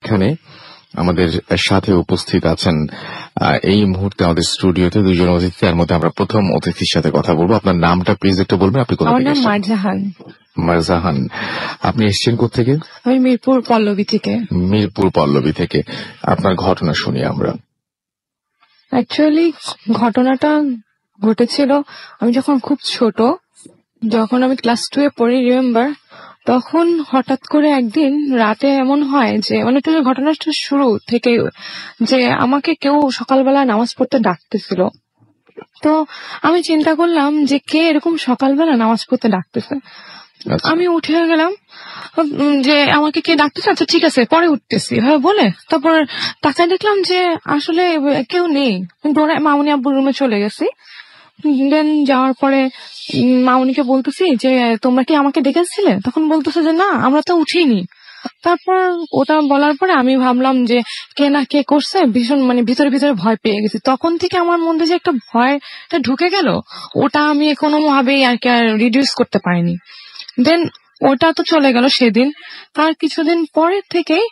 মাঝখানে আমাদের সাথে উপস্থিত আছেন এই মুহূর্তে আমাদের স্টুডিওতে দুইজন অতিথি। তার মধ্যে আমরা প্রথম অতিথির সাথে কথা বলবো। আপনার নামটা প্লিজ একটু বলবেন। আপনি কোথা থেকে? মারজাহান। মারজাহান, আপনি এসেছেন কোথেকে? আমি মিরপুর পল্লবী থেকে। মিরপুর পল্লবী থেকে। আপনার ঘটনা শুনি আমরা। অ্যাকচুয়ালি ঘটনাটা ঘটেছিল আমি যখন খুব ছোট, যখন আমি ক্লাস 2 এ পড়ি, রিমেম্বার। তখন হঠাৎ করে একদিন রাতে এমন হয় যে ঘটনাটা শুরু থেকে যে আমাকে কেউ সকালবেলা নামাজ পড়তে ডাকতেছিল। তো আমি চিন্তা করলাম যে কে এরকম সকালবেলা নামাজ পড়তে ডাকতেছে। আমি উঠে গেলাম যে আমাকে কে ডাকতেছে, আচ্ছা ঠিক আছে পরে উঠতেছি বলে। তারপর তাকায় দেখলাম যে আসলে কেউ নেই। মামুনি আব্বুর রুমে চলে গেছি। দেন যাওয়ার পরে মামুনিকে বলতেছি যে তোমরা কি আমাকে ডেকেছিলে? তখন বলতেছে যে না, আমরা তো উঠিনি। তারপর ওটা বলার পরে আমি ভাবলাম যে কে না কে করছে, ভীষণ ভিতরে ভিতরে ভয় পেয়ে গেছি। তখন থেকে আমার মধ্যে যে একটা ভয়টা ঢুকে গেল, ওটা আমি কোনোভাবেই আর কি রিডিউস করতে পারিনি। দেন ওটা তো চলে গেল সেদিন। তার কিছুদিন পরে থেকেই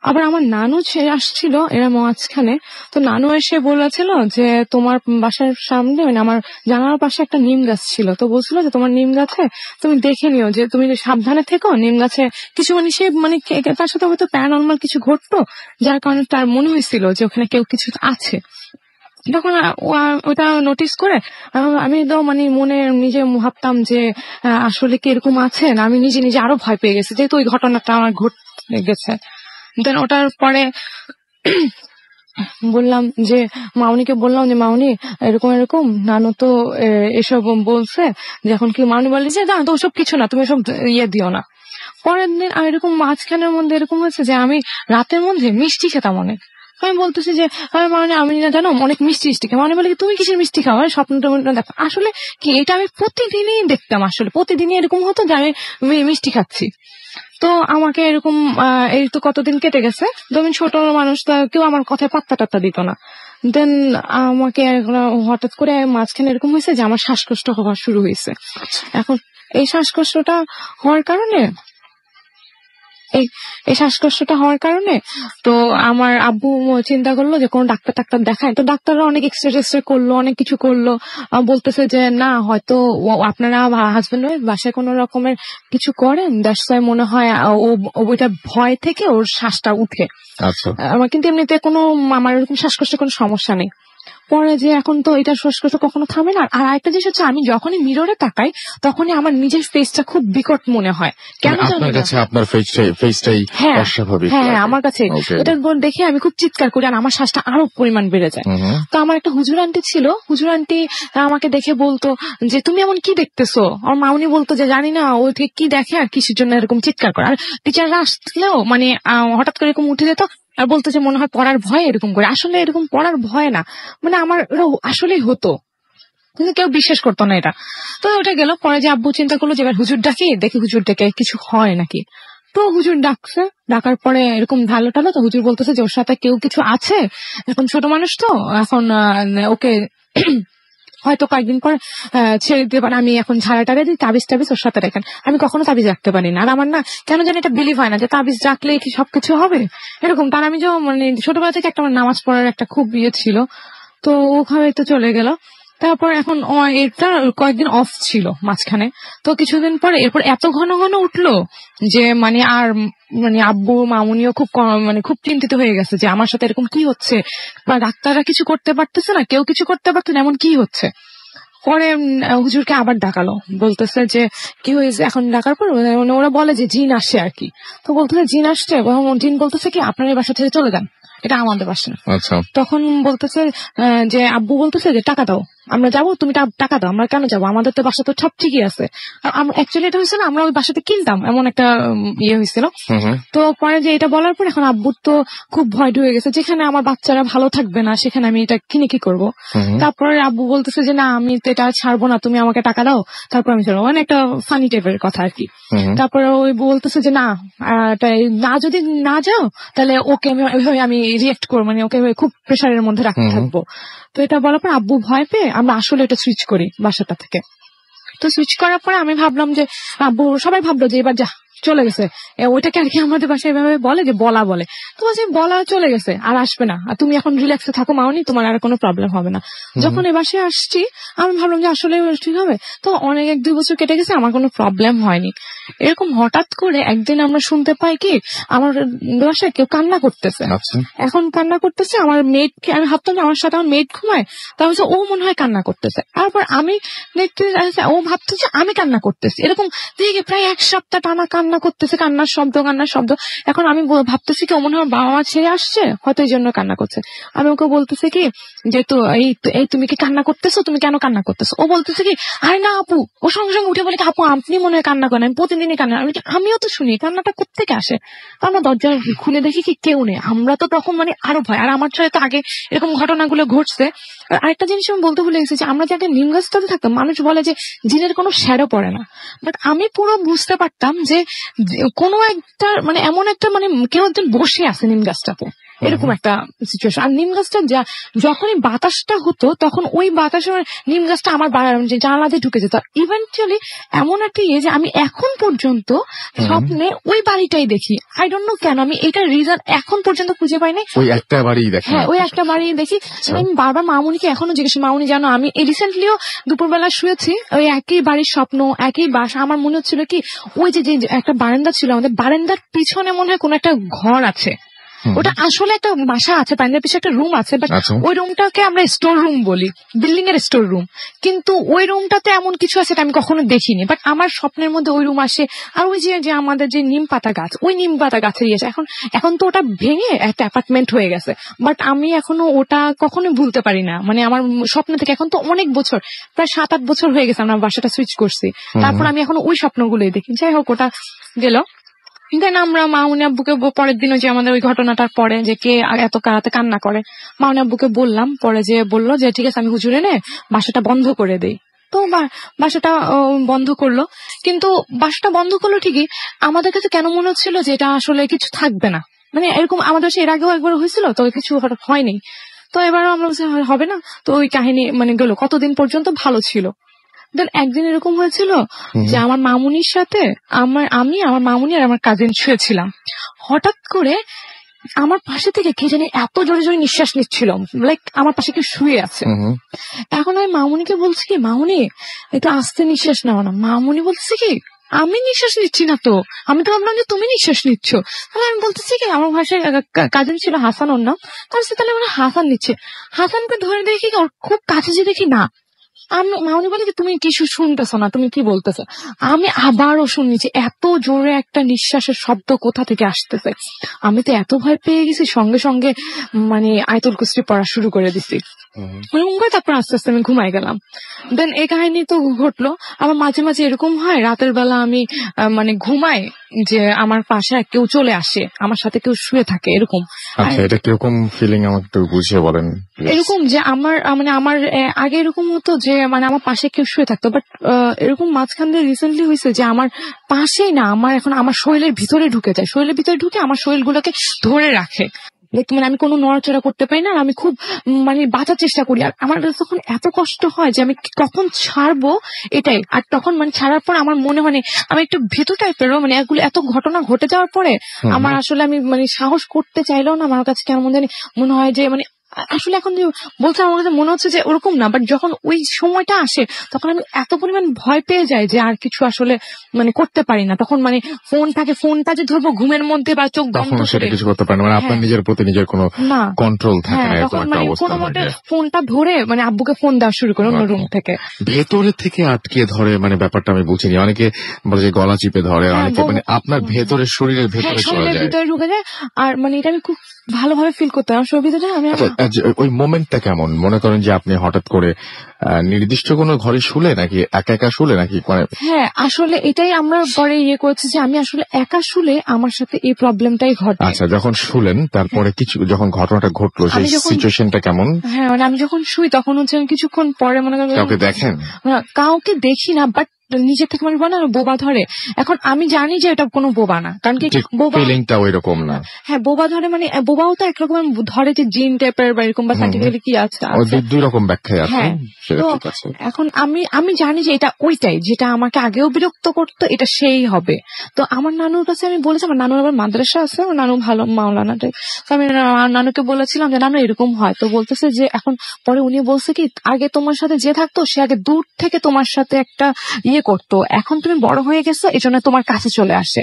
আবার আমার নানু আসছিল এরা মাঝখানে। তো নানু এসে বলেছিল যে তোমার বাসার সামনে আমার জানালার পাশে একটা নিম গাছ ছিল। তো বলছিল যে তোমার নিম গাছে তুমি দেখে নিও, যে তুমি সাবধানে থেকো। নিম গাছে কিছু সে তার সাথে হয়তো প্যারানর্মাল কিছু ঘটতো, যার কারণে তার মনে হয়েছিল যে ওখানে কেউ কিছু আছে। যখন ওটা নোটিস করে আমি তো মনে নিজে ভাবতাম যে আসলে কি এরকম আছে না, আমি নিজে নিজে আরো ভয় পেয়ে গেছি, যেহেতু ওই ঘটনাটা আমার ঘটে গেছে। দেন ওটার পরে বললাম যে মাউনিকে বললাম যে মাউনি এরকম এরকম নানু তো এসব বলছে। যখন কি মাউনি বললি যে না তো ওসব কিছু না, তুমি এসব দিও না। পরের দিন এরকম মাঝখানের মধ্যে এরকম হয়েছে যে আমি রাতের মধ্যে মিষ্টি খেতাম অনেক। আমি বলতেছি যে আমি না জানো অনেক মিষ্টি খাই। মানে বলে তুমি কিসের মিষ্টি খাও? স্বপ্নটা দেখো। আসলে কি এটা আমি প্রতিদিনই দেখতাম, আসলে প্রতিদিনই এরকম হতো যে আমি মিষ্টি খাচ্ছি। তো আমাকে এরকম এই তো কতদিন কেটে গেছে। আমি ছোট মানুষ, কেউ আমার কথায় পাত্তা টাত্তা দিত না। দেন আমাকে হঠাৎ করে মাঝখানে এরকম হয়েছে যে আমার শ্বাসকষ্ট হওয়া শুরু হয়েছে। এখন এই শ্বাসকষ্টটা হওয়ার কারণে তো আমার আব্বু চিন্তা করলো যে কোনো ডাক্তার দেখায়। তো ডাক্তাররা অনেক এক্সরে করলো, অনেক কিছু করলো। বলতেছে যে না, হয়তো আপনারা হাজবেন্ড ওয়াইফ বাসায় কোনো রকমের কিছু করেন, দ্যাটস ওয়াই মনে হয় ওইটা ভয় থেকে ওর শ্বাসটা উঠে। আমার কিন্তু এমনিতে আমার এরকম শ্বাসকষ্টের কোনো সমস্যা নেই। পরে যে এখন তো এটা শ্বাসকষ্ট কখনো থামে না। আর আরেকটা জিনিস হচ্ছে, আমি যখনই মিররে তাকাই তখনই আমার নিজের ফেসটা খুব বিকট মনে হয়। কেন আপনার কাছে আপনার ফেসটাই অস্বাভাবিক? হ্যাঁ, আমার কাছে এটা দেখে আমি খুব চিৎকার করি, আর আমার শ্বাসটা আরো পরিমাণ বেড়ে যায়। তো আমার একটা হুজুর আন্টি ছিল, হুজুর আন্টি আমাকে দেখে বলতো যে তুমি এমন কি দেখতেছো? আমার মাউনি বলতো যে জানি না ও ঠিক কি দেখে আর কিসের জন্য এরকম চিৎকার করে। আর টিচাররা আসলেও হঠাৎ করে এরকম উঠে যেত আর বলতো যে মনে হয় পড়ার ভয় এরকম করে। আসলে এরকম পড়ার ভয় না, আমার আসলেই হতো, কিন্তু কেউ বিশ্বাস করতো না এটা। তো ওটা গেল। পরে যে আব্বু চিন্তা করলো যে এবার হুজুর ডাকি, দেখি হুজুর ডেকে কিছু হয় নাকি। তো হুজুর ডাকছে, ডাকার পরে এরকম ঢালো টালো। তো হুজুর বলতেছে যে ওর সাথে কেউ কিছু আছে। এখন ছোট মানুষ তো, এখন ওকে হয়তো কয়েকদিন পর ছেড়ে দিতে পারে। আমি এখন ঝাড়া টাড়ে দিই, তাবিজ ওর সাথে রাখেন। আমি কখনো তাবিজ রাখতে পারি না, আর আমার না কেন জানি এটা বিলিভ হয় না যে তাবিজ রাখলে কি সবকিছু হবে এরকম। তার আমি যে ছোটবেলা থেকে একটা নামাজ পড়ার একটা খুব ইয়ে ছিল, তো ওখানে তো চলে গেল। তারপর এখন এটা কয়েকদিন অফ ছিল মাঝখানে। তো কিছুদিন পরে এরপর এত ঘন ঘন উঠলো যে আর আব্বু মামুনিও খুব খুব চিন্তিত হয়ে গেছে যে আমার সাথে এরকম কি হচ্ছে, বা ডাক্তাররা কিছু করতে পারতেছে না, কেউ কিছু করতে পারছে না, এমন কি হচ্ছে। পরে হুজুরকে আবার ডাকালো, বলতেছে যে কি হয়েছে। এখন ডাকার পর ওরা বলে যে জিন আসে আর কি। তো বলতেছে জিন আসছে, জিন বলতেছে কি আপনার এই বাসা থেকে চলে যান, এটা আমাদের বাসা। তখন বলতেছে যে আব্বু বলতেছে যে টাকা দাও, আমরা যাবো, তুমি টাকা দাও। আমরা কেন যাবো, আমাদের তো বাসা তো সব ঠিকই আছে। অ্যাকচুয়ালি এটা হয়েছে না, আমরা ওই বাসাতে কিনতাম, এমন একটা ইয়ে হয়েছিল। তো পরে যে এটা বলার পর এখন আব্বুর তো খুব ভয় ঢুকে গেছে, যেখানে আমার বাচ্চারা ভালো থাকবে না সেখানে আমি এটা কিনে কি করবো। তারপরে আব্বু বলতেছে যে না, আমি তো এটা ছাড়বো না, তুমি আমাকে টাকা দাও, তারপর আমি ছাড়বো। একটা ফানি টাইপের কথা আর কি। তারপরে ওই বলতেছে যে না, যদি না যাও তাহলে ওকে আমি রিয়েক্ট করবো, ওকে খুব প্রেশারের মধ্যে রাখতে থাকবো। তো এটা বলার পর আব্বু ভয় পেয়ে আমরা আসলে এটা সুইচ করি বাসাটা থেকে। তো সুইচ করার পরে আমি ভাবলাম যে আব্বু, সবাই ভাবলো যে এবার যা চলে গেছে, ওইটাকে আর কি আমাদের বাসায় এভাবে বলে যে বলা বলে, তো বলছি বলা চলে গেছে আর আসবে না, আর তুমি এখন রিল্যাক্সে থাকো মাউনি, তোমার আর কোনো প্রবলেম হবে না। যখন এ বাসায় আসছি আমি ভাবলাম যে আসলে ঠিক হবে, তো অনেক 1-2 বছর কেটে গেছে, আমার কোনো প্রবলেম হয়নি। এরকম হঠাৎ করে একদিন আমরা শুনতে পাই কি আমার বাসায় কেউ কান্না করতেছে। এখন কান্না করতেছে, আমার মেয়েকে, আমি ভাবতাম যে আমার সাথে আমার মেয়ে ঘুমায়, তাহলে ও মনে হয় কান্না করতেছে। তারপর আমি দেখতে ও ভাবতেছে আমি কান্না করতেছি, এরকম দেখে প্রায় 1 সপ্তাহ টানা কান্না করতেছে, কান্নার শব্দ। এখন আমি ভাবতেছি কি ও মনে হয় বাবা মা ছেড়ে আসছে, হয়তো এই জন্য কান্না করছে। আমি ওকে বলতেছি কি যে তো এই তুমি কি কান্না করতেছো, তুমি কেন কান্না করতেছো? ও বলতেছে কি আরে না আপু, ও সঙ্গে সঙ্গে উঠে বলে কি আপু আপনি মনে হয় কান্না করেন, আমি প্রতিদিনই কান্না। আমিও তো শুনি কান্নাটা কোত্থেকে আসে। তো আমরা দরজা খুলে দেখি কি কেউ নেই। আমরা তো তখন মানে আরো ভয়, আর আমার সাথে তো আগে এরকম ঘটনাগুলো ঘটছে। আরেকটা জিনিস আমি বলতে ভুলে গেছি যে আমরা যে আগে নিম গাছটাতে থাকতাম, মানুষ বলে যে জিনের কোনো শ্যাডো পড়ে না, বাট আমি পুরো বুঝতে পারতাম যে কোনো একটা মানে এমন একটা মানে কেউ একজন বসে আছে নিম গাছটাতে, এরকম একটা সিচুয়েশন। আর নিম গাছটা যখনই বাতাসটা হতো তখন ওই বাতাসের নিম গাছটা আমার জানালা দিয়ে ঢুকে যেত। ইভেন্চুয়ালি এমন একটা যে আমি এখন পর্যন্ত স্বপ্নে ওই বাড়িটাই দেখি। আই ডোন্ট নো কেন, আমি এটার রিজন এখন পর্যন্ত খুঁজে পাই নাই। ওই একটা বাড়ি দেখি, হ্যাঁ ওই একটা বাড়ি দেখি। আমি বারবার মামুনিকে এখনো জিজ্ঞেস, মামুনি জানো আমি রিসেন্টলিও দুপুরবেলা শুয়েছি, ওই একই বাড়ির স্বপ্ন, একই বাসা। আমার মনে হচ্ছিল কি ওই যে একটা বারান্দা ছিল, আমাদের বারান্দার পিছনে মনে হয় কোনো একটা ঘর আছে, ওটা আসলে একটা বাসা আছে, বারান্দার পিছনে একটা রুম আছে, বাট ওই রুমটাকে আমরা স্টোর রুম বলি, বিল্ডিং এর স্টোর রুম, কিন্তু ওই রুমটাতে এমন কিছু আছে আমি কখনো দেখিনি, বাট আমার স্বপ্নের মধ্যে ওই রুম আসে। আর ওই যে আমাদের যে নিম পাতা গাছ, ওই নিম পাতা গাছের ইয়েছে, এখন তো ওটা ভেঙে একটা অ্যাপার্টমেন্ট হয়ে গেছে, বাট আমি এখনো ওটা কখনোই ভুলতে পারি না। মানে আমার স্বপ্ন থেকে এখন তো অনেক বছর, প্রায় 7-8 বছর হয়ে গেছে আমরা বাসাটা সুইচ করছি, তারপর আমি এখন ওই স্বপ্নগুলোই দেখি। যাই হোক ওটা গেল। দেন আমরা মামুনি আব্বুকে পরের দিনও যে আমাদের ওই ঘটনাটার পরে যে কে এত রাতে কান্না করে, মামুনি আব্বুকে বললাম, পরে যে বললো যে ঠিক আছে আমি হুজুর এনে বাসাটা বন্ধ করে দেই। তো বাসাটা বন্ধ করলো, কিন্তু বাসাটা বন্ধ করলো ঠিকই, আমাদের কাছে কেন মনে হচ্ছিল যে এটা আসলে কিছু থাকবে না। মানে এরকম আমাদের এর আগেও একবার হয়েছিল, তো কিছু হয়নি, তো এবারও আমরা হবে না। তো ওই কাহিনী মানে গেল, কতদিন পর্যন্ত ভালো ছিল। দেন একদিন এরকম হয়েছিল যে আমার মামুনির সাথে আমি আমার মামুনি আর আমার কাজিন শুয়েছিলাম, হঠাৎ করে আমার পাশে থেকে কে জানি এত জোরে জোরে নিঃশ্বাস নিচ্ছিল, লাইক আমার পাশে কেউ শুয়ে আছে। এখন আমি মামুনিকে বলছি কি মামুনি একটু আস্তে নিঃশ্বাস নাও না। মামুনি বলছে কি আমি নিঃশ্বাস নিচ্ছি না, তো আমি তো ভাবলাম যে তুমি নিঃশ্বাস নিচ্ছ। তাহলে আমি বলতেছি কি আমার ভাষায় কাজিন ছিল হাসান ওর নাম, তাহলে মানে হাসান নিচ্ছে। হাসানকে ধরে দেখি ওর খুব কাছে যে দেখি না, আমি মামুনি বলে তুমি কিছু শুনতেছো না, তুমি কি বলতেছো? আমি আবারও শুনছি এত জোরে একটা নিঃশ্বাসের শব্দ কোথা থেকে আসতেছে। আমি তো এত ভয় পেয়ে গেছি, সঙ্গে সঙ্গে মানে আয়াতুল কুরসি পড়া শুরু করে দিছি। তারপর আস্তে আস্তে আমি ঘুমাই গেলাম। দেন এই কাহিনী তো ঘটলো। আবার মাঝে মাঝে এরকম হয় রাতের বেলা আমি মানে ঘুমাই যে আমার পাশে কেউ চলে আসে, আমার সাথে কেউ শুয়ে থাকে, এরকম। আচ্ছা, এটা কিরকম ফিলিং আমাকে একটু বুঝিয়ে বলেন। এরকম যে আমার আগে এরকম হতো যে মানে আমার পাশে কেউ শুয়ে থাকতো, বাট এরকম মাঝখান দিয়ে রিসেন্টলি হয়েছে যে আমার পাশেই না, আমার শরীরের ভিতরে ঢুকে যায়, শরীরের ভিতরে ঢুকে আমার শরীরগুলোকে ধরে রাখে। মানে আমি কোনো নড়াচড়া করতে পারি না, আমি খুব মানে বাঁচার চেষ্টা করি। আর আমার তখন এত কষ্ট হয় যে আমি কখন ছাড়বো এটাই। আর তখন মানে ছাড়ার পর আমার মনে হয় আমি একটু ভীতু টাইপেরও, মানে এত ঘটনা ঘটে যাওয়ার পরে আমার আসলে আমি মানে সাহস করতে চাইলেও না, আমার কাছে কেমন জানি মনে হয় যে মানে আসলে এখন যে বলছে আমার কাছে মনে হচ্ছে যে ওরকম না, বাট যখন ওই সময়টা আসে তখন আমি এত পরিমাণ ভয় পেয়ে যাই যে আর কিছু আসলে মানে করতে পারি না। তখন মানে ফোনটা যে ধরবো ঘুমের মধ্যে বা চোখ বন্ধ করে কিছু করতে পারি না, মানে আপনার নিজের প্রতি নিজের কোনো কন্ট্রোল থাকে না, এরকম একটা অবস্থা। কোনো মতে ফোনটা ধরে মানে আব্বুকে ফোন দেওয়া শুরু করে অন্য রুম থেকে, ভেতরে থেকে আটকে ধরে, মানে ব্যাপারটা আমি বুঝিনি। অনেকে বলে যে গলা চিপে ধরে, অনেকে মানে আপনার ভেতরে শরীরের ভেতরে ভিতরে ঢুকে যায়। আর মানে এটা আমি খুব ভালোভাবে ফিল করতাম শরীরের ভিতরে। আমি ওই মোমেন্টটা কেমন? মনে করেন যে আপনি হঠাৎ করে নির্দিষ্ট কোনো ঘরে শুলে নাকি একা একা শুলে নাকি? হ্যাঁ আসলে এটাই আমরা পরে করেছি যে আমি আসলে একা শুলে আমার সাথে এই প্রবলেমটাই ঘটে। আচ্ছা, যখন শুলেন তারপরে কিছু যখন ঘটনাটা ঘটলো সেই সিচুয়েশনটা কেমন? হ্যাঁ মানে আমি যখন শুই তখন হচ্ছে আমি কিছুক্ষণ পরে মনে করেন কাউকে দেখেন? কাউকে দেখি না, বাট নিজের থেকে মানুষ বলে না বোবা ধরে, এখন আমি জানি যে এটা কোনো বোবা না, কারণ কি বোবা ফিলিংটা ওইরকম না। হ্যাঁ বোবা ধরে মানে বোবাও তো একরকম ধরে যে জিন টাইপের বা এরকম বা সার্টিফিকেটলি কি আছে, দুই রকম ব্যাখ্যা আছে। হ্যাঁ তো এখন আমি জানি যে এটা ওইটাই যেটা আমাকে আগেও বিরক্ত করতো, এটা সেই হবে। তো আমার নানুর কাছে আমি বলেছি, আমার নানুর আবার মাদ্রাসা আছে, আমার নানু ভালো মাওলানা টাইপ, তো আমি নানুকে বলেছিলাম যে নানু এরকম হয়। তো বলতেছে যে এখন পরে উনি বলছে কি আগে তোমার সাথে যে থাকতো সে আগে দূর থেকে তোমার সাথে একটা করতো, এখন তুমি বড় হয়ে গেছো এই জন্য তোমার কাছে চলে আসে।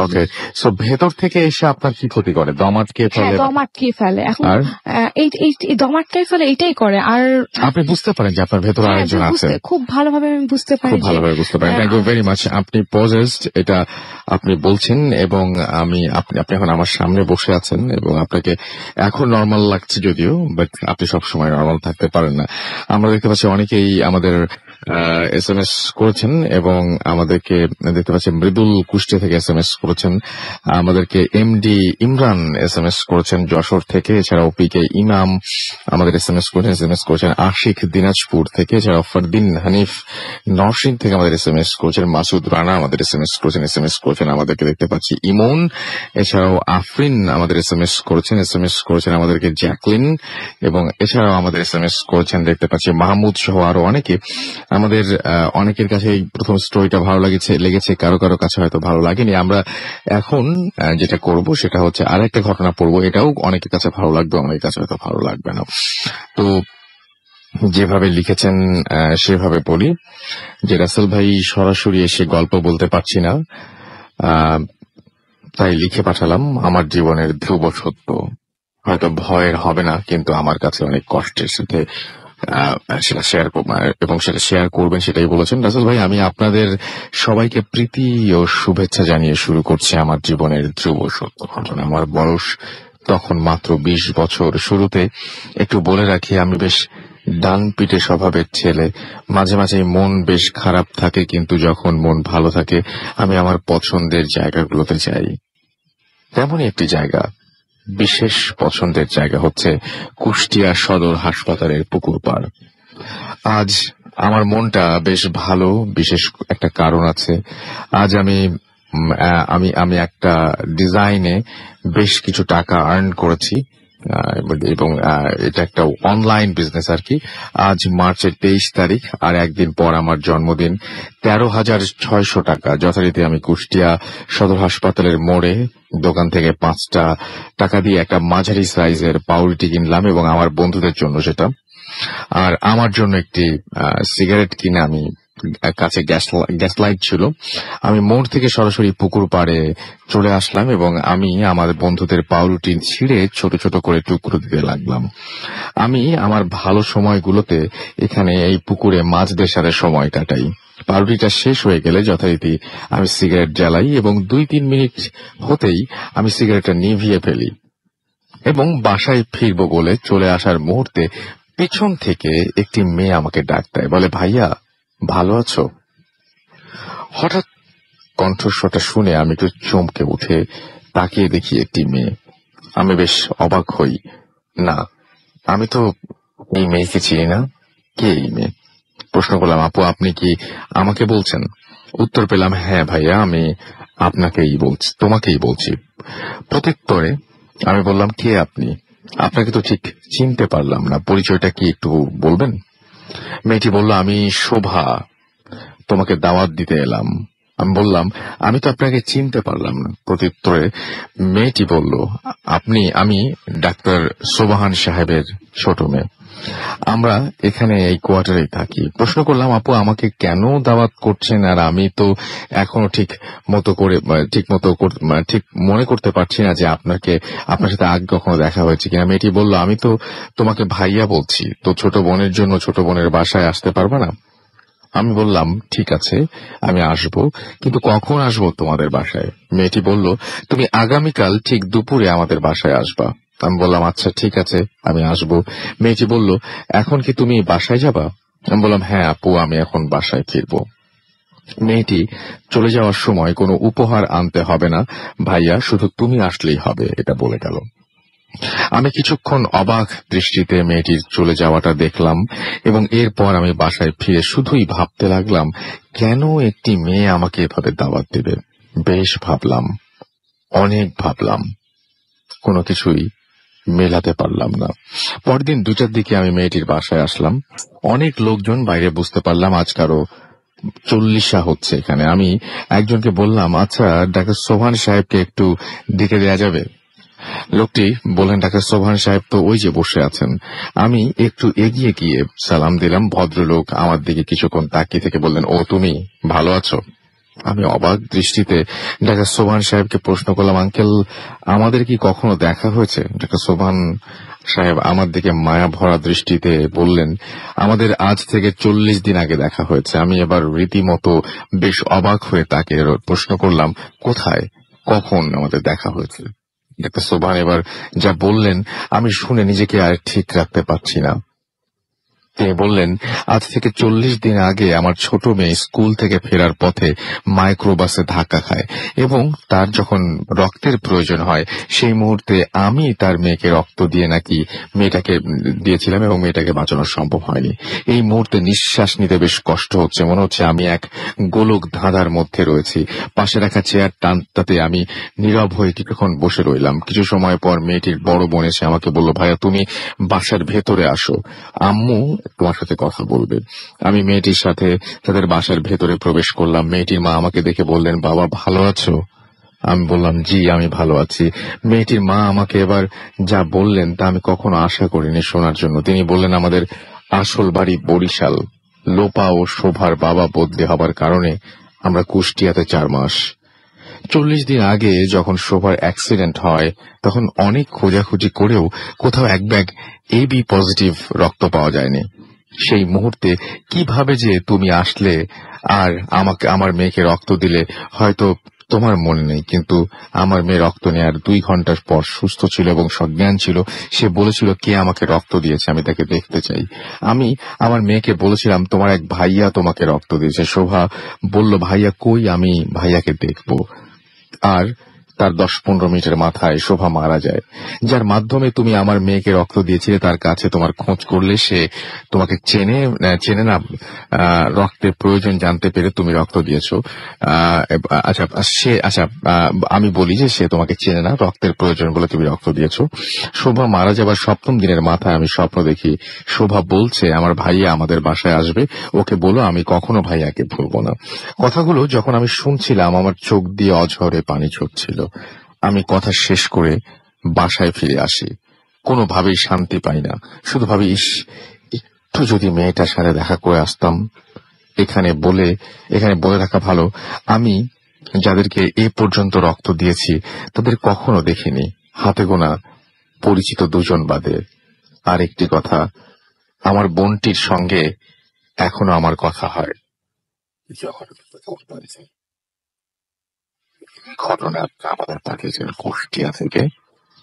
ওকে, সো ভেতর থেকে এসে আপনার কি ক্ষতি করে? দমাটকে ফেলে? দমাটকে ফেলে। এখন এই দমাটকে ফেলে এইটাই করে। আর আপনি বুঝতে পারেন যে আপনার ভেতরে আরেকজন আছে? খুব ভালোভাবে আমি বুঝতে পারি, খুব ভালোভাবে বুঝতে পারেন। Thank you very much. আপনি পজেসড, এটা আপনি বলছেন, এবং আপনি এখন আমার সামনে বসে আছেন এবং আপনাকে এখন নর্মাল লাগছে যদিও, বাট আপনি সবসময় নর্মাল থাকতে পারেন না। আমরা দেখতে পাচ্ছি অনেকেই আমাদের SMS করেছেন এবং আমাদেরকে দেখতে পাচ্ছি মৃদুল কুষ্টিয়া থেকে SMS করেছেন, আমাদেরকে MD ইমরান SMS করেছেন যশোর থেকে, এছাড়াও PK ইমাম আমাদের SMS করেছেন আশিক দিনাজপুর থেকে, এছাড়াও ফারদিন হানিফ নরসিং থেকে আমাদের SMS করেছেন, মাসুদ রানা আমাদের SMS করেছেন আমাদেরকে দেখতে পাচ্ছি ইমন, এছাড়াও আফরিন আমাদের SMS করেছেন আমাদেরকে জ্যাকলিন, এবং এছাড়াও আমাদের SMS করেছেন দেখতে পাচ্ছি মাহমুদ সহ আরো অনেকে। আমাদের অনেকের কাছে এই প্রথম স্টোরিটা ভালো লেগেছে, কারো কাছে হয়তো ভালো লাগেনি। আমরা এখন যেটা করব সেটা হচ্ছে আর একটা ঘটনা পড়বো, এটাও অনেকের কাছে ভালো লাগবে, অনেকের কাছে হয়তো ভালো লাগবে না। তো যেভাবে লিখেছেন সেভাবে বলি যে রাসেল ভাই সরাসরি এসে গল্প বলতে পারছি না, তাই লিখে পাঠালাম আমার জীবনের ধ্রুব সত্য। হয়তো ভয়ের হবে না, কিন্তু আমার কাছে অনেক কষ্টের সাথে সেটা শেয়ার করবেন, সেটাই বলেছেন। রাসেল ভাই, আমি আপনাদের সবাইকে প্রীতি ও শুভেচ্ছা জানিয়ে শুরু করছি আমার জীবনের ধ্রুব সত্য ঘটনা। আমার বয়স তখন মাত্র 20 বছর। শুরুতে একটু বলে রাখি, আমি বেশ ডান পিটে স্বভাবের ছেলে। মাঝে মাঝে মন বেশ খারাপ থাকে, কিন্তু যখন মন ভালো থাকে আমি আমার পছন্দের জায়গাগুলোতে যাই। তেমনই একটি জায়গা, বিশেষ পছন্দের জায়গা হচ্ছে কুষ্টিয়া সদর হাসপাতালের পুকুর পাড়। আজ আমার মনটা বেশ ভালো, বিশেষ একটা কারণ আছে। আজ আমি একটা ডিজাইনে বেশ কিছু টাকা আর্ন করেছি, এবং এটা একটা অনলাইন বিজনেস আর কি। আজ মার্চের 23 তারিখ, আর একদিন পর আমার জন্মদিন। 13,600 টাকা যথারীতি আমি কুষ্টিয়া সদর হাসপাতালের মোড়ে দোকান থেকে 5টা টাকা দিয়ে একটা মাঝারি সাইজের পাউরুটি কিনলাম, এবং আমার বন্ধুদের জন্য সেটা, আর আমার জন্য একটি সিগারেট কিনে আমি কাছে গ্যাস লাইট ছিল, আমি মোড় থেকে সরাসরি পুকুর পাড়ে চলে আসলাম এবং আমি আমার বন্ধুদের পাউরুটি ছিঁড়ে ছোট ছোট করে টুকরো দিতে লাগলাম। আমি আমার ভালো সময়গুলোতে এখানে এই পুকুরে মাছদের সাথে সময় কাটাই। পাউরুটিটা শেষ হয়ে গেলে যথারীতি আমি সিগারেট জ্বালাই, এবং 2-3 মিনিট হতেই আমি সিগারেটটা নিভিয়ে ফেলি, এবং বাসায় ফিরবো বলে চলে আসার মুহূর্তে পেছন থেকে একটি মেয়ে আমাকে ডাক দেয়, বলে, ভাইয়া ভালো আছো? হঠাৎ কণ্ঠস্বরটা শুনে আমি একটু চমকে উঠে তাকিয়ে দেখি একটি মেয়ে। আমি বেশ অবাক হই, না আমি তো এই মেয়েকে চিনি না, কে এই মেয়ে? প্রশ্ন করলাম, আপু আপনি কি আমাকে বলছেন? উত্তর পেলাম, হ্যাঁ ভাইয়া, আমি তোমাকেই বলছি। প্রত্যুত্তরে আমি বললাম, কে আপনি? আপনাকে তো ঠিক চিনতে পারলাম না, পরিচয়টা কি একটু বলবেন? মেয়েটি বলল, আমি শোভা, তোমাকে দাওয়াত দিতে এলাম। আমি বললাম, আমি তো আপনাকে চিনতে পারলাম না। প্রত্যুত্তরে মেয়েটি বলল, আমি ডাক্তার সোবাহান সাহেবের ছোট মেয়ে, আমরা এখানে এই কোয়ার্টারেই থাকি। প্রশ্ন করলাম, আপু আমাকে কেন দাওয়াত করছেন? আর আমি তো এখনো ঠিক মনে করতে পারছি না যে আপনার সাথে আগে কখনো দেখা হয়েছে কিনা। মেয়েটি বলল, আমি তো তোমাকে ভাইয়া বলছি, তো ছোট বোনের জন্য ছোট বোনের বাসায় আসতে পারবে না? আমি বললাম, ঠিক আছে আমি আসবো, কিন্তু কখন আসবো তোমাদের বাসায়? মেয়েটি বলল, তুমি আগামীকাল ঠিক দুপুরে আমাদের বাসায় আসবা। আমি বললাম, আচ্ছা ঠিক আছে আমি আসবো। মেয়েটি বলল, এখন কি তুমি বাসায় যাবা? আমি বললাম, হ্যাঁ আপু, আমি এখন বাসায় ফিরবো। মেয়েটি চলে যাওয়ার সময় কোনো উপহার আনতে হবে না ভাইয়া, শুধু তুমি আসলেই হবে, এটা বলে গেল। আমি কিছুক্ষণ অবাক দৃষ্টিতে মেয়েটির চলে যাওয়াটা দেখলাম এবং এরপর আমি বাসায় ফিরে শুধুই ভাবতে লাগলাম, কেন একটি মেয়ে আমাকে এভাবে দাওয়াত দেবে। বেশ ভাবলাম, অনেক ভাবলাম, কোনো কিছুই মেলাতে পারলাম না। পরদিন 2টার দিকে আমি মেয়েটির বাসায় আসলাম। অনেক লোকজন, বাইরে বুঝতে পারলাম আজ কারো 40 হচ্ছে এখানে। আমি একজনকে বললাম, আচ্ছা ডাক্তার সোহান সাহেবকে একটু ডেকে দেওয়া যাবে? লোকটি বললেন, ডাক্তার সোহান সাহেব তো ওই যে বসে আছেন। আমি একটু এগিয়ে গিয়ে সালাম দিলাম। ভদ্রলোক আমার দিকে কিছুক্ষণ তাকিয়ে থেকে বললেন, ও তুমি ভালো আছো? আমি অবাক দৃষ্টিতে ডাক্তার সোহান সাহেবকে প্রশ্ন করলাম, আঙ্কেল আমাদের কি কখনো দেখা হয়েছে? ডাক্তার সোহান সাহেব আমার দিকে মায়া ভরা দৃষ্টিতে বললেন, আমাদের আজ থেকে 40 দিন আগে দেখা হয়েছে। আমি এবার রীতিমতো বেশ অবাক হয়ে তাকে প্রশ্ন করলাম, কোথায়, কখন আমাদের দেখা হয়েছে? ডাক্তার সোহান এবার যা বললেন আমি শুনে নিজেকে আর ঠিক রাখতে পারছি না। তিনি বললেন, আজ থেকে 40 দিন আগে আমার ছোট মেয়ে স্কুল থেকে ফেরার পথে মাইক্রোবাসে ধাক্কা খায় এবং তার যখন রক্তের প্রয়োজন হয় সেই মুহূর্তে আমি তার মেয়েকে রক্ত দিয়ে নাকি মেয়েটাকে দিয়েছিলাম এবং মেয়েটাকে বাঁচানো সম্ভব হয়নি। এই মুহূর্তে নিঃশ্বাস নিতে বেশ কষ্ট হচ্ছে, মনে হচ্ছে আমি এক গোলক ধাঁধার মধ্যে রয়েছি। পাশে রাখা চেয়ার টানটাতে আমি নীরব হয়ে কিছুক্ষণ বসে রইলাম। কিছু সময় পর মেয়েটির বড় বোন এসে আমাকে বলল, ভাইয়া তুমি বাসার ভেতরে আসো, আম্মু তোমার সাথে কথা বলবে। আমি মেয়েটির সাথে তাদের বাসার ভেতরে প্রবেশ করলাম। মেয়েটির মা আমাকে দেখে বললেন, বাবা ভালো আছো? আমি বললাম, জি আমি ভালো আছি। মেয়েটির মা আমাকে এবার যা বললেন তা আমি কখনো আশা করিনি শোনার জন্য। তিনি বললেন, আমাদের আসল বাড়ি বরিশাল, লোপা ও শোভার বাবা বদলি হবার কারণে আমরা কুষ্টিয়াতে 4 মাস। 40 দিন আগে যখন শোভার অ্যাক্সিডেন্ট হয় তখন অনেক খোঁজাখুঁজি করেও কোথাও এক ব্যাগ AB পজিটিভ রক্ত পাওয়া যায়নি। সেই মুহূর্তে কিভাবে যে তুমি আসলে আর আমাকে আমার মেয়েকে রক্ত দিলে হয়তো তোমার মনে নেই, কিন্তু আমার মেয়ে রক্ত নেওয়ার 2 ঘন্টার পর সুস্থ ছিল এবং সজ্ঞান ছিল। সে বলেছিল কে আমাকে রক্ত দিয়েছে, আমি তাকে দেখতে চাই। আমি আমার মেয়েকে বলেছিলাম তোমার এক ভাইয়া তোমাকে রক্ত দিয়েছে। শোভা বলল, ভাইয়া কই, আমি ভাইয়াকে দেখব। আর তার 10-15 মিনিটের মাথায় শোভা মারা যায়। যার মাধ্যমে তুমি আমার মেয়েকে রক্ত দিয়েছিলে তার কাছে তোমার খোঁজ করলে সে তোমাকে চেনে না, রক্তের প্রয়োজন জানতে পেরে তুমি রক্ত দিয়েছো। আমি বলি যে সে তোমাকে চেনে না, রক্তের প্রয়োজন বলে তুমি রক্ত দিয়েছো। শোভা মারা যাবার 7ম দিনের মাথায় আমি স্বপ্ন দেখি শোভা বলছে আমার ভাইয়া আমাদের বাসায় আসবে, ওকে বলো আমি কখনো ভাইয়াকে ভুলবো না। কথাগুলো যখন আমি শুনছিলাম আমার চোখ দিয়ে অঝরে পানি ঝরছিল। আমি কথা শেষ করে বাসায় ফিরে আসি। কোনোভাবেই শান্তি পাই না, শুধু ভাবি, ইস একটু যদি মেয়েটার সাথে দেখা করে আসতাম। এখানে বলে রাখা ভালো, আমি যাদেরকে এ পর্যন্ত রক্ত দিয়েছি তাদের কখনো দেখিনি, হাতে গোনা পরিচিত 2 জন বাদে। আর একটি কথা, আমার বোনটির সঙ্গে এখনো আমার কথা হয়। ঘটনা আমাদের পাঠিয়েছেন কুষ্টিয়া থেকে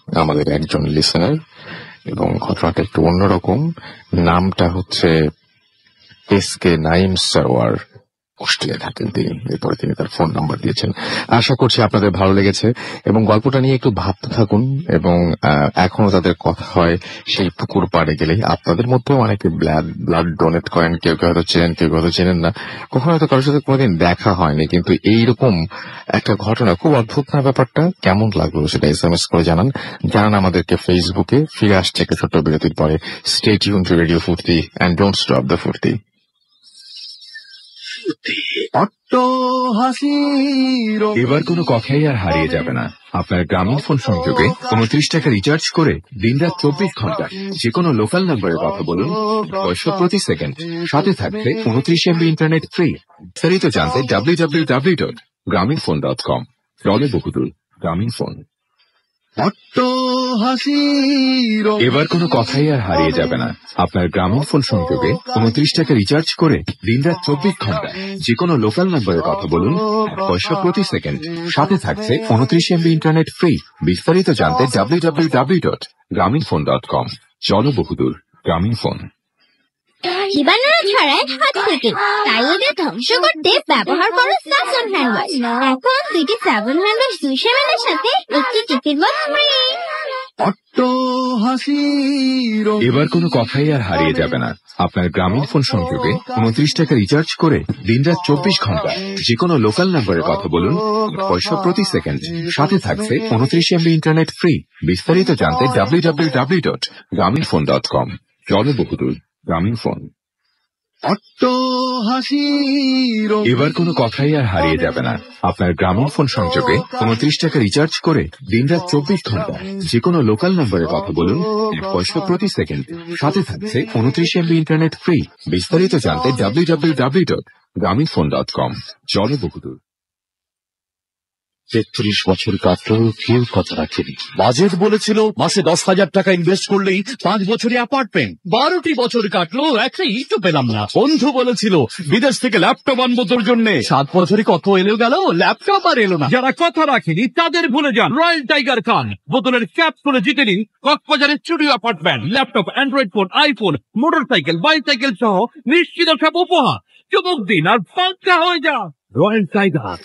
আমাদের একজন লিসেনার, এবং ঘটনাটা একটু অন্যরকম। নামটা হচ্ছে SK নাইম সরওয়ার, কুষ্টিয়ায় থাকেন তিনি। এরপরে তিনি তার ফোন নাম্বার দিয়েছেন। আশা করছি আপনাদের ভালো লেগেছে এবং গল্পটা নিয়ে একটু ভাবতে থাকুন। এবং এখনো তাদের কথা হয় সেই পুকুর পাড়ে গেলেই। আপনাদের মধ্যেও অনেকে ব্লাড ডোনেট করেন, কেউ কেউ হয়তো চেনেন, কেউ হয়তো চেনেন না, কখনো হয়তো কারোর সাথে কোনোদিন দেখা হয়নি, কিন্তু এইরকম একটা ঘটনা খুব অদ্ভুত না? ব্যাপারটা কেমন লাগলো সেটা SMS করে জানান আমাদেরকে ফেসবুকে। ফিরে আসছে একটা ছোট্ট বিরতির পরে। স্টে টিউন টু রেডিও ফুর্তি এন্ড ডোন্ট স্টপ দ্য ফুর্তি। এবার কোনো কথাই আর হারিয়ে যাবে না। আপনার গ্রামীণ ফোন সংযোগে 29 টাকা রিচার্জ করে দিনরাত 24 ঘন্টা যে কোনো লোকাল নম্বরে কথা বলুন, পয়সা প্রতি সেকেন্ড। সাথে থাকবে 29 MB ইন্টারনেট ফ্রি। বিস্তারিত জানতে www.graminphone.com। চলে বহুদূর গ্রামীণ ফোন। এবার কোনো কথাই আর হারিয়ে যাবে না। আপনার গ্রামীণ ফোন সংযোগে 29 টাকা রিচার্জ করে দিনরাত 24 ঘন্টা যে কোনো লোকাল নম্বরে কথা বলুন, পয়সা প্রতি সেকেন্ড। সাথে থাকছে 29 MB ইন্টারনেট ফ্রি। বিস্তারিত জানতে www.graminphone.com। চলো বহুদূর গ্রামীণ ফোন। জীবাণুরা ছড়ায় হাত থেকে, তাই এদের ধ্বংস করতে ব্যবহার করো সাবন হ্যান্ড ওয়াশ। এখন 2টি সাবন হ্যান্ড ওয়াশ 200 ml এর সাথে একটি টিকিট বক্স ফ্রি। এবার কোনো কথাই আর হারিয়ে যাবে না। আপনার গ্রামীণ ফোন সংযোগে 29 টাকা রিচার্জ করে দিনরাত 24 ঘন্টা যে কোনো লোকাল নম্বরে কথা বলুন, পয়সা প্রতি সেকেন্ড। সাথে থাকছে 29 MB ইন্টারনেট ফ্রি। বিস্তারিত জানতে www.graminphone.com। জনবহুল গ্রামীণ ফোন। এবার কোনো কথাই আর হারিয়ে যাবে না। আপনার গ্রামীণ ফোন সংযোগে 29 টাকা রিচার্জ করে দিনরাত 24 ঘন্টা যে কোনো লোকাল নম্বরে কথা বলুন, পয়সা প্রতি সেকেন্ড। সাথে থাকছে 29 MB ইন্টারনেট ফ্রি। বিস্তারিত জানতে www.graminphone.com। জনবহুল। 33 বছর কাটলেও কেউ কথা রাখেনি। বাজেট বলেছিল মাসে 10,000 টাকা ইনভেস্ট করলেই 5 বছরে অ্যাপার্টমেন্ট। 12টি বছর কাটলো, একটা ইটও পেলাম না। বন্ধু বলেছিল বিদেশ থেকে ল্যাপটপ আনবো তোর জন্য। 7 বছরে কত এলো গেল, ল্যাপটপ আর এলো না। যারা কথা রাখেনি তাদের ভুলে যান। রয়্যাল টাইগার খান বোতলের ক্যাপ করে জিতে নিন কক্সবাজারের studio apartment, laptop, Android phone, iPhone, motorcycle, bicycle সহ নিশ্চিত সব উপহার। চুমুক দিন আর পাক্কা হয়ে যা। Royal tiger.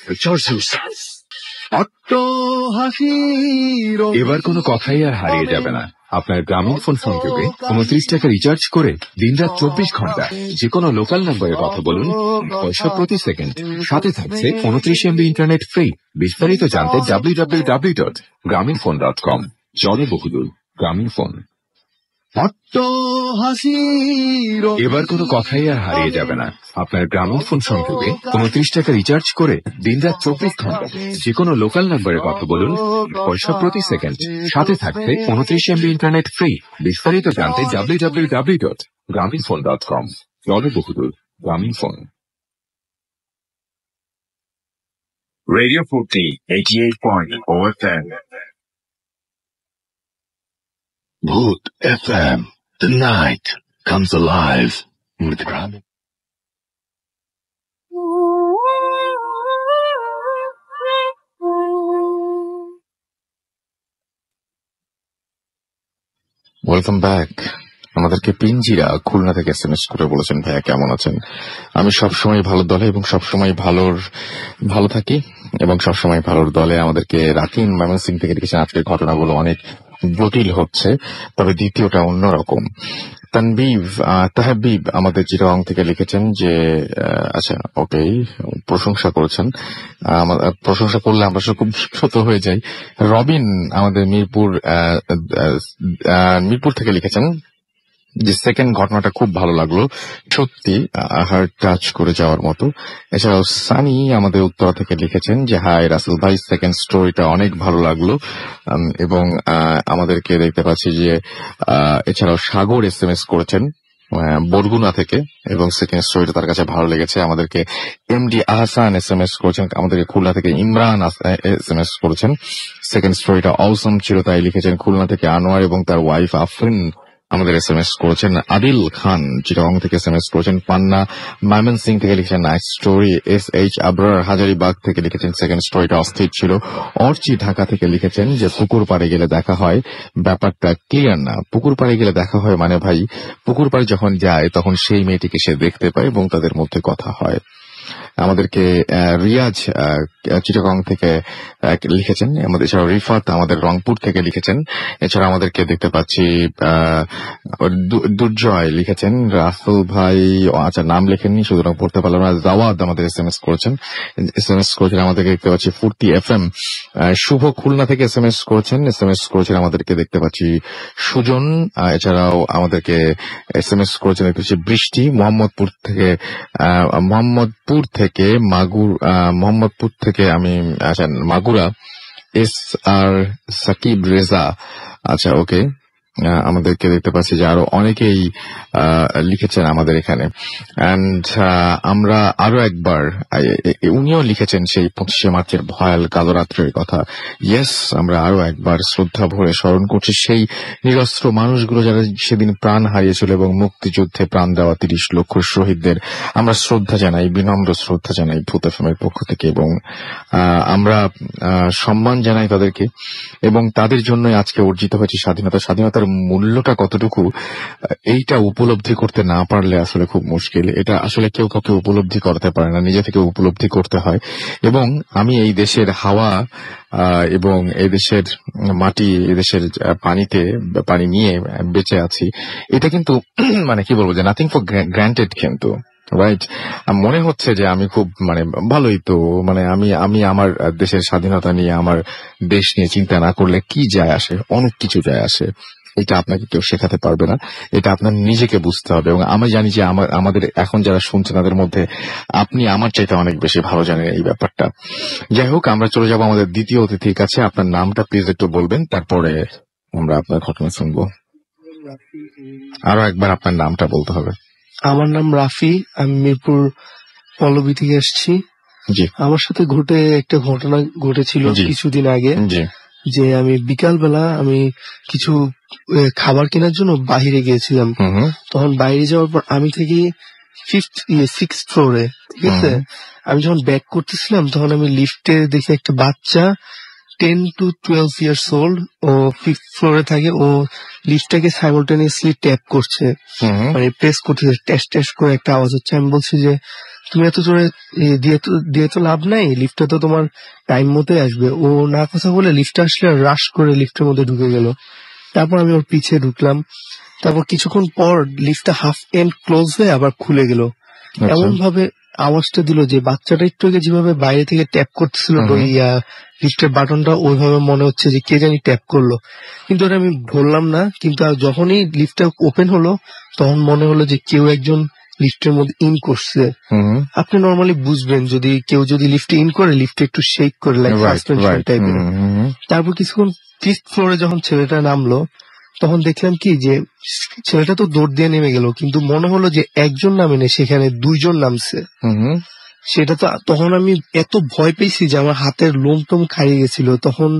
এবার কোনো কথাই আর হারিয়ে যাবে না। আপনার গ্রামীণ ফোন সংযোগে 29 টাকা রিচার্জ করে দিনরাত 24 ঘন্টা যে কোনো লোকাল নম্বরে কথা বলুন, পয়সা প্রতি সেকেন্ড। সাথে থাকছে 29 MB ইন্টারনেট ফ্রি। বিস্তারিত জানতে www.graminphone.com। জনবহুল গ্রামীণ ফোন। এবার কোনো কথাই আর হারিয়ে যাবে না। আপনার গ্রামীণ ফোন সংযোগে 29 টাকা রিচার্জ করে দিনরাত 24 ঘন্টা যে কোনো লোকাল নম্বরে কথা বলুন, পয়সা প্রতি সেকেন্ড। সাথে থাকছে 29 MB ইন্টারনেট ফ্রি। বিস্তারিত জানতে www.graminphone.com। জনবহুল গ্রামীণ phone. Radio 40, 88.0 FM. Bhoot FM. The night comes alive with Gramin. Welcome back. আমাদেরকে পিঞ্জিরা খুলনা থেকে SMS করে বলেছেন, ভাইয়া কেমন আছেন? আমি সবসময় ভালো দলে এবং সবসময় ভালো থাকি এবং সবসময় ভালোর দলে। আমাদেরকে রাকিন ময়মনসিংহ থেকে লিখেছেন, আজকের ঘটনাগুলো অনেক জটিল হচ্ছে, তবে দ্বিতীয়টা অন্যরকম। তাহবিব আমাদের চিটাগং থেকে লিখেছেন যে আচ্ছা ওকে, প্রশংসা করেছেন। প্রশংসা করলে আমরা খুব বিব্রত হয়ে যাই। রবিন আমাদের মিরপুর থেকে লিখেছেন যে সেকেন্ড ঘটনাটা খুব ভালো লাগলো, সত্যি হার্ট টাচ করে যাওয়ার মতো। এছাড়াও সানি আমাদের উত্তরা থেকে লিখেছেন যে হাই রাসেল ভাই, সেকেন্ড স্টোরিটা অনেক ভালো লাগলো। এবং আমাদেরকে দেখতে পাচ্ছি যে এছাড়াও সাগর SMS করেছেন বরগুনা থেকে এবং সেকেন্ড স্টোরিটা তার কাছে ভালো লেগেছে। আমাদেরকে MD আহসান SMS করেছেন, আমাদেরকে খুলনা থেকে ইমরান SMS করেছেন, সেকেন্ড স্টোরিটা অসম ছিল তাই লিখেছেন। খুলনা থেকে আনোয়ার এবং তার ওয়াইফ আফরিন আমাদের SMS করেছেন। আদিল খান চিটাগং থেকে SMS করেছেন। পান্না ময়মনসিংহ থেকে লিখেছেন nice story. SH Abrar Hazaribagh থেকে লিখেছেন সেকেন্ড স্টোরিটা অস্থির ছিল। অর্চি ঢাকা থেকে লিখেছেন যে পুকুর পাড়ে গেলে দেখা হয়, ব্যাপারটা ক্লিয়ার না। পুকুর পাড়ে গেলে দেখা হয় মানে ভাই, পুকুর পাড়ে যখন যায় তখন সেই মেয়েটিকে সে দেখতে পায় এবং তাদের মধ্যে কথা হয়। আমাদেরকে রিয়াজ চিটাগং থেকে লিখেছেন। আমাদের এছাড়াও রিফাত আমাদের রংপুর থেকে লিখেছেন। এছাড়া আমাদেরকে দেখতে পাচ্ছি দুর্জয় লিখেছেন। রাসেল ভাই আচ্ছা নাম লেখেননি, সুতরাং পড়তে পারলাম না। জাওয়াদ আমাদের SMS করেছেন। আমাদেরকে দেখতে পাচ্ছি ফুর্তি FM। শুভ খুলনা থেকে SMS করেছেন। আমাদেরকে দেখতে পাচ্ছি সুজন। এছাড়াও আমাদেরকে SMS করেছেন দেখতে পাচ্ছি বৃষ্টি মোহাম্মদপুর থেকে আমি আচ্ছা মাগুরা SR সাকিব রেজা। আচ্ছা ওকে, আমাদেরকে দেখতে পাচ্ছি যে আরো অনেকেই লিখেছেন আমাদের এখানে। এন্ড আমরা আরো একবার, উনিও লিখেছেন সেই 25শে মার্চের ভয়াল কালো রাত্রের কথা। ইয়েস, আমরা আরো একবার শ্রদ্ধা ভরে স্মরণ করছি সেই নিরস্ত্র মানুষগুলো যারা সেদিন প্রাণ হারিয়েছিল এবং মুক্তিযুদ্ধে প্রাণ দেওয়া 30 লক্ষ শহীদদের আমরা শ্রদ্ধা জানাই, বিনম্র শ্রদ্ধা জানাই ভূত এফএমের পক্ষ থেকে। এবং আমরা সম্মান জানাই তাদেরকে এবং তাদের জন্যই আজকে অর্জিত হয়েছে স্বাধীনতার ভালোবাসার মূল্যটা কতটুকু, এইটা উপলব্ধি করতে না পারলে আসলে খুব মুশকিল। এটা আসলে কেউ কাউকে উপলব্ধি করতে পারে না, নিজে থেকে উপলব্ধি করতে হয়। এবং আমি এই দেশের হাওয়া এবং এই দেশের মাটি, এই দেশের পানি নিয়ে বেঁচে আছি, এটা কিন্তু মানে কি বলবো যে নাথিং ফর গ্রান্টেড, কিন্তু রাইট মনে হচ্ছে যে আমি খুব মানে ভালোই তো, মানে আমি আমার দেশের স্বাধীনতা নিয়ে, আমার দেশ নিয়ে চিন্তা না করলে কি যায় আসে, অনেক কিছু যায় আসে। এটা আপনাকে কেউ শেখাতে পারবে না, এটা আপনার নিজেকে বুঝতে হবে। এবং আমি জানি যে আমাদের এখন যারা শুনছেন তাদের মধ্যে আপনি আমার চাইতে অনেক বেশি ভালো জানেন এই ব্যাপারটা। যাই হোক, আমরা চলে যাব আমাদের দ্বিতীয় অতিথির কাছে। আপনার নামটা প্লিজ একটু বলবেন, তারপরে আমরা আপনার ঘটনা শুনবো। আরো একবার আপনার নামটা বলতে হবে। আমার নাম রাফি, আমি মিরপুর পল্লবী থেকে এসেছি। জি আমার সাথে একটা ঘটনা ঘটেছিল জি। কিছুদিন আগে, জি যে আমি বিকালবেলা আমি কিছু খাবার কেনার জন্য বাইরে গিয়েছিলাম। হুম তখন বাইরে যাওয়ার পর আমি থেকে সিক্স ফ্লোরে, ঠিক আছে, আমি যখন ব্যাক করতেছিলাম তখন আমি লিফটে দেখি একটা বাচ্চা 10 to 12 years old, O 5th ফ্লোরে থাকে, ও লিফটটাকে সাইমultaneously ট্যাপ করছে, হুম মানে প্রেস করতেছে, টেস্ট টেস্ট করে একটা আওয়াজ হচ্ছে। আমি বলছি যে তুমি এত জোরে দিয়ে তো লাভ নাই, লিফটটা তো তোমার টাইম মতোই আসবে। ও না কথা বলে লিফটে আসলে রাশ করে লিফটের মধ্যে ঢুকে গেল। তারপর আমি ওর পিছে ঢুকলাম। তারপর কিছুক্ষণ পর লিফটটা হাফ এন্ড ক্লোজ হয়ে আবার খুলে গেল। এমন ভাবে আওয়াজটা দিল যে বাচ্চাটা একটু আগে যেভাবে বাইরে থেকে ট্যাপ করতেছিল লিফটের বাটনটা, ওইভাবে মনে হচ্ছে যে কে জানি ট্যাপ করলো, কিন্তু ওটা আমি ধরলাম না। কিন্তু যখনই লিফটটা ওপেন হলো তখন মনে হলো যে কেউ একজন লিফটের মধ্যে ইন করছে। আপনি নর্মালি বুঝবেন যদি কেউ লিফটে ইন করে, লিফটে একটু শেক করে, লাইক সাসপেনশন টাইপের। তারপর কিছুক্ষণ 5th ফ্লোরে যখন ছেলেটা নামলো তখন দেখলাম কি যে ছেলেটা তো দৌড় দিয়ে নেমে গেল, কিন্তু মনে হলো যে একজন নামেনি, সেখানে 2 জন নামছে। সেটা তো তখন আমি এত ভয় পেয়েছি যে আমার হাতের লোম টোম খাইয়ে গেছিল। তখন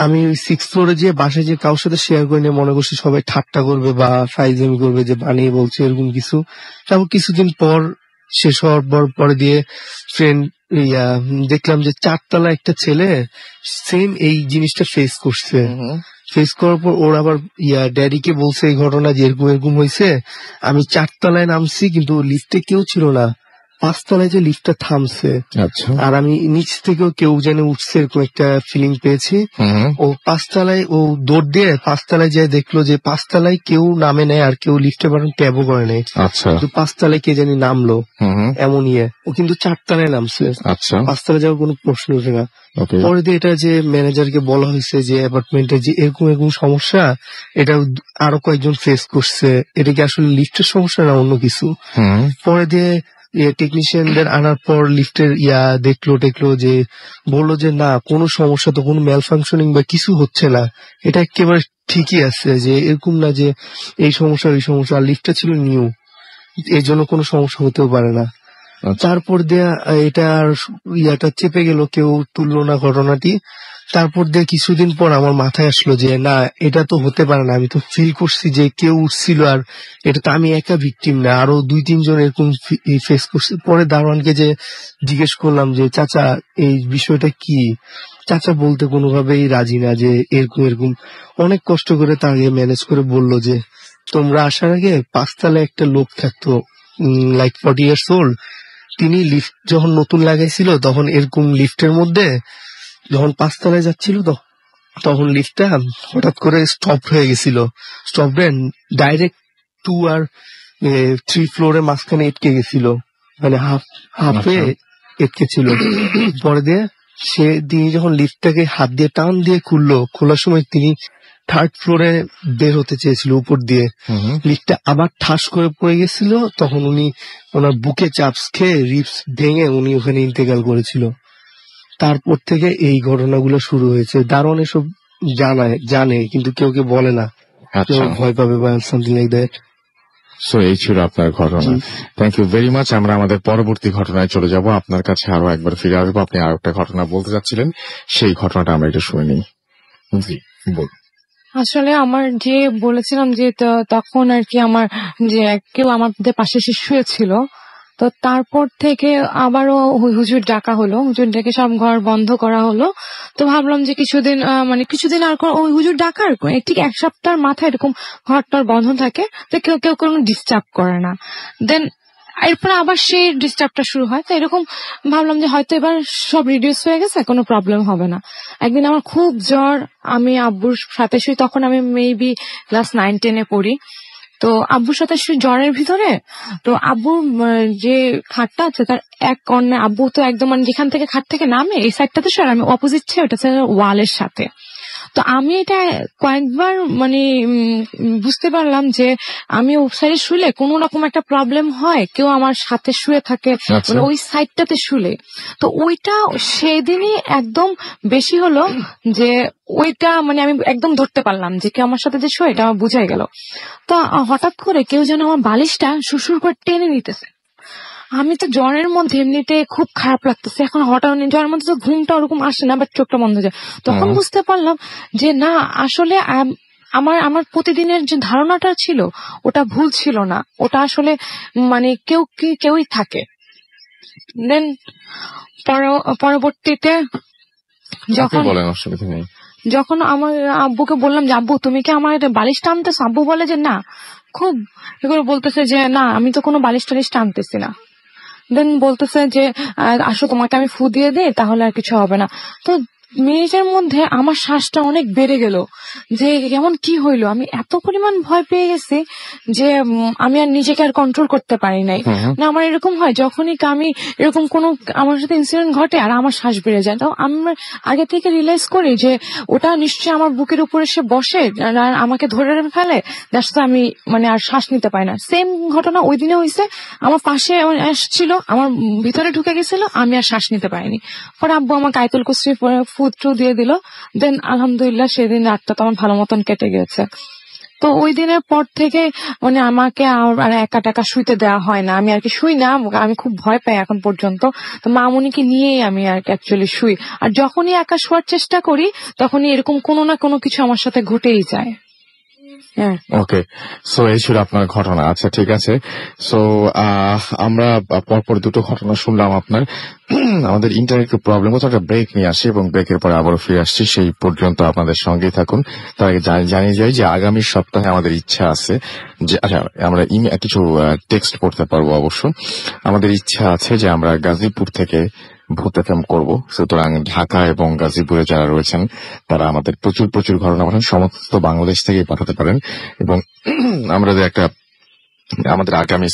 আমি 6th ফ্লোরে যেয়ে বাসায় যে কারোর সাথে শেয়ার করে নিয়ে মনে করছি সবাই ঠাট্টা করবে বা ফাইজলামি করবে যে বানিয়ে বলছে এরকম কিছু। তারপর কিছুদিন পর শেষ হওয়ার পরে দিয়ে ফ্রেন্ড দেখলাম যে 4 তলা একটা ছেলে সেম এই জিনিসটা ফেস করছে। ফেস করার পর ওর আবার ড্যাডিকে বলছে এই ঘটনা যে এরকম এরকম হয়েছে। আমি 4 তলায় নামছি কিন্তু লিফটে কেউ ছিল না, 5 তলায় যে লিফটটা থামছে, আর আমি নিচ থেকেও কেউ যেন উঠছে এরকম একটা ফিলিং পেয়েছি। ও 5 তলায় ও দৌড় দিয়ে 5 তলায় যায়, দেখলো যে 5 তলায় কেউ নামে নেয় আর কেউ লিফটের বাটন ট্যাবও করে নেয়। কিন্তু 5 তলায় কে জানি নামলো এমন ও কিন্তু 4 তলায় নামছে, 5 তলায় যাওয়ার কোনো প্রশ্ন ওঠে না। পরে দিয়ে এটা যে ম্যানেজারকে বলা হয়েছে যে অ্যাপার্টমেন্টে যে এরকম এরকম সমস্যা, এটা আরো কয়েকজন ফেস করছে, এটা কি আসলে লিফটের সমস্যা না অন্য কিছু। পরে দিয়ে টেকনিশিয়ানদের আনার পর লিফটের দেখলো যে বললো যে না কোনো সমস্যা তো, কোনো ম্যাল ফাংশনিং বা কিছু হচ্ছে না, এটা একেবারে ঠিকই আছে, যে এরকম না যে এই সমস্যা ওই সমস্যা। আর লিফটটা ছিল নিউ, এই জন্য কোনো সমস্যা হতেও পারে না। তারপর দেয়া এটা আর চেপে গেল, কেউ তুললো না ঘটনাটি। তারপর দিয়ে কিছুদিন পর আমার মাথায় আসলো যে না এটা তো হতে পারে না, আমি তো ফিল করছি যে কেউ উঠছিল, আর এটা তো আমি একা ভিকটিম না, আরো 2-3 জন এরকম ফেস করছে। পরে দারোয়ানকে যে জিজ্ঞেস করলাম যে চাচা এই বিষয়টা কি, চাচা বলতে কোনোভাবেই রাজি না যে এরকম এরকম। অনেক কষ্ট করে তাকে ম্যানেজ করে বললো যে তোমরা আসার আগে 5 তলায় একটা লোক থাকতো, লাইক 40 years old, তিনি লিফট যখন নতুন লাগাইছিল তখন এরকম লিফটের মধ্যে যখন 5 তলায় যাচ্ছিল তখন লিফটটা হঠাৎ করে স্টপ হয়ে গেছিল, স্টপ হয়ে ডাইরেক্ট 2 আর 3 ফ্লোরের মাঝখানে এটকে গেছিল, মানে হাফে এটকে ছিল। পরে দিয়ে তিনি যখন লিফটটাকে হাত দিয়ে টান দিয়ে খোলার সময় তিনি 3rd ফ্লোরে বের হতে চেয়েছিল উপর দিয়ে, লিফটটা আবার ঠাস করে পড়ে গেছিল, তখন উনি ওনার বুকে চাপস খেয়ে রিপস ভেঙে উনি ওখানে ইন্তেকাল করেছিল। তারপর থেকে এই ঘটনাগুলো শুরু হয়েছে। দারোয়ান এসব জানে কিন্তু কেউ বলে না, কেউ ভয় পাবে বা সামথিং লাইক দ্যাট। সো এই ছিল আপনার ঘটনা। Thank you very much. আমরা আমাদের পরবর্তী ঘটনায় চলে যাব, আপনার কাছে আরো একবার ফিরে আসবো। আপনি আরো একটা ঘটনা বলতে চাচ্ছিলেন, সেই ঘটনাটা আমরা একটু শুনে নিই। জি বল। আসলে আমার যে বলেছিলাম যে তখন আর কি আমার যে কেউ আমাদের পাশে এসে শুয়েছিল, তো তারপর থেকে আবারও হুজুর ডাকা হলো, হুজুর ডেকে সব ঘর বন্ধ করা হলো। তো ভাবলাম যে কিছুদিন কিছুদিন আর ওই হুজুর ডাকার ঠিক এক সপ্তাহের মাথায় এরকম ঘরটার বন্ধ থাকে, তো কেউ কেউ কোনো ডিস্টার্ব করে না। দেন এরপর আবার সেই ডিস্টার্বটা শুরু হয়। তো এরকম ভাবলাম যে হয়তো এবার সব রিডিউস হয়ে গেছে, কোনো প্রবলেম হবে না। একদিন আমার খুব জ্বর, আমি আব্বুর সাথে শুই, তখন আমি মেবি ক্লাস 9-10 পড়ি। তো আব্বুর সাথে শুই জ্বরের ভিতরে। তো আব্বুর যে খাটটা আছে তার এক কর্নার, আব্বু তো একদম যেখান থেকে খাট থেকে নামে এই সাইডটাতে শুয়ে, আমি অপোজিট ছিল, ওটা ওয়ালের সাথে। তো আমি এটা কয়েকবার বুঝতে পারলাম যে আমি ওই সাইডে শুলে কোনো রকম একটা প্রবলেম হয়, কেউ আমার সাথে শুয়ে থাকে, মানে ওই সাইডটাতে শুলে। তো ওইটা সেদিনই একদম বেশি হলো যে ওইটা আমি একদম ধরতে পারলাম যে কেউ আমার সাথে যে শুয়ে, এটা আমার বুঝাই গেল। তো হঠাৎ করে কেউ যেন আমার বালিশটা সুসুর করে টেনে নিতেছে। আমি তো জ্বরের মধ্যে এমনিতে খুব খারাপ লাগতেছে, এখন হঠাৎ জ্বরের মধ্যে তো ঘুমটা ওরকম আসে না, বাট চোখটা বন্ধ যায়। তখন বুঝতে পারলাম যে না, আসলে আমার প্রতিদিনের যে ধারণাটা ছিল ওটা ভুল ছিল না, ওটা আসলে কেউই থাকে। দেন পরবর্তীতে যখন আমার আব্বুকে বললাম যে আব্বু তুমি কি আমার বালিশ টানতেছো, আব্বু বলে যে না, খুব এগুলো বলতেছে যে না আমি তো কোনো বালিশ টালিশ টানতেছি না। দেন বলতেছে যে আসো তোমাকে আমি ফু দিয়ে দিই, তাহলে আর কিছু হবে না। তো মিনিটের মধ্যে আমার শ্বাসটা অনেক বেড়ে গেল, যে এমন কি হইলো, আমি এত পরিমাণ ভয় পেয়ে গেছি যে আমি আর নিজেকে আর কন্ট্রোল করতে পারি নাই। না আমার এরকম হয় যখনই আমি এরকম কোনো আমার সাথে ইনসিডেন্ট ঘটে আর আমার শ্বাস বেড়ে যায়, তো আমরা আগে থেকে রিয়েলাইজ করি যে ওটা নিশ্চয়ই আমার বুকের উপরে এসে বসে আর আমাকে ধরে ফেলে, যার সাথে আমি আর শ্বাস নিতে পারি না। সেম ঘটনা ওই দিনে হয়েছে, আমার পাশে আসছিল, আমার ভিতরে ঢুকে গেছিল, আমি আর শ্বাস নিতে পারিনি। পরে আব্বু আমাকে আয়াতুল কুরসি ফুট দিয়ে দিল। দেন আলহামদুলিল্লাহ সেদিন রাতটা তো আমার ভালো মতন কেটে গেছে। তো ওই দিনের পর থেকে আমাকে আর একা টাকা শুইতে দেওয়া হয় না, আমি আর কি শুই না, আমি খুব ভয় পাই এখন পর্যন্ত। তো মামুনিকে নিয়েই আমি আর কি অ্যাকচুয়ালি শুই, আর যখনই একা শোয়ার চেষ্টা করি তখনই এরকম কোনো না কোনো কিছু আমার সাথে ঘটেই যায়। ওকে, সো এই ছিল আপনার ঘটনা। আচ্ছা ঠিক আছে, সো আমরা পরপর দুটো ঘটনা শুনলাম আপনার। আমাদের ইন্টারনেট প্রবলেম হচ্ছে, একটা ব্রেক নিয়ে আসি এবং ব্রেকের পরে আবারও ফিরে আসছি। সেই পর্যন্ত আপনাদের সঙ্গেই থাকুন। তার আগে জানিয়ে যাই যে আগামী সপ্তাহে আমাদের ইচ্ছা আছে যে আমরা কিছু টেক্সট পড়তে পারবো অবশ্য। আমাদের ইচ্ছা আছে যে আমরা গাজীপুর থেকে ভূত এফএম করবো, সুতরাং ঢাকা এবং গাজীপুরে যারা রয়েছেন তারা আমাদের প্রচুর ঘটনা পাঠান, সমস্ত বাংলাদেশ থেকে পাঠাতে পারেন। এবং আমরা যে আমাদের আগামী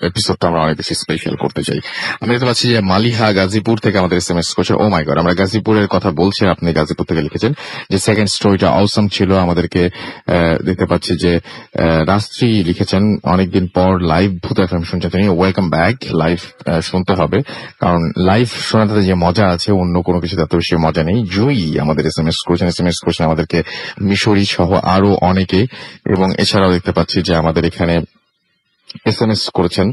এপিসোডটা আমরা অনেক বেশি স্পেশাল করতে চাই। আমি দেখতে পাচ্ছি যে মালিহা গাজীপুর থেকে আমাদের SMS করছে। ও মাই গড, আমরা গাজীপুরের কথা বলছি, আপনি গাজীপুর থেকে লিখেছেন যে সেকেন্ড স্টোরিটা অসম ছিল। আমাদেরকে দেখতে পাচ্ছি যে রাস্ত্রী লিখেছেন অনেকদিন পর লাইভ ভূত এফএম শুনছেন তিনি, ওয়েলকাম ব্যাক। লাইভ শুনতে হবে, কারণ লাইভ শোনাতে যে মজা আছে অন্য কোনো কিছুতে এত বেশি মজা নেই। জয়ী আমাদের SMS করেছেন আমাদেরকে, মিশরি সহ আরো অনেকে। এবং এছাড়াও দেখতে পাচ্ছি যে আমাদের এখানে SMS করেছেন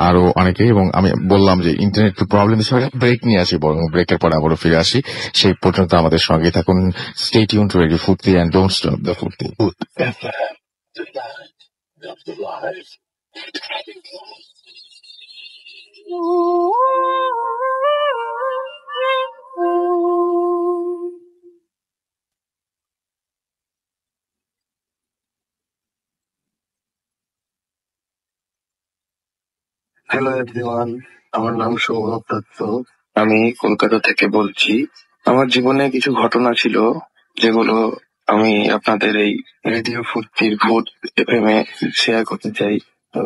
আরো অনেকে। এবং আমি বললাম যে ইন্টারনেট প্রবলেম হিসেবে ব্রেক নিয়ে আসি, বরং ব্রেকের পর আবারও ফিরে আসি। সেই পর্যন্ত আমাদের সঙ্গে থাকুন। স্টে টিউন টু রেডিও ফুর্তি এন্ড ডোন্ট স্টপ দ্য ফুর্তি। হ্যালো এভরিওয়ান, আমার নাম সৌরভ দত্ত, আমি কলকাতা থেকে বলছি। আমার জীবনে কিছু ঘটনা ছিল যেগুলো আমি আপনাদের এই রেডিও ফুর্তির ভূত এফএম এ শেয়ার করতে চাই। তো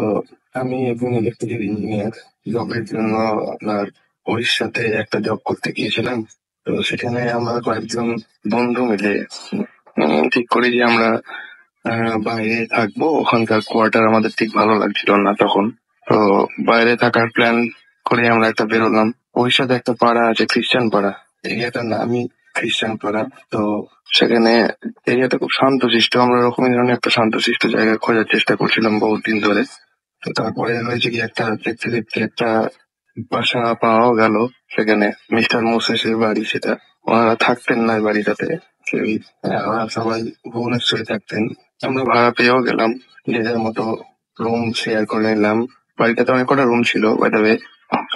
আমি একজন ইলেকট্রিক্যাল ইঞ্জিনিয়ার, জবের জন্য আপনার উড়িষ্যাতে একটা জব করতে গিয়েছিলাম। তো সেখানে আমরা কয়েকজন বন্ধু মিলে ঠিক করি যে আমরা বাইরে থাকবো। ওখানকার কোয়ার্টার আমাদের ঠিক ভালো লাগছিল না তখন, তো বাইরে থাকার প্ল্যান করে আমরা একটা বেরোলাম। ওই সাথে একটা পাড়া আছে, খ্রিস্টান পাড়া, এরিয়াটার নামই খ্রিস্টান পাড়া। তো সেখানে এরিয়াটা খুব শান্তশিষ্ট, আমরা ওরকমই ধরনের একটা শান্তশিষ্ট জায়গা খোঁজার চেষ্টা করছিলাম বহুত দিন ধরে। তো তারপরে হয়েছে কি, দেখতে একটা বাসা পাওয়াও গেল সেখানে, মিস্টার মোসেসের বাড়ি সেটা। ওনারা থাকতেন না এই বাড়িটাতে কেউই, ওরা সবাই ভুবনেশ্বরে থাকতেন। আমরা ভাড়া পেয়েও গেলাম, যে যার মতো রুম শেয়ার করে নিলাম। বাড়িটাতে অনেক কটা রুম ছিল বাইরে,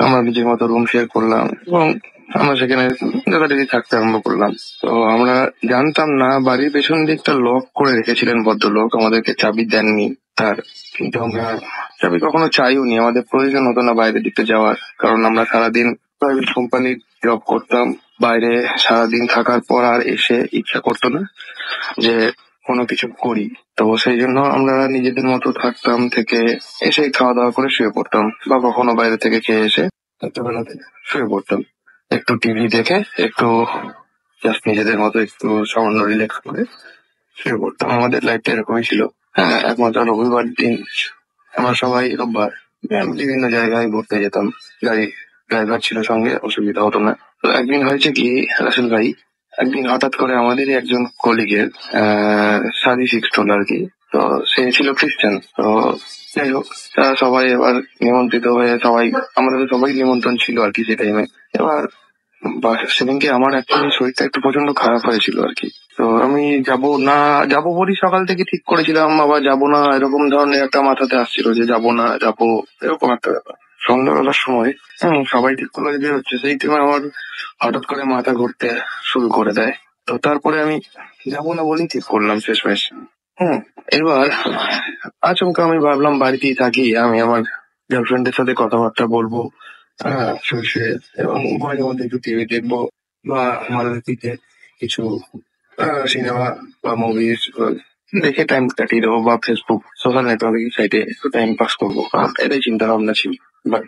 আমরা নিজের মতো রুম শেয়ার করলাম এবং আমরা সেখানে যথারীতি থাকতে আরম্ভ করলাম। তো আমরা জানতাম না বাড়ির পেছন দিকটা লক করে রেখেছিলেন ভদ্রলোক, আমাদেরকে চাবি দেননি তার, কিন্তু আমরা চাবি কখনো চাইও নি, আমাদের প্রয়োজন হতো না বাইরের দিকটা যাওয়ার, কারণ আমরা সারাদিন প্রাইভেট কোম্পানির জব করতাম, বাইরে সারাদিন থাকার পর আর এসে ইচ্ছা করতো না যে কোনো কিছু করি। তো সেই জন্য আমরা নিজেদের মতো থাকতাম, থেকে এসে খাওয়া দাওয়া করে শুয়ে পড়তাম বা কখনো বাইরে থেকে খেয়ে এসে রাত্রেবেলাতে শুয়ে পড়তাম, একটু টিভি দেখে একটু জাস্ট নিজেদের মতো একটু সামান্য রিল্যাক্স করে শুয়ে পড়তাম। আমাদের লাইফটা এরকমই ছিল। হ্যাঁ, একমাত্র রবিবার দিন আমরা সবাই রোববার বিভিন্ন জায়গায় ঘুরতে যেতাম, গাড়ি ড্রাইভার ছিল সঙ্গে, অসুবিধা হতো না। তো একদিন হয়েছে কি রাসেল ভাই, একদিন হঠাৎ করে আমাদেরই একজন কলিগের শাদি ফিক্সড হলো আর কি। তো সে ছিল খ্রিস্টান। তো যাই হোক, তারা সবাই এবার নিমন্ত্রিত হয়ে সবাই, আমাদের সবাই নিমন্ত্রণ ছিল আর কি সে টাইমে। এবার সেদিনকে আমার অ্যাকচুয়ালি শরীরটা একটু প্রচন্ড খারাপ হয়েছিল আর কি। তো আমি যাবো বলি সকাল থেকে ঠিক করেছিলাম, আবার যাবো না এরকম ধরনের একটা মাথাতে আসছিল যে যাবো না যাবো, এরকম একটা ব্যাপার। সন্ধ্যাবেলার সময় সবাই ঠিক করলো যে হচ্ছে, সেই টাইমে আমার হঠাৎ করে মাথা ঘুরতে শুরু করে দেয়। তো তারপরে আমি যাবো না বলেই ঠিক করলাম শেষমেশ। এবার আচমকা আমি ভাবলাম বাড়িতেই থাকি, আমি আমার গার্লফ্রেন্ডের সাথে কথাবার্তা বলবো, শুয়ে শুয়ে, এবং মাঝে মধ্যে একটু টিভি দেখবো বা মাঝে কিছু সিনেমা বা মুভিজ দেখে টাইম কাটিয়ে দেবো, বা ফেসবুক সোশ্যাল নেটওয়ার্কিং সাইটে একটু টাইম পাস করবো, এটাই চিন্তা ভাবনা ছিল। বাট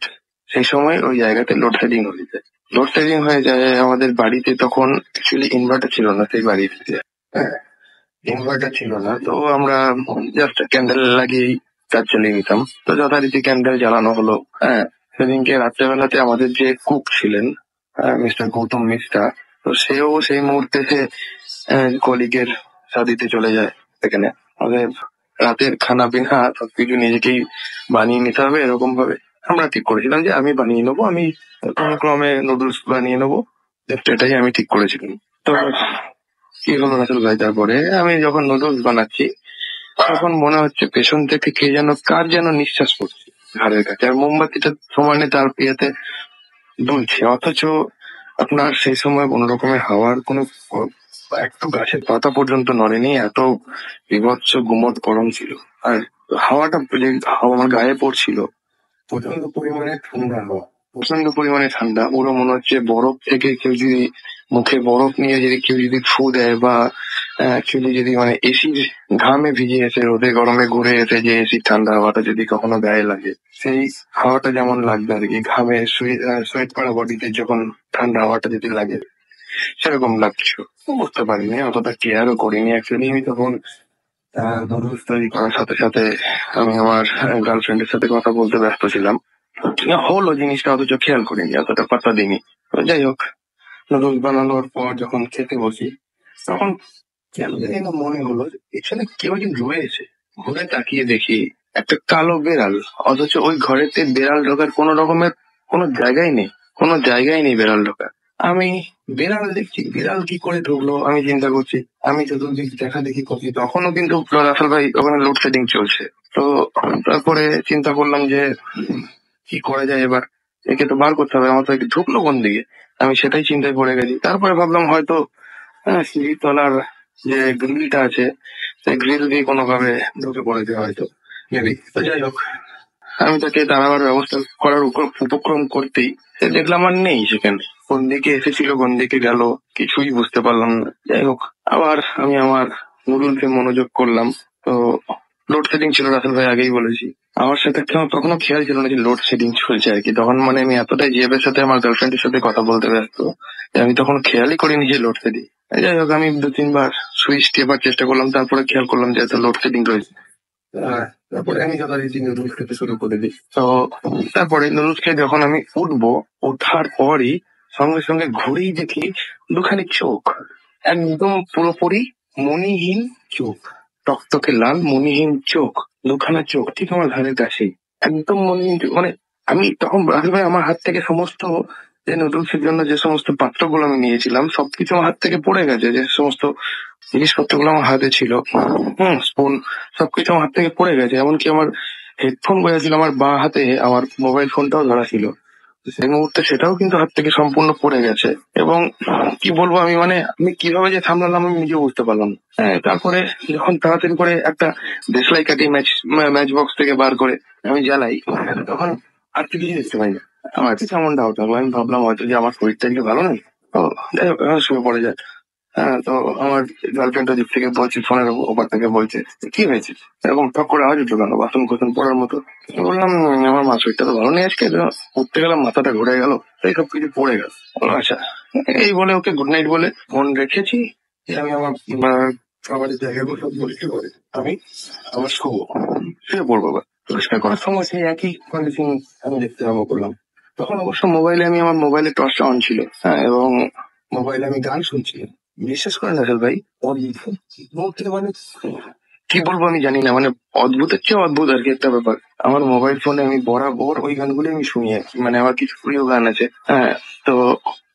সেই সময় ওই জায়গাতে লোডশেডিং হয়ে যায়। লোডশেডিং হয়ে যায় আমাদের বাড়িতে, তখন অ্যাকচুয়ালি ইনভার্টার ছিল না সেই বাড়িতে। হ্যাঁ, ইনভার্টার ছিল না, তো আমরা জাস্ট ক্যান্ডেল লাগিয়েই কাজ চালিয়ে নিতাম। তো যথারীতি ক্যান্ডেল জ্বালানো হলো। হ্যাঁ, সেদিনকে রাত্রেবেলাতে আমাদের যে কুক ছিলেন মিস্টার গৌতম মিশ্রা, তো সেও সেই মুহূর্তে সে কলিগের শাদিতে চলে যায়। সেখানে আমাদের রাতের খানা পিনা সবকিছু নিজেকেই বানিয়ে নিতে হবে, এরকম ভাবে আমরা ঠিক করেছিলাম যে আমি বানিয়ে নেবো, আমি কোনো ক্রমে নুডলস বানিয়ে নেবো, এটাই আমি ঠিক করেছিলাম। তো কি হলো রাসেল ভাই, তারপরে আমি যখন নুডলস বানাচ্ছি তখন মনে হচ্ছে পেছন থেকে কে যেন কার যেন নিঃশ্বাস পড়ছে ঘাড়ের কাছে, আর মোমবাতিটা সমানে তার ইয়েতে দুলছে, অথচ আপনার সেই সময় কোন রকমের হাওয়ার কোনো একটু গাছের পাতা পর্যন্ত নড়েনি, এত বিভৎস গুমট গরম ছিল। আর হাওয়াটা যে আমার গায়ে পড়ছিল প্রচন্ড পরিমাণে ঠান্ডা হাওয়া, প্রচন্ড পরিমাণে ঠান্ডা, পুরো মনে হচ্ছে বরফ থেকে কেউ যদি মুখে বরফ নিয়ে যদি কেউ যদি ফু দেয়, বা অ্যাকচুয়ালি যদি মানে এসির ঘামে ভিজে এসে রোদে গরমে ঘুরে এসে যে এসির ঠান্ডা হাওয়াটা যদি কখনো গায়ে লাগে, সেই হাওয়াটা যেমন লাগবে আর কি, ঘামে সোয়েট করা বডিতে যখন ঠান্ডা হাওয়াটা যদি লাগে সেরকম লাগছিল। বুঝতে পারিনি, অতটা কেয়ারও করিনি অ্যাকচুয়ালি। আমি তখন নুডলস তৈরি করার সাথে সাথে আমি আমার গার্লফ্রেন্ডের সাথে কথা বলতে ব্যস্ত ছিলাম। হলো জিনিসটা, অথচ খেয়াল করিনি, অতটা পাত্তা দিইনি। তো যাই হোক, নুডলস বানানোর পর যখন খেতে বসি তখন কেন জানি না মনে হলো যে পেছনে কেউ একজন রয়েছে। ঘুরে তাকিয়ে দেখি একটা কালো বেড়াল, অথচ ওই ঘরেতে বেড়াল ঢোকার কোনো রকমের কোনো জায়গাই নেই, কোনো জায়গায় নেই বেড়াল ঢোকার। আমি বেড়াল দেখছি, বেড়াল কি করে ঢুকলো আমি চিন্তা করছি, আমি চতুর্দিক দেখা দেখি করছি, তখনও কিন্তু রাসেল ভাই ওখানে লোডশেডিং চলছে। তো তারপরে চিন্তা করলাম যে কি করা যায়, এবার একে তো বার করতে হবে, আমার তো একে ঢুকলো কোন দিকে, আমি সেটাই চিন্তায় পড়ে গেছি। তারপরে ভাবলাম হয়তো সিঁড়ির তলার যে গ্রিলটা আছে সেই গ্রিল দিয়ে কোনোভাবে ঢুকে পড়েছে হয়তো, মেবি। তো যাই হোক, আমি তাকে তাড়াবার ব্যবস্থা করার উপক্রম করতেই সে দেখলাম আর নেই সেখানে। কোন দিকে এসেছিল কোন দিকে গেল কিছুই বুঝতে পারলাম না। যাই হোক, আবার আমি আমার নুডলসে মনোযোগ করলাম। তো লোডশেডিং ছিল রাসেল ভাই, আগেই বলেছি। আমার সাথে তখনো খেয়াল ছিল না যে লোডশেডিং চলছে আর কি, তখন মানে আমি এতটাই জিএবের সাথে আমার গার্লফ্রেন্ডের সাথে কথা বলতে ব্যস্ত যে আমি তখন খেয়ালই করিনি যে লোডশেডিং। যাই হোক, আমি 2-3 বার সুইচ টেপার চেষ্টা করলাম, তারপরে খেয়াল করলাম যে এত লোডশেডিং রয়েছে। তারপরে আমি যথারীতি নুডলস খেতে শুরু করে দিই। তো তারপরে নুডলস খেয়ে যখন আমি উঠবো, ওঠার পরই সঙ্গে সঙ্গে ঘুরেই দেখি দুখানি চোখ, একদম পুরোপুরি মণিহীন চোখ, টকটকে লাল মণিহীন চোখ, দুখানা চোখ ঠিক আমার ঘাড়ের কাছেই, একদম মণিহীন চোখ। মানে আমি তখন রাহুল ভাই আমার হাত থেকে সমস্ত যে নুডলসের জন্য যে সমস্ত পাত্রগুলো আমি নিয়েছিলাম সবকিছু আমার হাত থেকে পড়ে গেছে, যে সমস্ত জিনিসপত্রগুলো আমার হাতে ছিল, স্পুন, সবকিছু আমার হাত থেকে পড়ে গেছে। এমনকি আমার হেডফোন বাজাচ্ছিল আমার বাঁ হাতে, আমার মোবাইল ফোনটাও ধরা ছিল। তো সেই মুহূর্তে সেটাও কিন্তু হাত থেকে সম্পূর্ণ পড়ে গেছে। এবং কি বলবো আমি, মানে আমি কিভাবে যে সামলালাম আমি নিজেও বুঝতে পারলাম না। হ্যাঁ, তারপরে যখন তাড়াতাড়ি করে একটা দেশলাই কাটি ম্যাচ বক্স থেকে বার করে আমি জ্বালাই, তখন আর কিছু দেখতে পাই না। আমার কাছে কেমন ডাউট হলো, আমি ভাবলাম হয়তো যে আমার শরীরটা একটু ভালো নেই। তো যাই হোক, আমি শুয়ে পড়ে যায়। হ্যাঁ, তো আমার গার্লফ্রেন্ড দিক থেকে বলছি, ফোনের ওপর থেকে বলছে কি হয়েছে, এরকম ঠক করে আওয়াজ উঠলো কেন, বাথরুম কোথন পড়ার মতো। আমি বললাম আমার মা শরীরটা তো ভালো নেই আজকে, তো উঠতে গেলাম মাথাটা ঘুরে গেল, এই সব কিছু পড়ে গেল। বললো, আচ্ছা। এই বলে ওকে গুড নাইট বলে ফোন রেখেছি। আমি আমার খাবারের জায়গায় বসে বসে করে আমি আবার শুয়ে পড়বো। পরিষ্কার করার সময় সেই একই কন্ডিশন আমি দেখতে যাবো করলাম। তখন অবশ্য মোবাইলে আমি, আমার মোবাইলে টর্চটা অন ছিল, হ্যাঁ, এবং মোবাইলে আমি গান শুনছি। বিশ্বাস করেন রাসেল ভাই, মানে কি বলবো আমি জানি না, মানে অদ্ভুতের চেয়ে অদ্ভুত আর কি একটা ব্যাপার। আমার মোবাইল ফোনে আমি বরাবর ওই গানগুলো আমি শুনি আর কি। মানে আমার কিছু প্রিয় গান আছে, হ্যাঁ, তো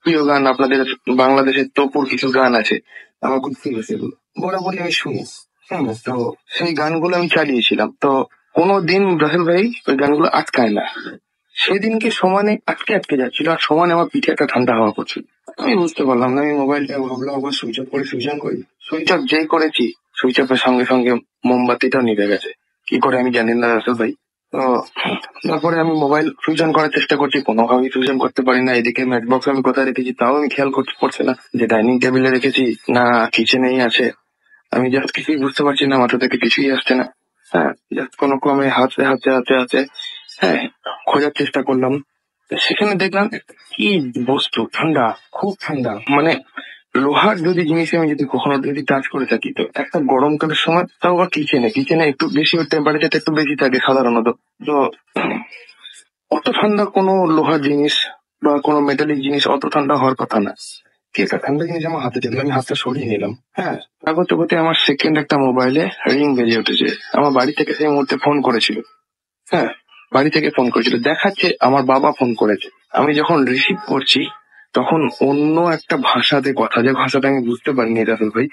প্রিয় গান আপনাদের বাংলাদেশের তপুর কিছু গান আছে, আমার খুব প্রিয় সেগুলো বরাবরই আমি শুনি। তো সেই গানগুলো আমি চালিয়েছিলাম। তো কোনোদিন রাসেল ভাই ওই গানগুলো আটকায় না, সেদিনকে সমানে আটকে আটকে যাচ্ছিল, আর সমানে আমার পিঠে একটা ঠান্ডা হাওয়া করছিল। আমি বুঝতে পারলাম না, আমি মোবাইলটা ভাবলাম আবার সুইচ অফ করে সুইচ অন করি। সুইচ অফ যেই করেছি, সুইচ অফের সঙ্গে সঙ্গে মোমবাতিটাও নিভে গেছে। কি করে আমি জানি না রাসেল ভাই। তো তারপরে আমি মোবাইল সুইচ অন করার চেষ্টা করছি, কোনোভাবেই সুইচ অন করতে পারি না। এদিকে ম্যাচ বক্স আমি কোথায় রেখেছি তাও আমি খেয়াল করতে পারছি না, যে ডাইনিং টেবিলে রেখেছি না কিচেনেই আছে। আমি জাস্ট কিছুই বুঝতে পারছি না, মাথা থেকে কিছুই আসছে না। হ্যাঁ, জাস্ট কোনো ক্রমে হাতে হাতে হাতে হাতে হ্যাঁ খোঁজার চেষ্টা করলাম। তো সেখানে দেখলাম একটা কি বস্তু, ঠান্ডা, খুব ঠান্ডা, মানে লোহার যদি জিনিস আমি যদি কখনো যদি টাচ করে থাকি, তো একটা গরমকালের সময়, তাও আবার কিচেনে, কিচেনে একটু বেশি টেম্পারেচারটা একটু বেশি থাকে সাধারণত। তো অত ঠান্ডা কোনো লোহার জিনিস বা কোনো মেটালিক জিনিস অত ঠান্ডা হওয়ার কথা না। কি একটা ঠান্ডা জিনিস আমার হাতে দেখলাম, আমি হাতটা সরিয়ে নিলাম। হ্যাঁ, আগতে গতে আমার সেকেন্ড একটা মোবাইলে রিং বেজে উঠেছে। আমার বাড়ি থেকে সেই মুহূর্তে ফোন করেছিল। হ্যাঁ, বাড়ি থেকে ফোন করেছিল, দেখাচ্ছে আমার বাবা ফোন করেছে। আমি যখন রিসিভ করছি তখন অন্য একটা ভাষাতে কথা, যে ভাষাটা আমি বুঝতে পারিনি রাসেল ভাই,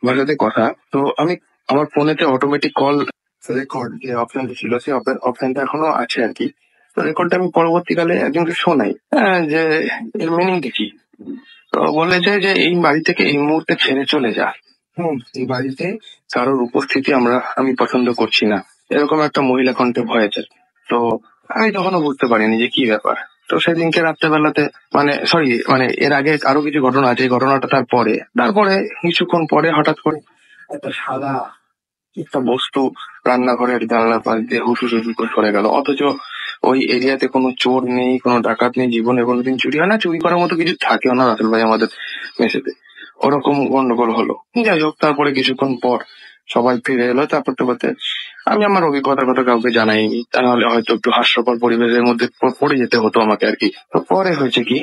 ভাষাতে কথা। তো আমি আমার ফোনেতে অটোমেটিক কল রেকর্ড যে অপশনটা ছিল, সেই অপশনটা এখনো আছে আর কি। তো রেকর্ডটা আমি পরবর্তীকালে একজনকে শোনাই, হ্যাঁ, যে এর মিনিংটা কি। তো বলেছে যে এই বাড়ি থেকে এই মুহূর্তে ছেড়ে চলে যা। এই বাড়িতে কারোর উপস্থিতি আমি পছন্দ করছি না, এরকম একটা মহিলা কণ্ঠে ভয়েছে। তো আমি তখনও বুঝতে পারিনি যে কি ব্যাপার। তো সেদিনকে রাত্রেবেলাতে, মানে সরি, মানে এর আগে আরো কিছু ঘটনা আছে, এই ঘটনাটা তারপরে কিছুক্ষণ পরে হঠাৎ করে একটা সাদা একটা বস্তু রান্নাঘরের জানলার পাশ দিয়ে হুসুস হুসুস করে সরে গেল। অথচ ওই এরিয়াতে কোনো চোর নেই, কোনো ডাকাত নেই, জীবনে কোনোদিন চুরি হয় না, চুরি করার মতো কিছু থাকেও না রাসেল ভাই আমাদের মেসেতে। ওরকম গন্ডগোল হলো। যাই হোক, তারপরে কিছুক্ষণ পর সবাই ফিরে এলো। তারপরে আমি আমার অভিজ্ঞতার কথা কাউকে জানাইনি, তাহলে হয়তো একটু হাস্যকর পরিবেশের মধ্যে পড়ে যেতে হতো আমাকে আর কি। তো পরে হয়েছে কি,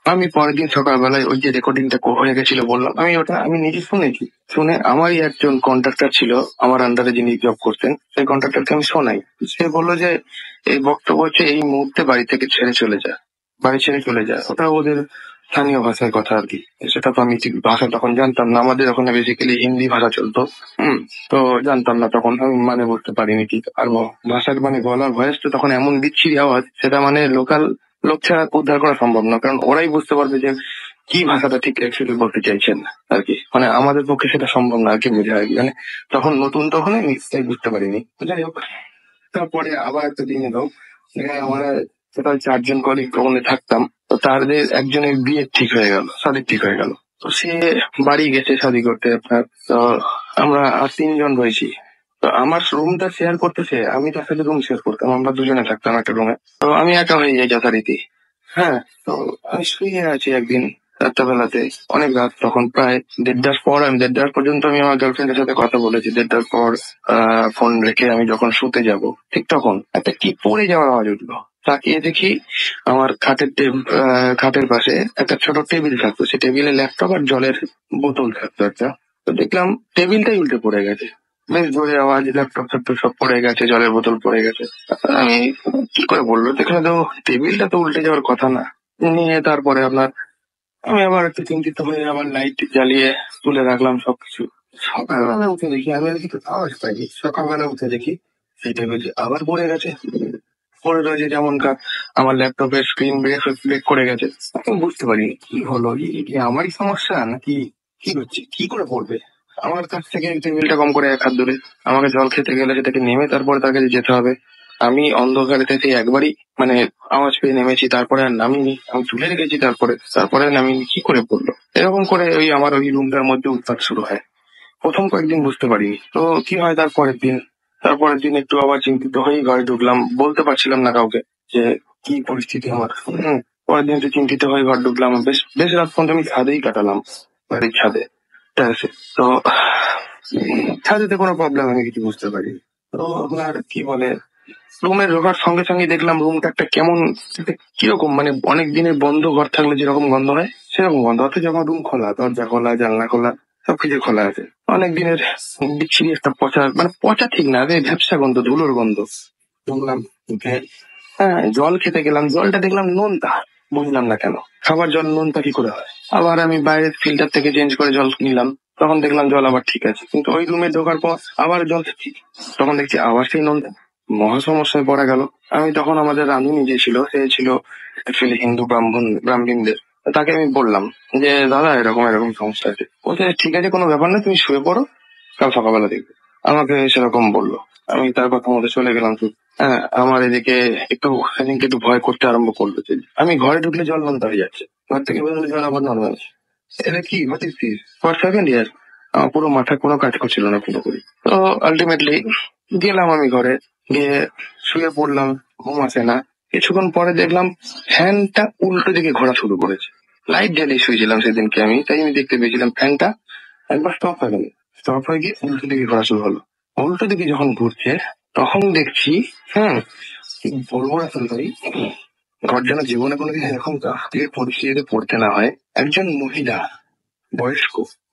আমি পরের দিন সকালবেলায় ওই যে রেকর্ডিংটা হয়ে গেছিল বললাম, ওটা আমি নিজে শুনেছি। শুনে আমারই একজন কন্ট্রাক্টর ছিল আমার আন্ডারে, যিনি জব করতেন, সেই কন্ট্রাক্টরকে আমি শোনাই। সে বললো যে এই বক্তব্য হচ্ছে এই মুহূর্তে বাড়ি থেকে ছেড়ে চলে যায়, বাড়ি ছেড়ে চলে যায়। ওটা ওদের স্থানীয় ভাষার কথা আর কি। সেটা তো আমি ঠিক ভাষা তখন জানতাম না, আমাদের ওখানে বেসিক্যালি হিন্দি ভাষা চলতো। তো জানতাম না তখন, আমি মানে বুঝতে পারিনি কি। আর ভাষার মানে গলার ভয়েস তো তখন এমন বিচ্ছিরি আওয়াজ, সেটা মানে লোকাল লোক ছাড়া উদ্ধার করা সম্ভব না, কারণ ওরাই বুঝতে পারবে যে কি ভাষাটা ঠিক অ্যাকচুয়ালি বলতে চাইছেন আর কি। মানে আমাদের পক্ষে সেটা সম্ভব না আর কি বোঝা আর কি। মানে তখন নতুন, তখন আমি বুঝতে পারিনি। যাই হোক, তারপরে আবার একটা দিন এলো, সেখানে আমরা টোটাল 4 জন কলিগ ওখানে থাকতাম। তো তাদের একজনের বিয়ে ঠিক হয়ে গেল, শাদী ঠিক হয়ে গেল। তো সে বাড়ি গেছে শাদী করতে আপনার। তো আমরা আর 3 জন রয়েছি। তো আমার রুমটা শেয়ার করতেছে, আমি তার সাথে রুম শেয়ার করতাম, আমরা দুজনে থাকতাম একটা রুমে। তো আমি একা হয়ে যাই যথারীতি। হ্যাঁ, তো আমি শুয়ে আছি একদিন রাত্রেবেলাতে, অনেক রাত তখন, প্রায় 1:30 পর। আমি 1:30 পর্যন্ত আমি আমার গার্লফ্রেন্ডের সাথে কথা বলেছি। 1:30 পর ফোন রেখে আমি যখন শুতে যাব, ঠিক তখন একটা কি পড়ে যাওয়ার আওয়াজ উঠলো। তাকিয়ে দেখি আমার খাটের পাশে একটা ছোট টেবিল থাকতো, সেই টেবিলে ল্যাপটপ আর জলের বোতল থাকতো একটা। তো দেখলাম টেবিলটাই উল্টে পড়ে গেছে, বেশ জোরে আওয়াজ, ল্যাপটপ সব পড়ে গেছে, জলের বোতল পড়ে গেছে। আমি কি করে বললো, দেখলাম তো টেবিলটা তো উল্টে যাওয়ার কথা না। নিয়ে তারপরে আমি আবার একটু চিন্তিত হয়ে আবার লাইট জ্বালিয়ে তুলে রাখলাম সবকিছু। সকালবেলা উঠে দেখি আমি আর কিছু আওয়াজ পাইনি। সকালবেলা উঠে দেখি সেই টেবিলে আবার পড়ে গেছে, পড়ে রয়েছে যেমনকার। আমার ল্যাপটপের স্ক্রিন ব্রেক করে গেছে। আমি বুঝতে পারিনি কি হলো, কি আমারই সমস্যা নাকি কি হচ্ছে, কি করে পড়বে। আমার কাছ থেকে টেবিলটা কম করে 1 হাত দূরে, আমাকে জল খেতে গেলে সেটাকে নেমে তারপরে তার কাছে যেতে হবে। আমি অন্ধকারে থেকে একবারই মানে আওয়াজ পেয়ে নেমেছি, তারপরে আর নামিনি, আমি তুলে রেখেছি, তারপরে নামিনি, কি করে পড়লো। এরকম করে ওই আমার ওই রুমটার মধ্যে উৎপাত শুরু হয়। প্রথম কয়েকদিন বুঝতে পারিনি, তো কি হয় তারপরের দিন একটু আবার চিন্তিত হয়ে ঘরে ঢুকলাম, বলতে পারছিলাম না কাউকে যে কি পরিস্থিতি আমার। পরের দিন একটু চিন্তিত হয়ে ঘর ঢুকলাম, বেশ বেশ রাত পর্যন্ত আমি ছাদেই কাটালাম, বাড়ির ছাদে। টেরেসে। তো ছাদেতে কোনো প্রবলেম আমি কিছু বুঝতে পারিনি। তো আপনার কি বলে, রুমে ঢোকার সঙ্গে সঙ্গে দেখলাম রুমটা একটা কেমন একটা কিরকম, মানে অনেক দিনের বন্ধ ঘর থাকলে যেরকম গন্ধ হয় সেরকম গন্ধ, অথচ আমার রুম খোলা, দরজা খোলা, জানলা খোলা, সবকিছু খোলা আছে। অনেক দিনের বিচ্ছিরি একটা পচা, মানে পচা ঠিক না, ভ্যাপসা গন্ধ, ধুলোর গন্ধ। ঢুকলাম, ঢুকে জল খেতে গেলাম, জলটা দেখলাম নোনতা, বুঝলাম না কেন খাবার জল নোনতা কি করে হয়। আবার আমি বাইরের ফিল্টার থেকে চেঞ্জ করে জল নিলাম, তখন দেখলাম জল আবার ঠিক আছে, কিন্তু ওই রুমে ঢোকার পর আবার জল ঠিক, তখন দেখছি আবার সেই নোনতা। মহা সমস্যায় পড়া গেল। আমি তখন আমাদের রাঁধুনি যে ছিল, সে ছিল অ্যাকচুয়ালি হিন্দু ব্রাহ্মণদের। তাকে আমি বললাম যে দাদা এরকম এরকম সমস্যা আছে। বলছে ঠিক আছে, কোনো ব্যাপার না, তুমি শুয়ে পড়ো, কাল সকালবেলা দেখবে। আমাকে সেরকম বললো, আমি তার কথা মতো চলে গেলাম। আমার এদিকে সেদিনকে একটু ভয় করতে আরম্ভ করলো যে আমি ঘরে ঢুকলে জল নোনতা হয়ে যাচ্ছে, ঘর থেকে বেরোলে জল আবার নর্মাল। এটা কি what is this for second year. আমার পুরো মাথা কোনো কাজ করছিল না পুরোপুরি। তো আলটিমেটলি গেলাম আমি ঘরে, গিয়ে শুয়ে পড়লাম, ঘুম আসে না। কিছুক্ষণ পরে দেখলাম ফ্যানটা উল্টো দিকে ঘোরা শুরু করেছে। লাইট জ্বালিয়ে শুয়েছিলাম সেদিনকে আমি, তাই আমি দেখতে পেয়েছিলাম ফ্যানটা একবার স্টপ হয়ে গেল, স্টপ হয়ে গিয়ে উল্টো দিকে ঘোরা শুরু হলো। উল্টো দিকে যখন ঘুরছে তখন দেখছি কি বলবো আসল ভাই, ঘর যেন জীবনে কোনোদিন এরকম গাছের পরিস্থিতিতে পড়তে না হয়। একজন মহিলা,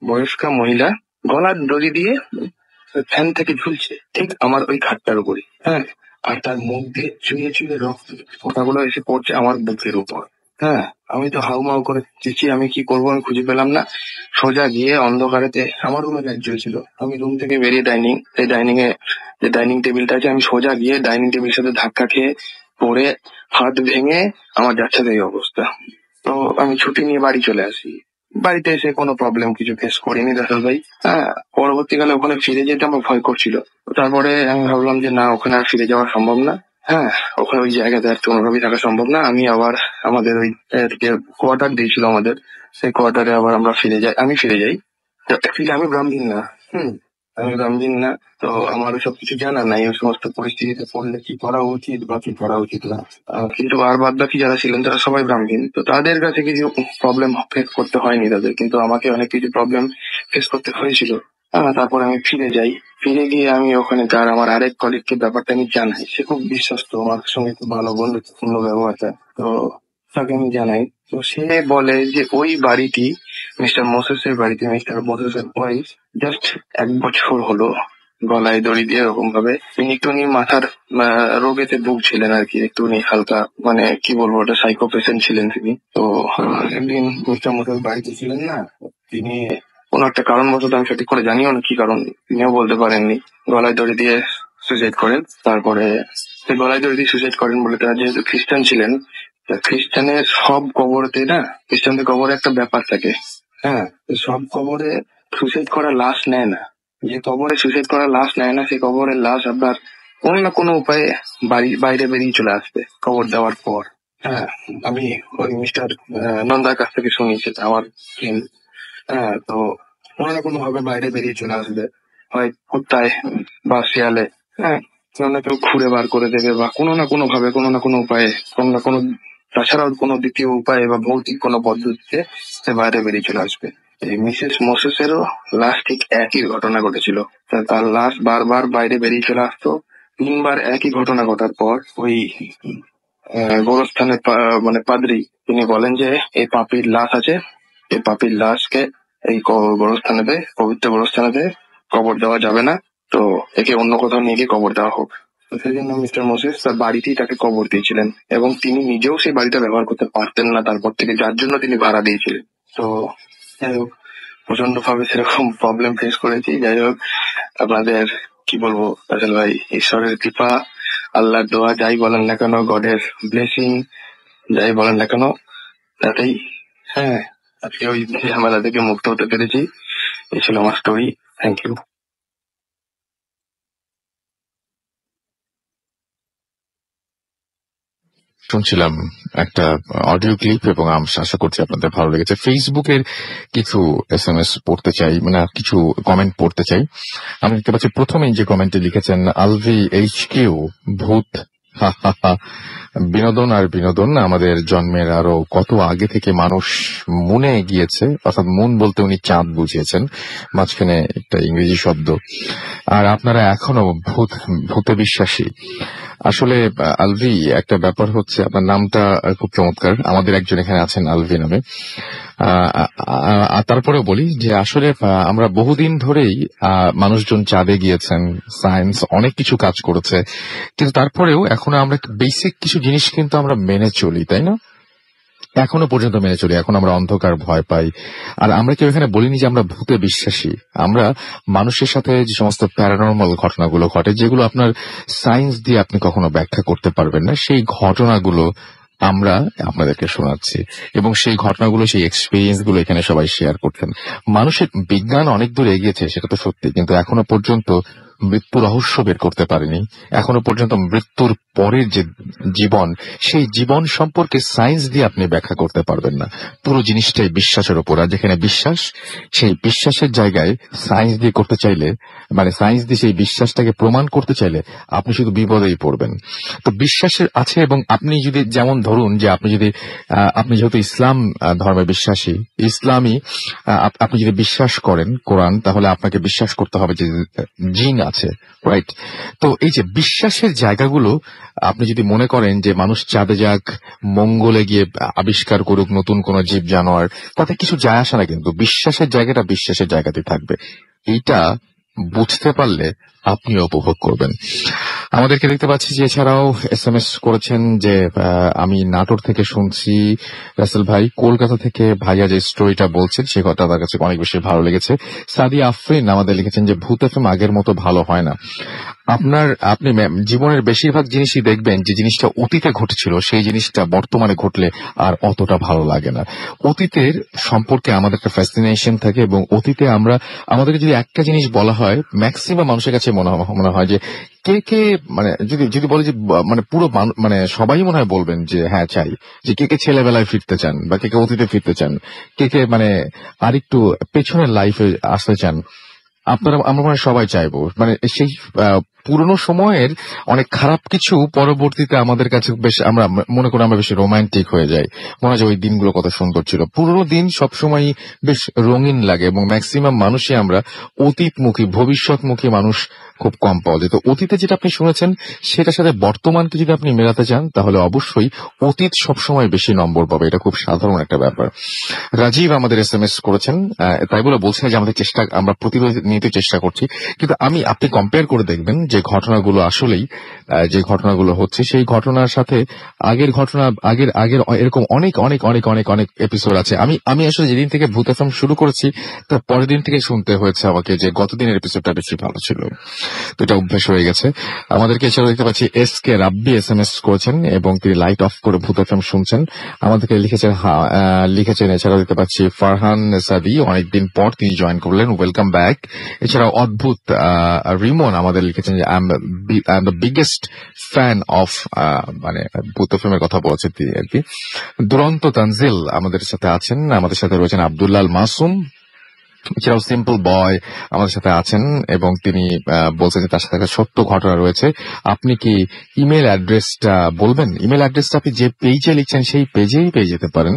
বয়স্কা মহিলা, গলার দড়ি দিয়ে ফ্যান থেকে ঝুলছে ঠিক আমার ওই খাটটার উপরে। আর তার মুখ দিয়ে চুয়ে চুয়ে রক্ত ফোঁটাগুলো এসে পড়ছে আমার বুকের উপর। আমি তো হাউমাউ করে চেঁচিয়ে আমি কি করবো আমি খুঁজে পেলাম না। সোজা গিয়ে অন্ধকারেতে, আমার রুমে লাইট জ্বলছিল, আমি রুম থেকে বেরিয়ে যে ডাইনিং টেবিলটা আছে, আমি সোজা গিয়ে ডাইনিং টেবিলের সাথে ধাক্কা খেয়ে পড়ে হাত ভেঙে আমার যাচ্ছে এই অবস্থা। তো আমি ছুটি নিয়ে বাড়ি চলে আসি। বাড়িতে এসে কোনো প্রবলেম কিছু ফেস করিনি রাসেল ভাই। পরবর্তীকালে ওখানে ফিরে যেতে আমার ভয় করছিল। তারপরে আমি ভাবলাম যে না, ওখানে আর ফিরে যাওয়া সম্ভব না। ওখানে ওই জায়গাতে আর কোনোভাবেই থাকা সম্ভব না। আমি আবার আমাদের ওই কোয়ার্টার দিয়েছিল আমাদের, সেই কোয়ার্টারে আবার আমি ফিরে যাই। তো অ্যাকচুয়ালি আমি ব্রাহ্মণ না। আমি ব্রাহ্মণ না, তো আমার সব কিছু জানা নাই ওই সমস্ত পরিস্থিতিতে পড়লে কি করা উচিত বা কি করা উচিত না। কিন্তু আর বাদ বাকি যারা ছিলেন তারা সবাই ব্রাহ্মণ, তো তাদের কাছে কিছু প্রবলেম ফেস করতে হয়নি তাদের, কিন্তু আমাকে অনেক কিছু প্রবলেম ফেস করতে হয়েছিল। তারপর আমি ফিরে গিয়ে আমি ওখানে আমার আরেক কলিগকে ব্যাপারটা আমি জানাই। সে খুব বিশ্বস্ত, আমার সঙ্গে খুব ভালো বন্ধুত্বপূর্ণ ব্যবহারটা। তো তাকে আমি জানাই, তো সে বলে যে ওই বাড়িটি মিস্টার মোসেসের বাড়িতে মিস্টার মোসেসের ওয়াইফ জাস্ট 1 বছর হলো গলায় দড়ি দিয়ে এরকম ভাবে, তিনি একটুখানি মাথার রোগেতে ভুগছিলেন আর কি, একটুখানি হালকা, মানে কি বলবো, ওটা সাইকো পেশেন্ট ছিলেন তিনি। তো একদিন মিস্টার মোসেস বাড়িতে ছিলেন না, তিনি কোনো একটা কারণবশত, আমি সঠিক করে জানিও না কি কারণ, তিনিও বলতে পারেননি, গলায় দড়ি দিয়ে সুইসাইড করেন। তারপরে সে গলায় দড়ি দিয়ে সুইসাইড করেন বলে, তারা যেহেতু খ্রিস্টান ছিলেন, খ্রিস্টানের সব কবরতে না, খ্রিস্টানদের কবরে একটা ব্যাপার থাকে। সব কবরে সুইসাইড করা লাশ নেয় না। যে কবরে সুইসাইড করা লাশ নেয় না, সেই কবরের লাশ আপনার কোনো না কোনো উপায়ে বাইরে বেরিয়ে চলে আসবে কবর দেওয়ার পর। আমি ওই মিস্টার নন্দার কাছ থেকে শুনি, সেটা আমার ফ্রেন্ড। তো কোনো না কোনো ভাবে বাইরে বেরিয়ে চলে আসবে, হয় কুত্তায় বা শিয়ালে, কেউ না কেউ ঘুরে বার করে দেবে, বা কোনো না কোনো ভাবে, কোনো না কোনো উপায়ে, কোনো না কোনো, তাছাড়াও কোনো দ্বিতীয় উপায়ে বা ভৌতিক কোনো পদ্ধতিতে সে বাইরে বেরিয়ে চলে আসবে। এই মিসেস মোসেসেরও লাশ ঠিক একই ঘটনা ঘটেছিল। তার লাশ বারবার বাইরে বেরিয়ে চলে আসতো। 3 বার একই ঘটনা ঘটার পর ওই গোরস্থানের মানে পাদ্রী, তিনি বলেন যে এই পাপির লাশ আছে, এই পাপির লাশকে এই পবিত্র গোরস্থানেতে কবর দেওয়া যাবে না, তো একে অন্য কোথাও নিয়ে গিয়ে কবর দেওয়া হোক। সেই জন্য মিস্টার মোসেস তার বাড়িতেই তাকে কবর দিয়েছিলেন, এবং তিনি নিজেও সেই বাড়িটা ব্যবহার করতে পারতেন না তারপর থেকে, যার জন্য তিনি ভাড়া দিয়েছিলেন। তো যাই হোক, প্রচন্ড ভাবে সেরকম প্রবলেম ফেস করেছি। যাই হোক, আপনাদের কি বলবো রাসেল ভাই, ঈশ্বরের কৃপা, আল্লাহর দোয়া, যাই বলেন না কেন, গডের ব্লেসিং, যাই বলেন না কেন, তাতেই হ্যাঁ আজকে ওই ঝামেলা থেকে মুক্ত হতে পেরেছি। এই ছিল আমার স্টোরি। Thank you. শুনছিলাম একটা অডিও ক্লিপ এবং আশা করছি আপনাদের ভালো লেগেছে। ফেসবুকের কিছু SMS পড়তে চাই, মানে কিছু কমেন্ট পড়তে চাই। আমি দেখতে পাচ্ছি প্রথমেই যে কমেন্টে লিখেছেন আলভি HQ, ভূত, হা হা হা। বিনোদন আর বিনোদন, আমাদের জন্মের আরো কত আগে থেকে মানুষ মুনে গিয়েছে, অর্থাৎ মুন বলতে উনি চাঁদ বুঝিয়েছেন, মাঝখানে একটা ইংরেজি শব্দ। আর আপনারা এখনো ভূতে বিশ্বাসী। আসলে আলভি, একটা ব্যাপার হচ্ছে, আপনার নামটা খুব চমৎকার, আমাদের একজন এখানে আছেন আলভি নামে। তারপরেও বলি যে আসলে আমরা বহুদিন ধরেই মানুষজন চাঁদে গিয়েছেন, সায়েন্স অনেক কিছু কাজ করেছে, কিন্তু তারপরেও এখনো আমরা বেসিক কিছু জিনিস কিন্তু আমরা মেনে চলি, তাই না? এখনো পর্যন্ত মেনে চলি। এখন আমরা অন্ধকার ভয় পাই, আর আমরা কেউ এখানে বলিনি যে আমরা ভূতে বিশ্বাসী। আমরা মানুষের সাথে যে সমস্ত প্যারানর্মাল ঘটনাগুলো ঘটে, যেগুলো আপনার সায়েন্স দিয়ে আপনি কখনো ব্যাখ্যা করতে পারবেন না, সেই ঘটনাগুলো আমরা আপনাদেরকে শোনাচ্ছি, এবং সেই ঘটনাগুলো, সেই এক্সপিরিয়েন্স গুলো এখানে সবাই শেয়ার করতেন। মানুষের বিজ্ঞান অনেক দূর এগিয়েছে, সেটা তো সত্যি, কিন্তু এখনো পর্যন্ত মৃত্যু রহস্য বের করতে পারেনি। এখনো পর্যন্ত মৃত্যুর পরের যে জীবন, সেই জীবন সম্পর্কে সায়েন্স দিয়ে আপনি ব্যাখ্যা করতে পারবেন না। পুরো জিনিসটাই বিশ্বাসের উপর, আর যেখানে বিশ্বাস, সেই বিশ্বাসের জায়গায় সায়েন্স দিয়ে করতে চাইলে, মানে সায়েন্স দিয়ে সেই বিশ্বাসটাকে প্রমাণ করতে চাইলে আপনি শুধু বিপদেই পড়বেন। তো বিশ্বাসের আছে, এবং আপনি যদি, যেমন ধরুন যে আপনি যেহেতু ইসলাম ধর্মে বিশ্বাসী, ইসলামী আপনি যদি বিশ্বাস করেন কোরআন, তাহলে আপনাকে বিশ্বাস করতে হবে যে জিন আছে, রাইট? তো এই যে বিশ্বাসের জায়গাগুলো, আপনি যদি মনে করেন যে মানুষ চাঁদে যাক, মঙ্গলে গিয়ে আবিষ্কার করুক নতুন কোন জীব জানোয়ার, তাতে কিছু যায় আসে না, কিন্তু বিশ্বাসের জায়গাটা বিশ্বাসের জায়গাতে থাকবে। এইটা বুঝতে পারলে আপনিও উপভোগ করবেন। আমাদেরকে দেখতে পাচ্ছি যে এছাড়াও SMS করেছেন যে আমি নাটোর থেকে শুনছি রাসেল ভাই, কলকাতা থেকে ভাইয়া যে স্টোরিটা বলছেন সে কথা তার কাছে অনেক বেশি ভালো লেগেছে। সাদিয়া আফরিন আমাদের লিখেছেন যে ভূত FM আগের মতো ভালো হয় না। আপনি জীবনের বেশিরভাগ জিনিসই দেখবেন যে জিনিসটা অতীতে ঘটেছিল, সেই জিনিসটা বর্তমানে ঘটলে আর অতটা ভালো লাগে না। অতীতের সম্পর্কে আমাদের একটা ফ্যাসিনেশন থাকে, এবং অতীতে আমাদেরকে যদি একটা জিনিস বলা হয়, ম্যাক্সিমাম মানুষের কাছে মনে হয় যে কে মানে যদি বলে যে মানে পুরো মানে সবাই মনে হয় বলবেন যে হ্যাঁ চাই, যে কে ছেলেবেলায় ফিরতে চান, বা কে অতীতে ফিরতে চান, কে মানে আরেকটু পেছনের লাইফে আসতে চান। আমরা মানে সবাই চাইবো, মানে সেই পুরনো সময়ের অনেক খারাপ কিছু পরবর্তীতে আমাদের কাছে বেশ, আমরা মনে করি আমরা বেশি রোমান্টিক হয়ে যাই, মনে হয় যে ওই দিনগুলো কত সুন্দর ছিল। পুরনো দিন সবসময় বেশ রঙিন লাগে, এবং ম্যাক্সিমাম মানুষই আমরা অতীতমুখী, ভবিষ্যৎমুখী মানুষ খুব কম পাওয়া যায়। তো অতীতে যেটা আপনি শুনেছেন সেটার সাথে বর্তমানকে যদি আপনি মেলাতে চান, তাহলে অবশ্যই অতীত সবসময় বেশি নম্বর পাবে। এটা খুব সাধারণ একটা ব্যাপার। রাজীব আমাদের SMS করেছেন, তাই বলে বলছেন যে আমরা প্রতিরোধ নিতে চেষ্টা করছি, কিন্তু আপনি কম্পেয়ার করে দেখবেন যে ঘটনাগুলো আসলেই যে ঘটনাগুলো হচ্ছে, সেই ঘটনার সাথে আগের ঘটনা, আগের এরকম অনেক অনেক অনেক অনেক অনেক এপিসোড আছে। আমি আসলে যেদিন থেকে ভূত FM শুরু করেছি, তার পরের দিন থেকে শুনতে হয়েছে আমাকে যে গতদিনের এপিসোডটা বেশি ভালো ছিল, তো এটা অভ্যাস হয়ে গেছে। আমাদেরকে এছাড়াও দেখতে পাচ্ছি SK রাব্বি SMS করেছেন, এবং তিনি লাইট অফ করে ভূত FM শুনছেন, আমাদেরকে লিখেছেন। এছাড়াও দেখতে পাচ্ছি ফারহান সাদি, অনেকদিন পর তিনি জয়েন করলেন, ওয়েলকাম ব্যাক। এছাড়াও অদ্ভুত রিমন আমাদের লিখেছেন যে I am the biggest fan of, মানে ভূত FM এর কথা বলেছেন তিনি আর কি। দুরন্ত তানজিল আমাদের সাথে আছেন, আমাদের সাথে রয়েছেন আব্দুল্লাহ মাসুম। এছাড়াও সিম্পল বয় আমাদের সাথে আছেন, এবং তিনি বলছেন যে তার সাথে একটা সত্য ঘটনা রয়েছে। আপনি কি ইমেল অ্যাড্রেসটা বলবেন? ইমেল অ্যাড্রেসটা আপনি যে পেজে লিখছেন সেই পেজেই পেয়ে যেতে পারেন।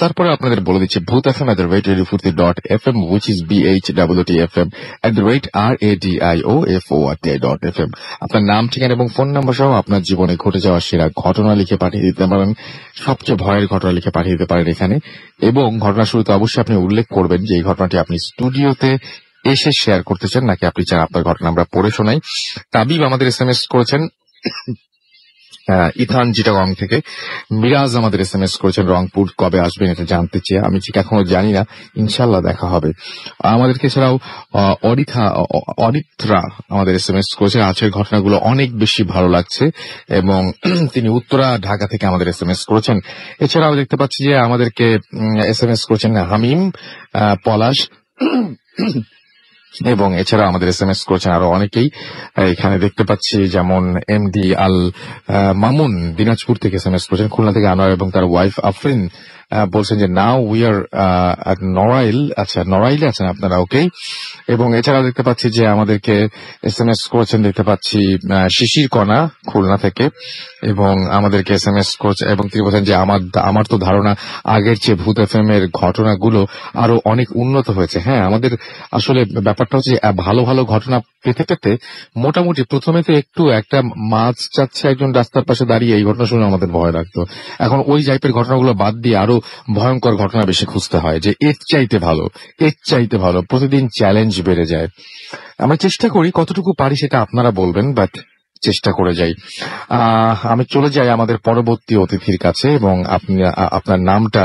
তারপরে আপনাদের বলে দিচ্ছি ভূত FM@radiofurti.fm, which is BHWTFM@radiofurti.fm। আপনার নাম, ঠিকানা এবং ফোন নাম্বার সহ আপনার জীবনে ঘটে যাওয়া সেরা ঘটনা লিখে পাঠিয়ে দিতে পারেন, সবচেয়ে ভয়ের ঘটনা লিখে পাঠিয়ে দিতে পারেন এখানে। এবং ঘটনা শুরুতে অবশ্যই আপনি উল্লেখ করবেন যে এই ঘটনাটি আপনি স্টুডিওতে এসে শেয়ার করতে চান, নাকি আপনি চান আপনার ঘটনা আমরা পড়ে শোনাই। তাবিব আমাদের SMS করেছেন, ইথান চিটাগং থেকে মিরাজ আমাদের SMS করেছেন রংপুর কবে আসবেন এটা জানতে চেয়ে। আমি ঠিক এখনো জানি না, ইনশাল্লাহ দেখা হবে। আমাদেরকে এছাড়াও অরিত্রা আমাদের SMS করেছেন আজকের ঘটনাগুলো অনেক বেশি ভালো লাগছে, এবং তিনি উত্তরা ঢাকা থেকে আমাদের SMS করেছেন। এছাড়াও দেখতে পাচ্ছি যে আমাদেরকে SMS করেছেন হামিম, পলাশ, এবং এছাড়া আমাদের SMS করেছেন আরো অনেকেই। এখানে দেখতে পাচ্ছি যেমন MD আল মামুন দিনাজপুর থেকে SMS করেছেন, খুলনা থেকে আনোয়ার এবং তার ওয়াইফ আফরিন বলছেন যে নাও উই আর নড়াইল। আচ্ছা, নড়াইলে আছেন আপনারা, ওকে। এবং এছাড়াও দেখতে পাচ্ছি যে আমাদেরকে SMS করেছেন, দেখতে পাচ্ছি শিশির কণা খুলনা থেকে, এবং আমাদেরকে SMS করেছে, এবং তিনি বলছেন যে আমার তো ধারণা আগের চেয়ে ভূত FM এর ঘটনাগুলো আরো অনেক উন্নত হয়েছে। হ্যাঁ, আমাদের আসলে ব্যাপারটা হচ্ছে ভালো ভালো ঘটনা পেতে পেতে মোটামুটি প্রথমে তো একটু একটা মাছ চাচ্ছে একজন রাস্তার পাশে দাঁড়িয়ে, এই ঘটনা শুনে আমাদের ভয় লাগতো। এখন ওই টাইপের ঘটনাগুলো বাদ দিয়ে আরো ভয়ঙ্কর ঘটনা বেশি খুঁজতে হয়, যে এর চাইতে ভালো প্রতিদিন চ্যালেঞ্জ বেড়ে যায়। আমরা চেষ্টা করি, কতটুকু পারি সেটা আপনারা বলবেন, বাট চেষ্টা করে যাই। আমি চলে যাই আমাদের পরবর্তী অতিথির কাছে, এবং আপনি আপনার নামটা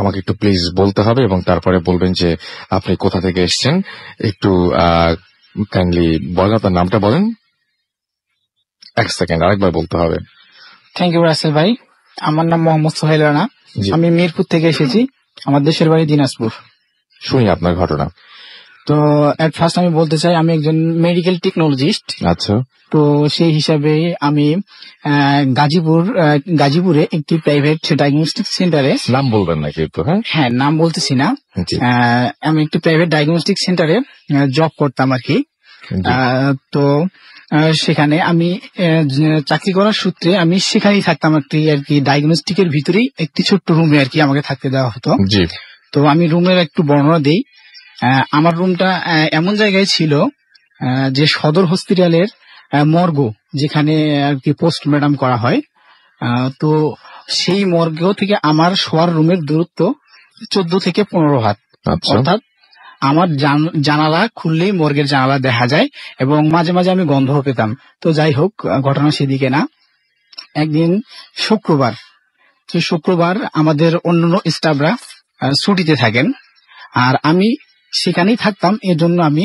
আমাকে একটু প্লিজ বলতে হবে, এবং তারপরে বলবেন যে আপনি কোথা থেকে এসেছেন। একটু কাইন্ডলি বলেন, আপনার নামটা বলেন। 1 সেকেন্ড, আরেকবার বলতে হবে। থ্যাংক ইউ রাসেল ভাই। আমার নাম মোহাম্মদ সোহেল রানা, আমি মিরপুর থেকে এসেছি, আমার দেশের বাড়ি দিনাজপুর। শুনি আপনার ঘটনা। তো এট ফার্স্ট আমি বলতে চাই আমি একজন মেডিকেল টেকনোলজিস্ট। আচ্ছা। তো সেই হিসাবে আমি গাজীপুরে একটি প্রাইভেট ডায়াগনস্টিক সেন্টারে, নাম বলবেন না কিন্তু? হ্যাঁ, নাম বলতেছি না। আমি একটি প্রাইভেট ডায়াগনস্টিক সেন্টারে জব করতাম আর কি। তো সেখানে আমি চাকরি করার সূত্রে আমি সেখানেই থাকতাম একটি আর কি ডায়াগনস্টিকের ভিতরেই একটি ছোট্ট রুমে আর কি আমাকে থাকতে দেওয়া হতো। তো আমি রুমের একটু বর্ণনা দেই। আমার রুমটা এমন জায়গায় ছিল যে সদর হসপিটালের মর্গ, যেখানে আর কি পোস্টমর্টম করা হয়। তো সেই মর্গ থেকে আমার শোয়ার রুমের দূরত্ব 14 থেকে 15 হাত। অর্থাৎ আমার জানালা খুললেই মর্গের জানালা দেখা যায়, এবং মাঝে মাঝে আমি গন্ধও পেতাম। তো যাই হোক, ঘটনা সেদিকে না। একদিন শুক্রবার আমাদের অন্যান্য স্টাফরা ছুটিতে থাকেন, আর আমি সেখানেই থাকতাম। এর জন্য আমি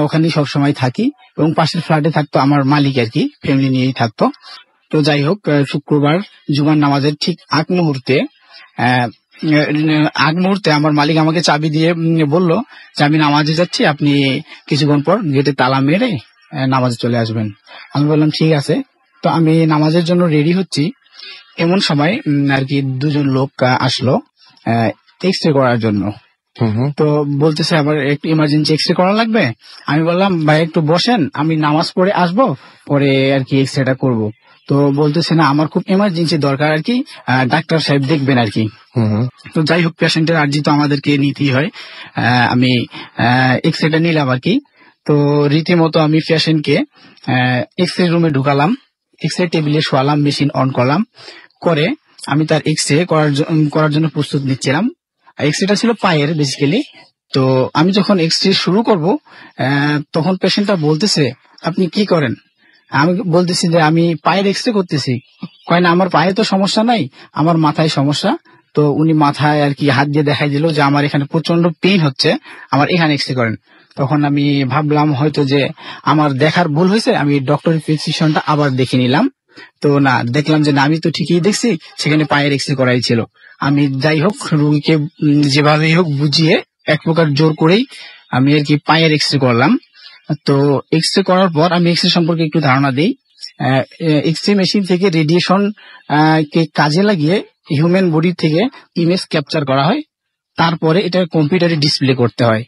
ওখানেই সবসময় থাকি, এবং পাশের ফ্ল্যাটে থাকতো আমার মালিক আর কি, ফ্যামিলি নিয়েই থাকতো। তো যাই হোক, শুক্রবার জুমার নামাজের ঠিক আগ মুহূর্তে আমার মালিক আমাকে চাবি দিয়ে বলল যে আমি নামাজে যাচ্ছি, আপনি কিছুক্ষণ পর গেটে তালা মেরে নামাজে চলে আসবেন। আমি বললাম ঠিক আছে। তো আমি নামাজের জন্য রেডি হচ্ছি, এমন সময় আর কি 2জন লোক আসলো এক্স রে করার জন্য। তো বলতেছে আবার একটু ইমার্জেন্সি এক্স রে করা লাগবে। আমি বললাম ভাই একটু বসেন, আমি নামাজ পড়ে আসবো, পরে আর কি এক্স রেটা করবো। তো বলতেছে না, আমার খুব ইমার্জেন্সি দরকার আর কি, ডাক্তার সাহেব দেখবেন আর কি। তো যাই হোক, পেশেন্টের আর্জি তো আমাদেরকে নিতেই হয়। আমি এক্স রেটা নিলাম আর কি। তো রীতিমতো আমি পেশেন্টকে এক্স রে রুমে ঢুকালাম, এক্স রে টেবিলে শোয়ালাম, মেশিন অন করলাম, করে আমি তার এক্স রে করার জন্য প্রস্তুত নিচ্ছিলাম। এক্স রেটা ছিল পায়ের বেসিক্যালি। তো আমি যখন এক্স রে শুরু করব, তখন পেশেন্টটা বলতেছে আপনি কি করেন? আমি বলতেছি যে আমি পায়ের এক্স রে করতেছি। কয় না, আমার পায়ে তো সমস্যা নাই, আমার মাথায় সমস্যা। তো উনি মাথায় আর কি হাত দিয়ে দেখাই দিল যে আমার এখানে প্রচন্ড পেইন হচ্ছে, আমার এখানে এক্স রে করেন। তখন আমি ভাবলাম হয়তো যে আমার দেখার ভুল হয়েছে, আমি ডক্টর প্রেসক্রিপশনটা আবার দেখে নিলাম। তো না, দেখলাম যে না, আমি তো ঠিকই দেখছি, সেখানে পায়ের এক্স রে করাই ছিল। আমি যাই হোক রোগীকে যেভাবেই হোক বুঝিয়ে এক প্রকার জোর করেই আমি আর কি পায়ের এক্স রে করলাম। তো এক্স রে করার পর আমি এক্স রে সম্পর্কে একটু ধারণা দিই। এক্স রে মেশিন থেকে রেডিয়েশন কে কাজে লাগিয়ে হিউম্যান বডি থেকে ইমেজ ক্যাপচার করা হয়, তারপরে এটা কম্পিউটারে ডিসপ্লে করতে হয়।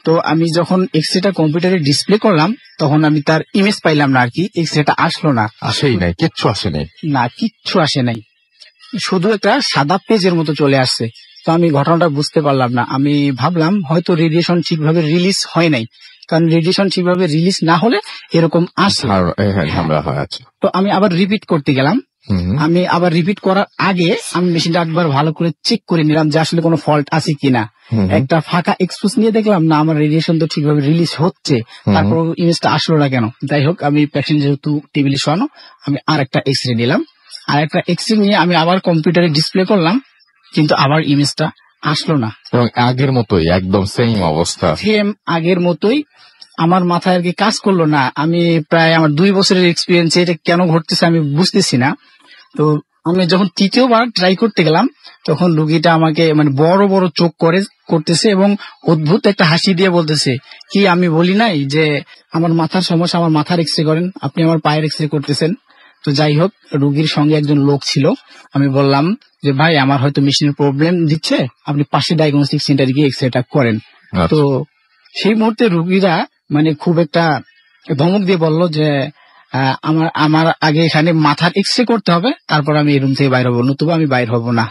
তো আমি যখন এক্স রেটা কম্পিউটারে ডিসপ্লে করলাম, তখন আমি তার ইমেজ পাইলাম না আর কি, এক্স রেটা আসলো না, কিচ্ছু আসে নাই, শুধু একটা সাদা পেজের মতো চলে আসছে। তো আমি ঘটনাটা বুঝতে পারলাম না। আমি ভাবলাম হয়তো রেডিয়েশন ঠিকভাবে রিলিজ হয় নাই, কারণ রেডিয়েশন ঠিকভাবে রিলিজ না হলে এরকম আসে। তো আমি আবার রিপিট করতে গেলাম। আমি আবার রিপিট করার আগে আমি মেশিনটা একবার ভালো করে চেক করে নিলাম যে আসলে কোনো ফল্ট আছে কিনা। একটা ফাঁকা এক্সপোজ নিয়ে দেখলাম না, আমার রেডিয়েশন তো ঠিকভাবে রিলিজ হচ্ছে, তারপর ইমেজটা আসলো না কেন। যাই হোক, আমি পেশেন্ট যেহেতু টেবিলে শোয়ানো, আমি আর একটা এক্স রে নিলাম। আর একটা এক্সরে নিয়ে আমি আবার কম্পিউটারে ডিসপ্লে করলাম, কিন্তু আবার ইমেজটা আসলো না। এবং আগের মতোই একদম সেম অবস্থা, সেম আগের মতোই। আমার মাথায় আর কি কাজ করলো না। আমি প্রায় আমার 2 বছরের এক্সপিরিয়েন্স, এটা কেন ঘটতেছে আমি বুঝতেছি না। তো আমি যখন তৃতীয়বার ট্রাই করতে গেলাম, তখন রুগীটা আমাকে মানে বড় বড় চোখ করতেছে এবং অদ্ভুত একটা হাসি দিয়ে বলতেছে, কি আমি বলি নাই যে আমার মাথার সমস্যা, আমার মাথার এক্সরে করেন, আপনি আমার পায়ের এক্সরে করতেছেন। তো যাই হোক, রুগীর সঙ্গে একজন লোক ছিল। আমি বললাম যে ভাই, আমার হয়তো মেশিনের প্রবলেম দিচ্ছে, আপনি পাশে ডায়াগনস্টিক সেন্টারে গিয়ে এক্সরেটা করেন। তো সেই মুহূর্তে রুগীরা মানে খুব একটা ধমক দিয়ে বলল যে আমার আগে এখানে মাথার এক্সরে করতে হবে, তারপর আমি এই রুম থেকে বাইর হবো, নতুবা আমি বাইর হব না।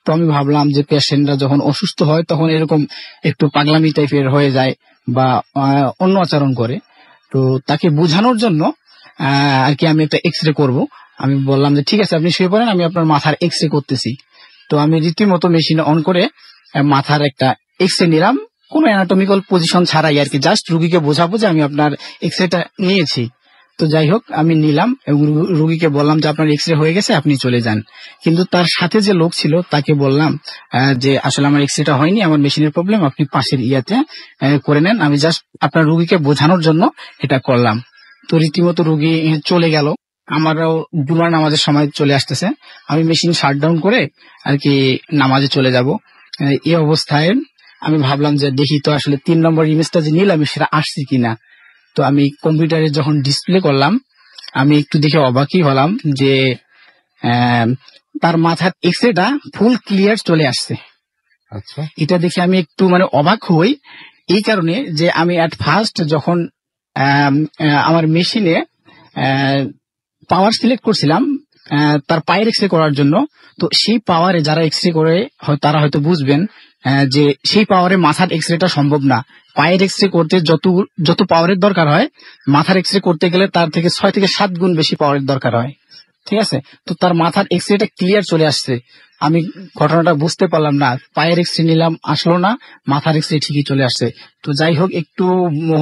তো আমি ভাবলাম যে পেশেন্টরা যখন অসুস্থ হয় তখন এরকম একটু পাগলামি টাইপের হয়ে যায় বা অন্য আচরণ করে। তো তাকে বোঝানোর জন্য আর কি আমি একটা এক্সরে করব। আমি বললাম যে ঠিক আছে, আপনি শুয়ে পড়েন, আমি আপনার মাথার এক্সরে করতেছি। তো আমি রীতিমতো মেশিন অন করে মাথার একটা এক্সরে নিলাম, কোনো অ্যানাটমিক্যাল পজিশন ছাড়াই আর কি, জাস্ট রুগীকে বোঝাবো যে আমি আপনার এক্সরেটা নিয়েছি। তো যাই হোক, আমি নিলাম এবং রুগীকে বললাম যে আপনার এক্সরে হয়ে গেছে, আপনি চলে যান। কিন্তু তার সাথে যে লোক ছিল তাকে বললাম যে আসলে আমার এক্সরেটা হয়নি, আমার মেশিনের প্রবলেম, আপনি পাশের ইয়াতে করে নেন, আমি জাস্ট আপনার রুগীকে বোঝানোর জন্য এটা করলাম। তো রীতিমতো রুগী চলে গেল। আমারও জুমার নামাজের সময় চলে আসতেছে, আমি মেশিন শাটডাউন করে আর কি নামাজে চলে যাব। এই অবস্থায় আমি ভাবলাম যে দেখি তো আসলে 3 নম্বর ইমেজটা যে নিলাম সেটা আসছে কিনা। তো আমি কম্পিউটারে যখন ডিসপ্লে করলাম, আমি একটু দেখে অবাকই হলাম যে তার মাথার এক্সরেটা ফুল ক্লিয়ার চলে আসছে। আচ্ছা, এটা দেখে আমি একটু মানে অবাক হই, এই কারণে যে আমি অ্যাট ফার্স্ট যখন আমার মেশিনে পাওয়ার সিলেক্ট করছিলাম তার পায়ের এক্সরে করার জন্য, তো সেই পাওয়ারে যারা এক্সরে করে তারা হয়তো বুঝবেন যে সেই পাওয়ারে মাথার এক্সরেটা সম্ভব না। পায়ের এক্সরে করতে যত পাওয়ারের দরকার হয়, মাথার এক্সরে করতে গেলে তার থেকে 6 থেকে 7 গুণ বেশি পাওয়ারের দরকার হয়। ঠিক আছে, তো তার মাথার এক্সরেটা ক্লিয়ার চলে আসছে। আমি ঘটনাটা বুঝতে পারলাম না, পায়ের এক্সরে নিলাম আসলো না, মাথার এক্সরে ঠিকই চলে আসছে। তো যাই হোক, একটু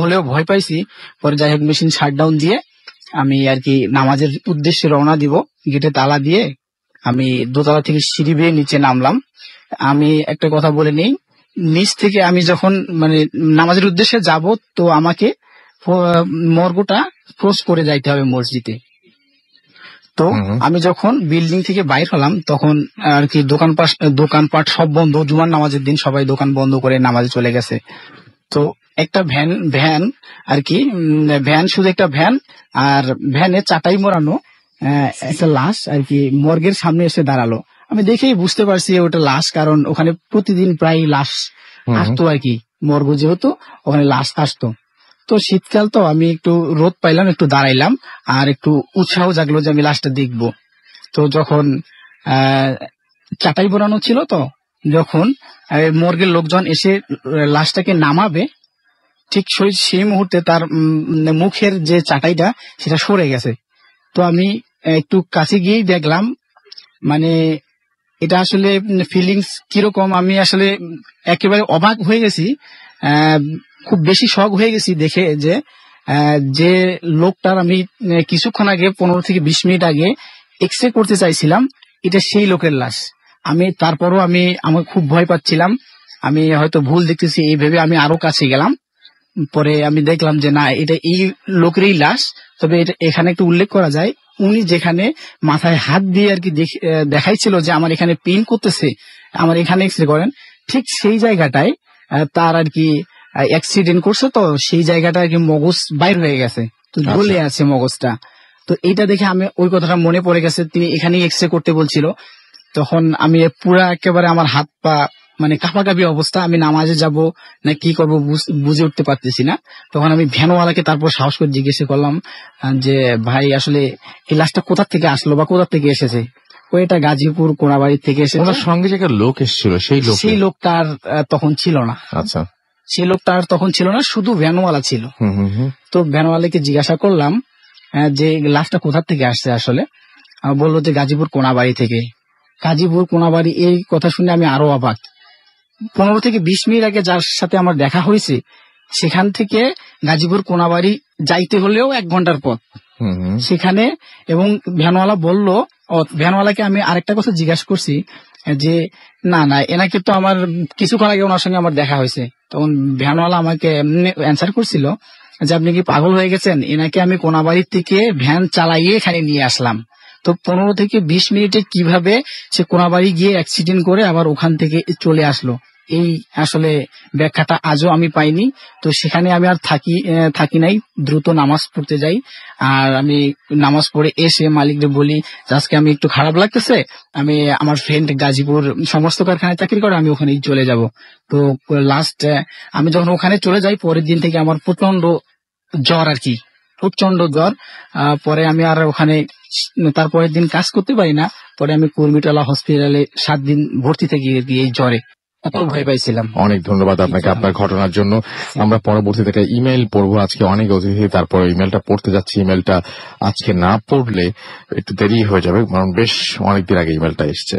হলেও ভয় পাইছি। পরে যাই হোক মেশিন শাটডাউন দিয়ে আমি আর কি নামাজের উদ্দেশ্যে রওনা দিব। গেটে তালা দিয়ে আমি দোতলা থেকে সিঁড়ি বেয়ে নিচে নামলাম। আমি একটা কথা বলে নেই, নিচ থেকে আমি যখন মানে নামাজের উদ্দেশ্যে যাব, তো আমাকে মর্গটা ক্রস করে যাইতে হবে মসজিদে। তো আমি যখন বিল্ডিং থেকে বাইর হলাম তখন আর কি দোকানপাট সব বন্ধ, জুমার নামাজের দিন সবাই দোকান বন্ধ করে নামাজে চলে গেছে। তো একটা ভ্যান আর কি, ভ্যান শুধু একটা ভ্যান, আর ভ্যানে চাটাই মোড়ানো একটা লাশ আর কি মর্গের সামনে এসে দাঁড়ালো। আমি দেখেই বুঝতে পারছি ওটা লাশ, কারণ ওখানে প্রতিদিন প্রায় লাশ আসতো আর কি, মর্গ যেহেতু ওখানে লাশ আসতো। তো শীতকাল তো আমি একটু রোদ পাইলাম, একটু দাঁড়াইলাম, আর একটু উৎসাহ জাগলো যে আমি লাশটা দেখবো। তো যখন চাটাই বোনানো ছিল, তো যখন মর্গের লোকজন এসে লাশটাকে নামাবে, ঠিক সেই মুহূর্তে তার মুখের যে চাটাইটা সেটা সরে গেছে। তো আমি একটু কাছে গিয়েই দেখলাম, মানে এটা আসলে ফিলিংস কিরকম, আমি আসলে একেবারে অবাক হয়ে গেছি, খুব বেশি শক হয়ে গেছি দেখে যে লোকটার আমি কিছুক্ষণ আগে 15 থেকে 20 মিনিট আগে এক্সরে করতে চাইছিলাম, এটা সেই লোকের লাশ। তারপরও আমার খুব ভয় পাচ্ছিলাম, আমি হয়তো ভুল দেখতেছি এই ভেবে আমি আরো কাছে গেলাম। পরে আমি দেখলাম যে না, এটা এই লোকেরই লাশ। তবে এটা এখানে একটু উল্লেখ করা যায়, উনি যেখানে মাথায় হাত দিয়ে আর কি দেখাইছিল যে আমার এখানে পেইন করতেছে, আমার এখানে এক্সরে করেন, ঠিক সেই জায়গাটায় তার আর কি অ্যাক্সিডেন্ট করছে। তো সেই জায়গাটা আর কি মগজ বাইর হয়ে গেছে, তো গলে আছে মগজটা। তো এইটা দেখে আমি ওই কথাটা মনে পড়ে গেছে, তিনি এখানেই এক্সরে করতে বলছিল। তখন আমি পুরা একেবারে আমার হাত পা মানে কাঁপাকাঁপি অবস্থা, আমি নামাজে যাব না কি করব বুঝে উঠতে পারতেছি না। তখন আমি ভ্যানওয়ালাকে তারপর সাহস করে জিজ্ঞেস করলাম যে ভাই, আসলে এই লাশটা কোথা থেকে আসলো বা কোথা থেকে এসেছে? ওইটা গাজীপুর কোনাবাড়ি থেকে এসেছে। ওনার সঙ্গে যে লোক এসেছিল সেই লোকটার তখন ছিল না। আচ্ছা, সেই লোকটার তখন ছিল না, শুধু ভ্যানওয়ালা ছিল। তো ভ্যানওয়ালাকে জিজ্ঞাসা করলাম যে লাশটা কোথা থেকে আসছে আসলে। বললো যে গাজীপুর কোনাবাড়ি থেকে। গাজীপুর কোনাবাড়ি, এই কথা শুনে আমি আরো অবাক। 15 থেকে 20 মিনিট আগে যার সাথে আমার দেখা হয়েছে, সেখান থেকে গাজীপুর কোনাবাড়ি যাইতে হলেও 1 ঘন্টার পথ সেখানে। এবং ভ্যানওয়ালা বলল ও ভ্যানওয়ালাকে আমি আরেকটা কথা জিজ্ঞাসা করছি যে না না এনাকে তো আমার কিছুক্ষণ আগে ওনার সঙ্গে আমার দেখা হয়েছে, তখন ভ্যানওয়ালা আমাকে অ্যান্সার করছিল যে আপনি কি পাগল হয়ে গেছেন, এনাকে আমি কোনাবাড়ির থেকে ভ্যান চালাইয়ে এখানে নিয়ে আসলাম। তো 15 থেকে 20 মিনিটে কিভাবে সে কোনাবাড়ি গিয়ে অ্যাক্সিডেন্ট করে আবার ওখান থেকে চলে আসলো, এই আসলে ব্যাখ্যাটা আজও আমি পাইনি। তো সেখানে আমি আর থাকি নাই, দ্রুত নামাজ পড়তে যাই। আর আমি নামাজ পড়ে এসে মালিককে বলি যে আজকে আমি একটু খারাপ লাগতেছে, আমি আমার ফ্রেন্ড গাজীপুর সমস্ত কারখানায় চাকরি করে, আমি ওখানেই চলে যাব। তো লাস্ট আমি যখন ওখানে চলে যাই, পরের দিন থেকে আমার প্রচন্ড জ্বর আর কি, প্রচন্ড জ্বর। পরে আমি আর ওখানে তারপরের দিন কাজ করতে পারি না। পরে আমি কুর্মিটোলা হসপিটালে 7 দিন ভর্তি থাকি আর কি, এই জ্বরে এত ভয় পাইছিলাম। অনেক ধন্যবাদ আপনাকে আপনার ঘটনার জন্য। আমরা পরবর্তীতে একটা ইমেল পড়বো, আজকে অনেক অতিথি, তারপরে ইমেলটা পড়তে যাচ্ছি। ইমেলটা আজকে না পড়লে একটু দেরি হয়ে যাবে, কারণ বেশ অনেকদিন আগে ইমেলটা এসছে।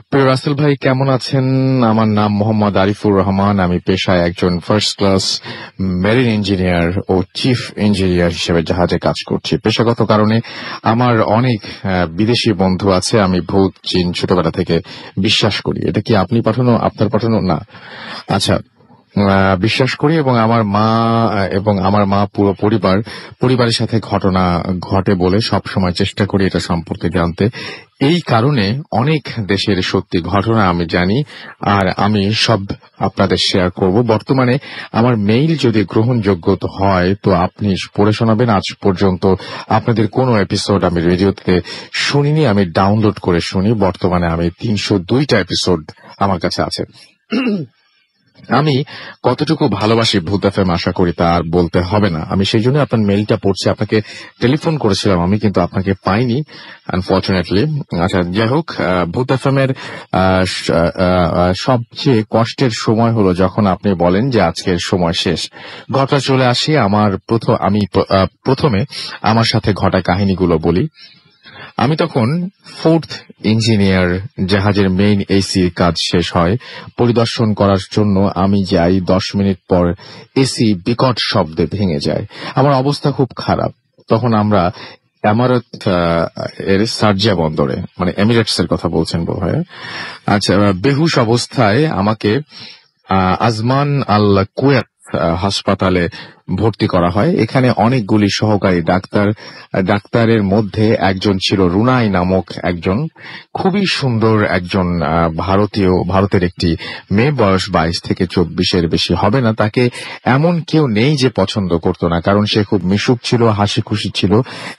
প্রিয় রাসেল ভাই, কেমন আছেন? আমার নাম মোহাম্মদ আরিফুর রহমান। আমি পেশায় একজন ফার্স্ট ক্লাস মেরিন ইঞ্জিনিয়ার ও চিফ ইঞ্জিনিয়ার হিসেবে জাহাজে কাজ করছি। পেশাগত কারণে আমার অনেক বিদেশি বন্ধু আছে। আমি ভূত চীন ছোটবেলা থেকে বিশ্বাস করি। এটা কি আপনি পাঠানো, আপনার পাঠানো? না, আচ্ছা, বিশ্বাস করি। এবং আমার মা পুরো পরিবারের সাথে ঘটনা ঘটে বলে সব সময় চেষ্টা করি এটা সম্পর্কে জানতে। এই কারণে অনেক দেশের সত্যি ঘটনা আমি জানি, আর আমি সব আপনাদের শেয়ার করব। বর্তমানে আমার মেইল যদি গ্রহণযোগ্য হয় তো আপনি পড়ে শোনাবেন। আজ পর্যন্ত আপনাদের কোনো এপিসোড আমি রেডিওতে শুনিনি, আমি ডাউনলোড করে শুনি। বর্তমানে আমি 302টা এপিসোড আমার কাছে আছে। আমি কতটুকু ভালোবাসি ভূত এফএম আশা করি তা আর বলতে হবে না। আমি সেই জন্য আপনার মেইলটা পড়ছি। আপনাকে টেলিফোন করেছিলাম আমি, কিন্তু আপনাকে পাইনি আনফরচুনেটলি। আচ্ছা, যাই হোক, ভূত এফএম এর সবচেয়ে কষ্টের সময় হলো যখন আপনি বলেন যে আজকের সময় শেষ। ঘটনা চলে আসি। আমি প্রথমে আমার সাথে ঘটা কাহিনীগুলো বলি। আমি তখন 4th ইঞ্জিনিয়ার, জাহাজের মেইন এসির কাজ শেষ হয়। পরিদর্শন করার জন্য আমি যাই। 10 মিনিট পর এসি বিকট শব্দে ভেঙে যায়। আমার অবস্থা খুব খারাপ। তখন আমরা এমারত এর সার্জিয়া বন্দরে, মানে এমিরেটস এর কথা বলছেন বোধ হয়। আচ্ছা, বেহুশ অবস্থায় আমাকে আজমান আল কুয়েত হাসপাতালে ভর্তি করা হয়। এখানে অনেকগুলি সহকারী ডাক্তারের মধ্যে একজন ছিল রুনাই নামক একজন খুবই সুন্দর একজন ভারতের একটি মেয়ে, বয়স 22 থেকে 24-এর বেশি হবে না। তাকে এমন কেউ নেই যে পছন্দ করতো না, কারণ সে খুব মিশুক ছিল, হাসি খুশি ছিল,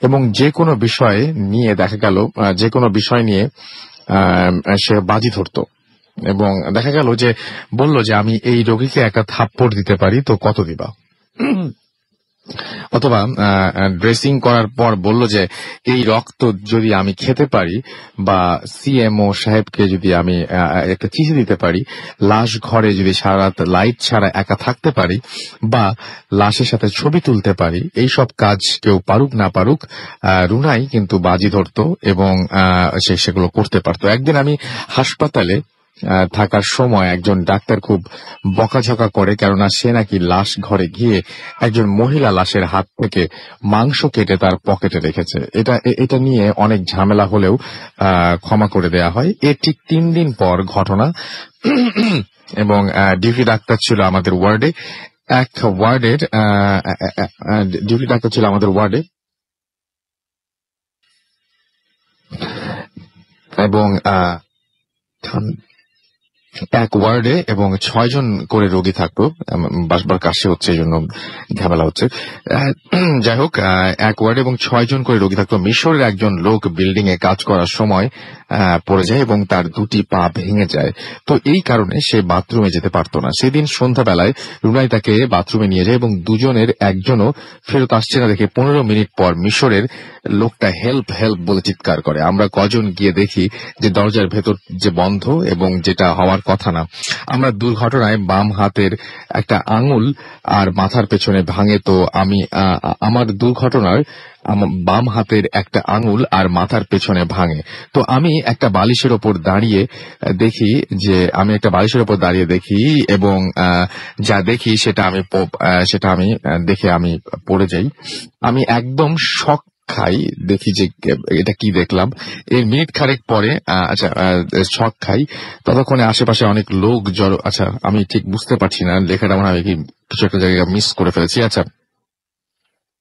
এবং যে কোনো বিষয় নিয়ে সে বাজি ধরতো। এবং দেখা গেল যে বলল যে আমি এই রোগীকে একটা থাপ্পড় দিতে পারি, তো কত দিবা? অথবা ড্রেসিং করার পর বলল যে এই রক্ত যদি আমি খেতে পারি, বা সিএমও সাহেবকে যদি আমি একটা চিঠি দিতে পারি, লাশ ঘরে যদি সারা রাত লাইট ছাড়া একা থাকতে পারি, বা লাশের সাথে ছবি তুলতে পারি, এই সব কাজ কেউ পারুক না পারুক, রুনাই কিন্তু বাজি ধরতো এবং সেগুলো করতে পারতো। একদিন আমি হাসপাতালে থাকার সময় একজন ডাক্তার খুব বকাঝকা করে, কেননা সে নাকি লাশ ঘরে গিয়ে একজন মহিলা লাশের হাত থেকে মাংস কেটে তার পকেটে রেখেছে। এটা নিয়ে অনেক ঝামেলা হলেও ক্ষমা করে দেয়া হয়। এর ঠিক 3 দিন পর ঘটনা। এবং ডিউটি ডাক্তার ছিল আমাদের ওয়ার্ডে, ডিউটি ডাক্তার ছিল আমাদের ওয়ার্ডে, এবং এক ওয়ার্ডে এবং 6 জন করে রোগী থাকতো। বাসবার কাশি হচ্ছে, এই জন্য ঝামেলা হচ্ছে। যাই হোক, এক ওয়ার্ডে এবং 6 জন করে রোগী থাকতো। মিশরের একজন লোক বিল্ডিং এ কাজ করার সময় পড়ে যায় এবং তার 2টি পা ভেঙে যায়। তো এই কারণে সে বাথরুমে যেতে পারতো না। সেদিন সন্ধ্যাবেলায় রুনাই তাকে বাথরুমে নিয়ে যায় এবং দুজনের একজনও ফেরত আসছে না দেখে 15 মিনিট পর মিশরের লোকটা হেল্প হেল্প বলে চিৎকার করে। আমরা কজন গিয়ে দেখি যে দরজার ভেতর যে বন্ধ, এবং যেটা হওয়ার কথা না। আমরা দুর্ঘটনায় বাম হাতের একটা আঙুল আর মাথার পেছনে ভাঙে। তো আমার দুর্ঘটনার বাম হাতের একটা আঙুল আর মাথার পেছনে ভাঙে। তো আমি একটা বালিশের ওপর দাঁড়িয়ে দেখি এবং যা দেখি সেটা আমি দেখে আমি পড়ে যাই। আমি একদম শক্ত খাই, দেখি যে এটা কি দেখলাম। এর মিনিট খানেক পরে শক খাই, ততক্ষণে আশেপাশে অনেক লোক জড়ো। আচ্ছা, আমি ঠিক বুঝতে পারছি না লেখাটা, মনে হয় কি কিছু একটা জায়গায় মিস করে ফেলেছি। আচ্ছা,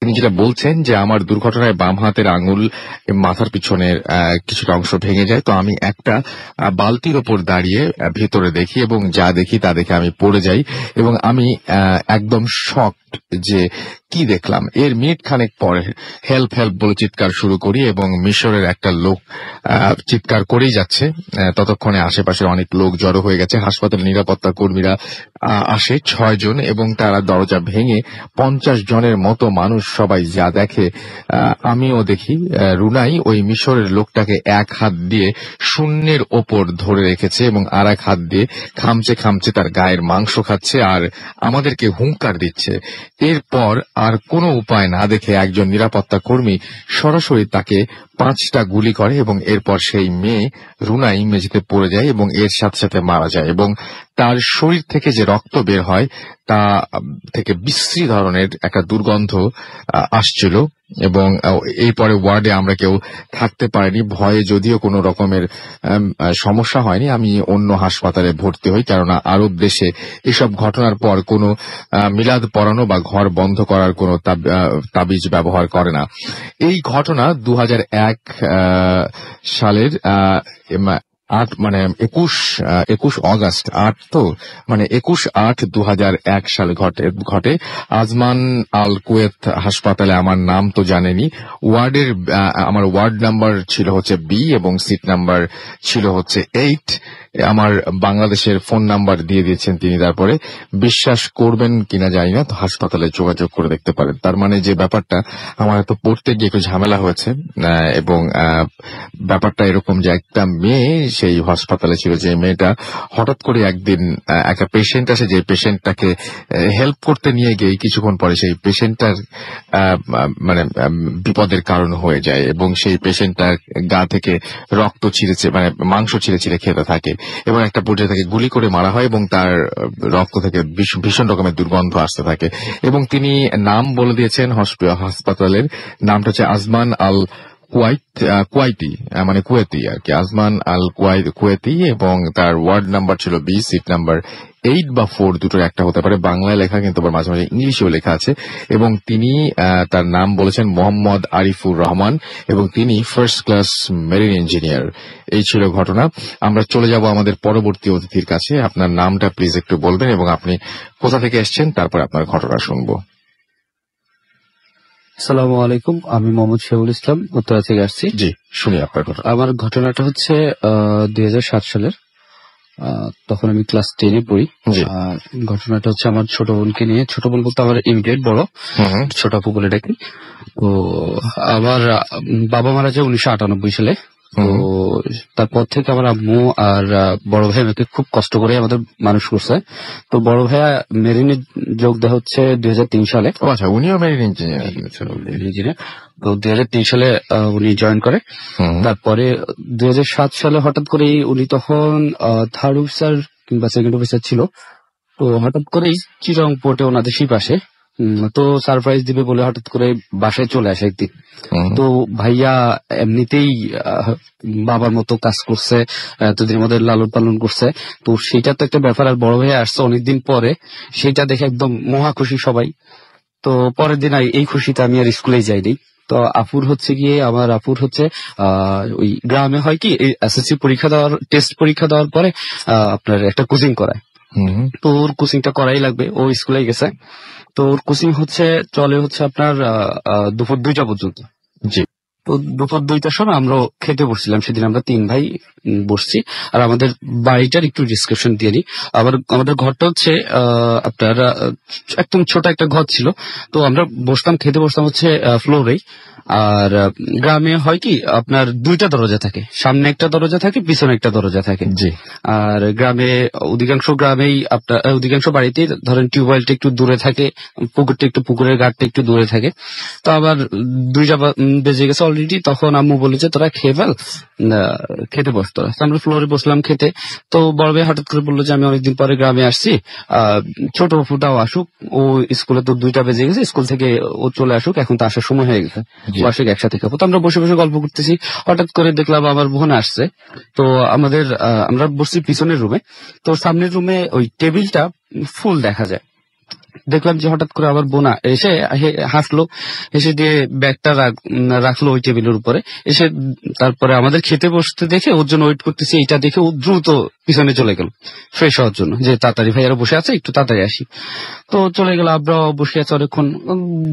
তিনি যেটা বলছেন যে আমার দুর্ঘটনায় বাম হাতের আঙুল মাথার পিছনের কিছুটা অংশ ভেঙে যায়। তো আমি একটা বালতির ওপর দাঁড়িয়ে ভেতরে দেখি এবং যা দেখি তা দেখে আমি পড়ে যাই এবং আমি একদম শকড যে কি দেখলাম। এর মিনিট খানেক পরে হেল্প হেল্প বলে চিৎকার শুরু করি এবং মিশরের একটা লোক চিৎকার করেই যাচ্ছে। ততক্ষণে আশেপাশে অনেক লোক জড়ো হয়ে গেছে। হাসপাতালের নিরাপত্তা কর্মীরা আসে 6 জন এবং তারা দরজা ভেঙে 50 জনের মতো মানুষ সবাই যা দেখে আমিও দেখি। রুনাই ওই মিশরের লোকটাকে এক হাত দিয়ে শূন্যের ওপর ধরে রেখেছে এবং আর এক হাত দিয়ে খামচে খামচে তার গায়ের মাংস খাচ্ছে আর আমাদেরকে হুঙ্কার দিচ্ছে। এরপর আর কোনো উপায় না দেখে একজন নিরাপত্তা কর্মী সরাসরি তাকে 5টা গুলি করে এবং এরপর সেই মেয়ে রুনাই মেঝেতে পড়ে যায় এবং এর সাথে সাথে মারা যায় এবং তার শরীর থেকে যে রক্ত বের হয় তা থেকে বিশ্রী ধরনের একটা দুর্গন্ধ আসছিল এবং এরপরে ওয়ার্ডে আমরা কেউ থাকতে পারিনি ভয়ে। যদিও কোনো রকমের সমস্যা হয়নি, আমি অন্য হাসপাতালে ভর্তি হই, কেননা আরব দেশে এসব ঘটনার পর কোনো মিলাদ পড়ানো বা ঘর বন্ধ করার কোনো তাবিজ ব্যবহার করে না। এই ঘটনা 2001 সালের 21 অগস্ট 21/8/2001 সালে ঘটে। আজমান আল কুয়েত হাসপাতালে। আমার নাম তো জানেনি। আমার ওয়ার্ড নাম্বার ছিল হচ্ছে B এবং সিট নাম্বার ছিল হচ্ছে 8। আমার বাংলাদেশের ফোন নাম্বার দিয়ে দিয়েছেন তিনি। তারপরে বিশ্বাস করবেন কিনা জানি না, তো হাসপাতালে যোগাযোগ করে দেখতে পারেন। তার মানে যে ব্যাপারটা আমার তো পড়তে গিয়ে একটু ঝামেলা হয়েছে এবং ব্যাপারটা এরকম যে একটা মেয়ে সেই হাসপাতালে ছিল, যে মেয়েটা হঠাৎ করে একদিন একটা পেশেন্ট আসে, যে পেশেন্টটাকে হেল্প করতে নিয়ে গিয়ে কিছুক্ষণ পরে সেই পেশেন্টটার বিপদের কারণ হয়ে যায় এবং সেই পেশেন্টটার গা থেকে রক্ত ছিঁড়েছে, মাংস ছিঁড়ে ছিঁড়ে খেতে থাকে এবং একটা পর্যায়ে তাকে গুলি করে মারা হয় এবং তার রক্ত থেকে ভীষণ রকমের দুর্গন্ধ আসতে থাকে এবং তিনি নাম বলে দিয়েছেন হাসপাতালের নামটা হচ্ছে আজমান আল কুয়েতি আর কি, আজমান আল কুয়েতি এবং তার ওয়ার্ড নাম্বার ছিল B, সিট নাম্বার 8 বা 4 দুটোর একটা হতে পারে। বাংলায় লেখা কিন্তু মাঝে মাঝে ইংলিশেও লেখা আছে এবং তিনি তার নাম বলেছেন মোহাম্মদ আরিফুর রহমান এবং তিনি ফার্স্ট ক্লাস মেরিন ইঞ্জিনিয়ার। এই ছিল ঘটনা। আমরা চলে যাব আমাদের পরবর্তী অতিথির কাছে। আপনার নামটা প্লিজ একটু বলবেন এবং আপনি কোথা থেকে এসেছেন, তারপর আপনার ঘটনা শুনবো। আসসালামু আলাইকুম, আমি মোহাম্মদ শহীদুল ইসলাম, উত্তরা থেকে আসছি। জি, শুনি আপনার ঘটনা। আমার ঘটনাটা হচ্ছে 2007 সালের, তখন আমি ক্লাস 10-এ পড়ি। ঘটনাটা হচ্ছে আমার ছোট বোনকে নিয়ে। ছোট বোন বলতে আমার ইমিডিয়েট বড়, ছোট আপু বলে ডাকি। তো আমার বাবা মারা যায় 1998 সালে। তো তারপর থেকে আমার আম্মু আর বড় ভাই আমাকে খুব কষ্ট করে আমাদের মানুষ করছে। তো বড় ভাইয়া মেরিনে যোগ দেওয়া হচ্ছে 2003 সালে। আচ্ছা, উনিও মেরিন ইঞ্জিনিয়ার। তো 2003 সালে উনি জয়েন করে। তারপরে 2007 সালে হঠাৎ করে উনি তখন 3rd অফিসার কিংবা 2nd অফিসার ছিল। তো হঠাৎ করেই চিটাগং পোর্টে ওনাদের শিপ আসে। তো সারপ্রাইজ দিবে বলে হঠাৎ করে বাসায় চলে আসে একদিন। তো ভাইয়া এমনিতেই বাবার মতো কাজ করছে, এতদিন আমাদের লালন পালন করছে। তো সেটা তো একটা ব্যাপার। আর বড় ভাইয়া আসছে অনেকদিন পরে, সেটা দেখে একদম মহা খুশি সবাই। তো পরের দিন এই খুশিতে আমি আর স্কুলে যাইনি। তো আমার আপুর হচ্ছে ওই গ্রামে হয় কি এসএসসি পরীক্ষা দেওয়ার, টেস্ট পরীক্ষা দেওয়ার পরে আপনার একটা কোচিং করায়। তো ওর কোচিংটা করাই লাগবে, ও স্কুলে গেছে। তো ওর কোচিং চলে আপনার দুপুর 2টা পর্যন্ত। জি। তো দুপুর 2টার সময় আমরা খেতে বসছিলাম। সেদিন আমরা 3 ভাই বসছি। আর আমাদের বাড়িটার একটু ডিসক্রিপশন দিয়ে নিই। আমাদের ঘরটা হচ্ছে আপনার একদম ছোট একটা ঘর ছিল। তো আমরা খেতে বসতাম হচ্ছে ফ্লোরেই। আর গ্রামে হয় কি আপনার 2টা দরজা থাকে, সামনে একটা দরজা থাকে, পিছনে একটা দরজা থাকে। জি। আর গ্রামে অধিকাংশ বাড়িতেই ধরেন টিউবওয়েলটা একটু দূরে থাকে, পুকুরের ঘাটটা একটু দূরে থাকে। তো আবার 2টা বেজে গেছে, অলরেডি, তখন আম্মু বলেছে তোরা খেয়ে ফেল, খেতে বস তোরা। আমরা ফ্লোরে বসলাম খেতে। তো বড় ভাই হঠাৎ করে বললো যে আমি অনেকদিন পরে গ্রামে আসছি, ছোট ফুটাও আসুক, ও স্কুলে তো 2টা বেজে গেছে, স্কুল থেকে ও চলে আসুক, এখন তো আসার সময় হয়ে গেছে, ও আসুক একসাথে খাবো। তো আমরা বসে বসে গল্প করতেছি, হঠাৎ করে দেখলাম আমার বোন আসছে। তো আমরা বসছি পিছনের রুমে, তো সামনের রুমে ওই টেবিলটা ফুল দেখা যায়। দেখলাম যে হঠাৎ করে আবার বোনা এসে হাসলো, এসে দিয়ে ব্যাগটা রাখলো ওই টেবিলের উপরে, এসে তারপরে আমাদের খেতে বসতে দেখে ওর জন্য ওয়েট করতেছি, এইটা দেখে ও দ্রুত পিছনে চলে গেল ফ্রেশ হওয়ার জন্য, যে তাড়াতাড়ি ভাইয়ারা বসে আছে একটু তাড়াতাড়ি আসি। তো চলে গেল, আমরা বসে আছে অনেকক্ষণ,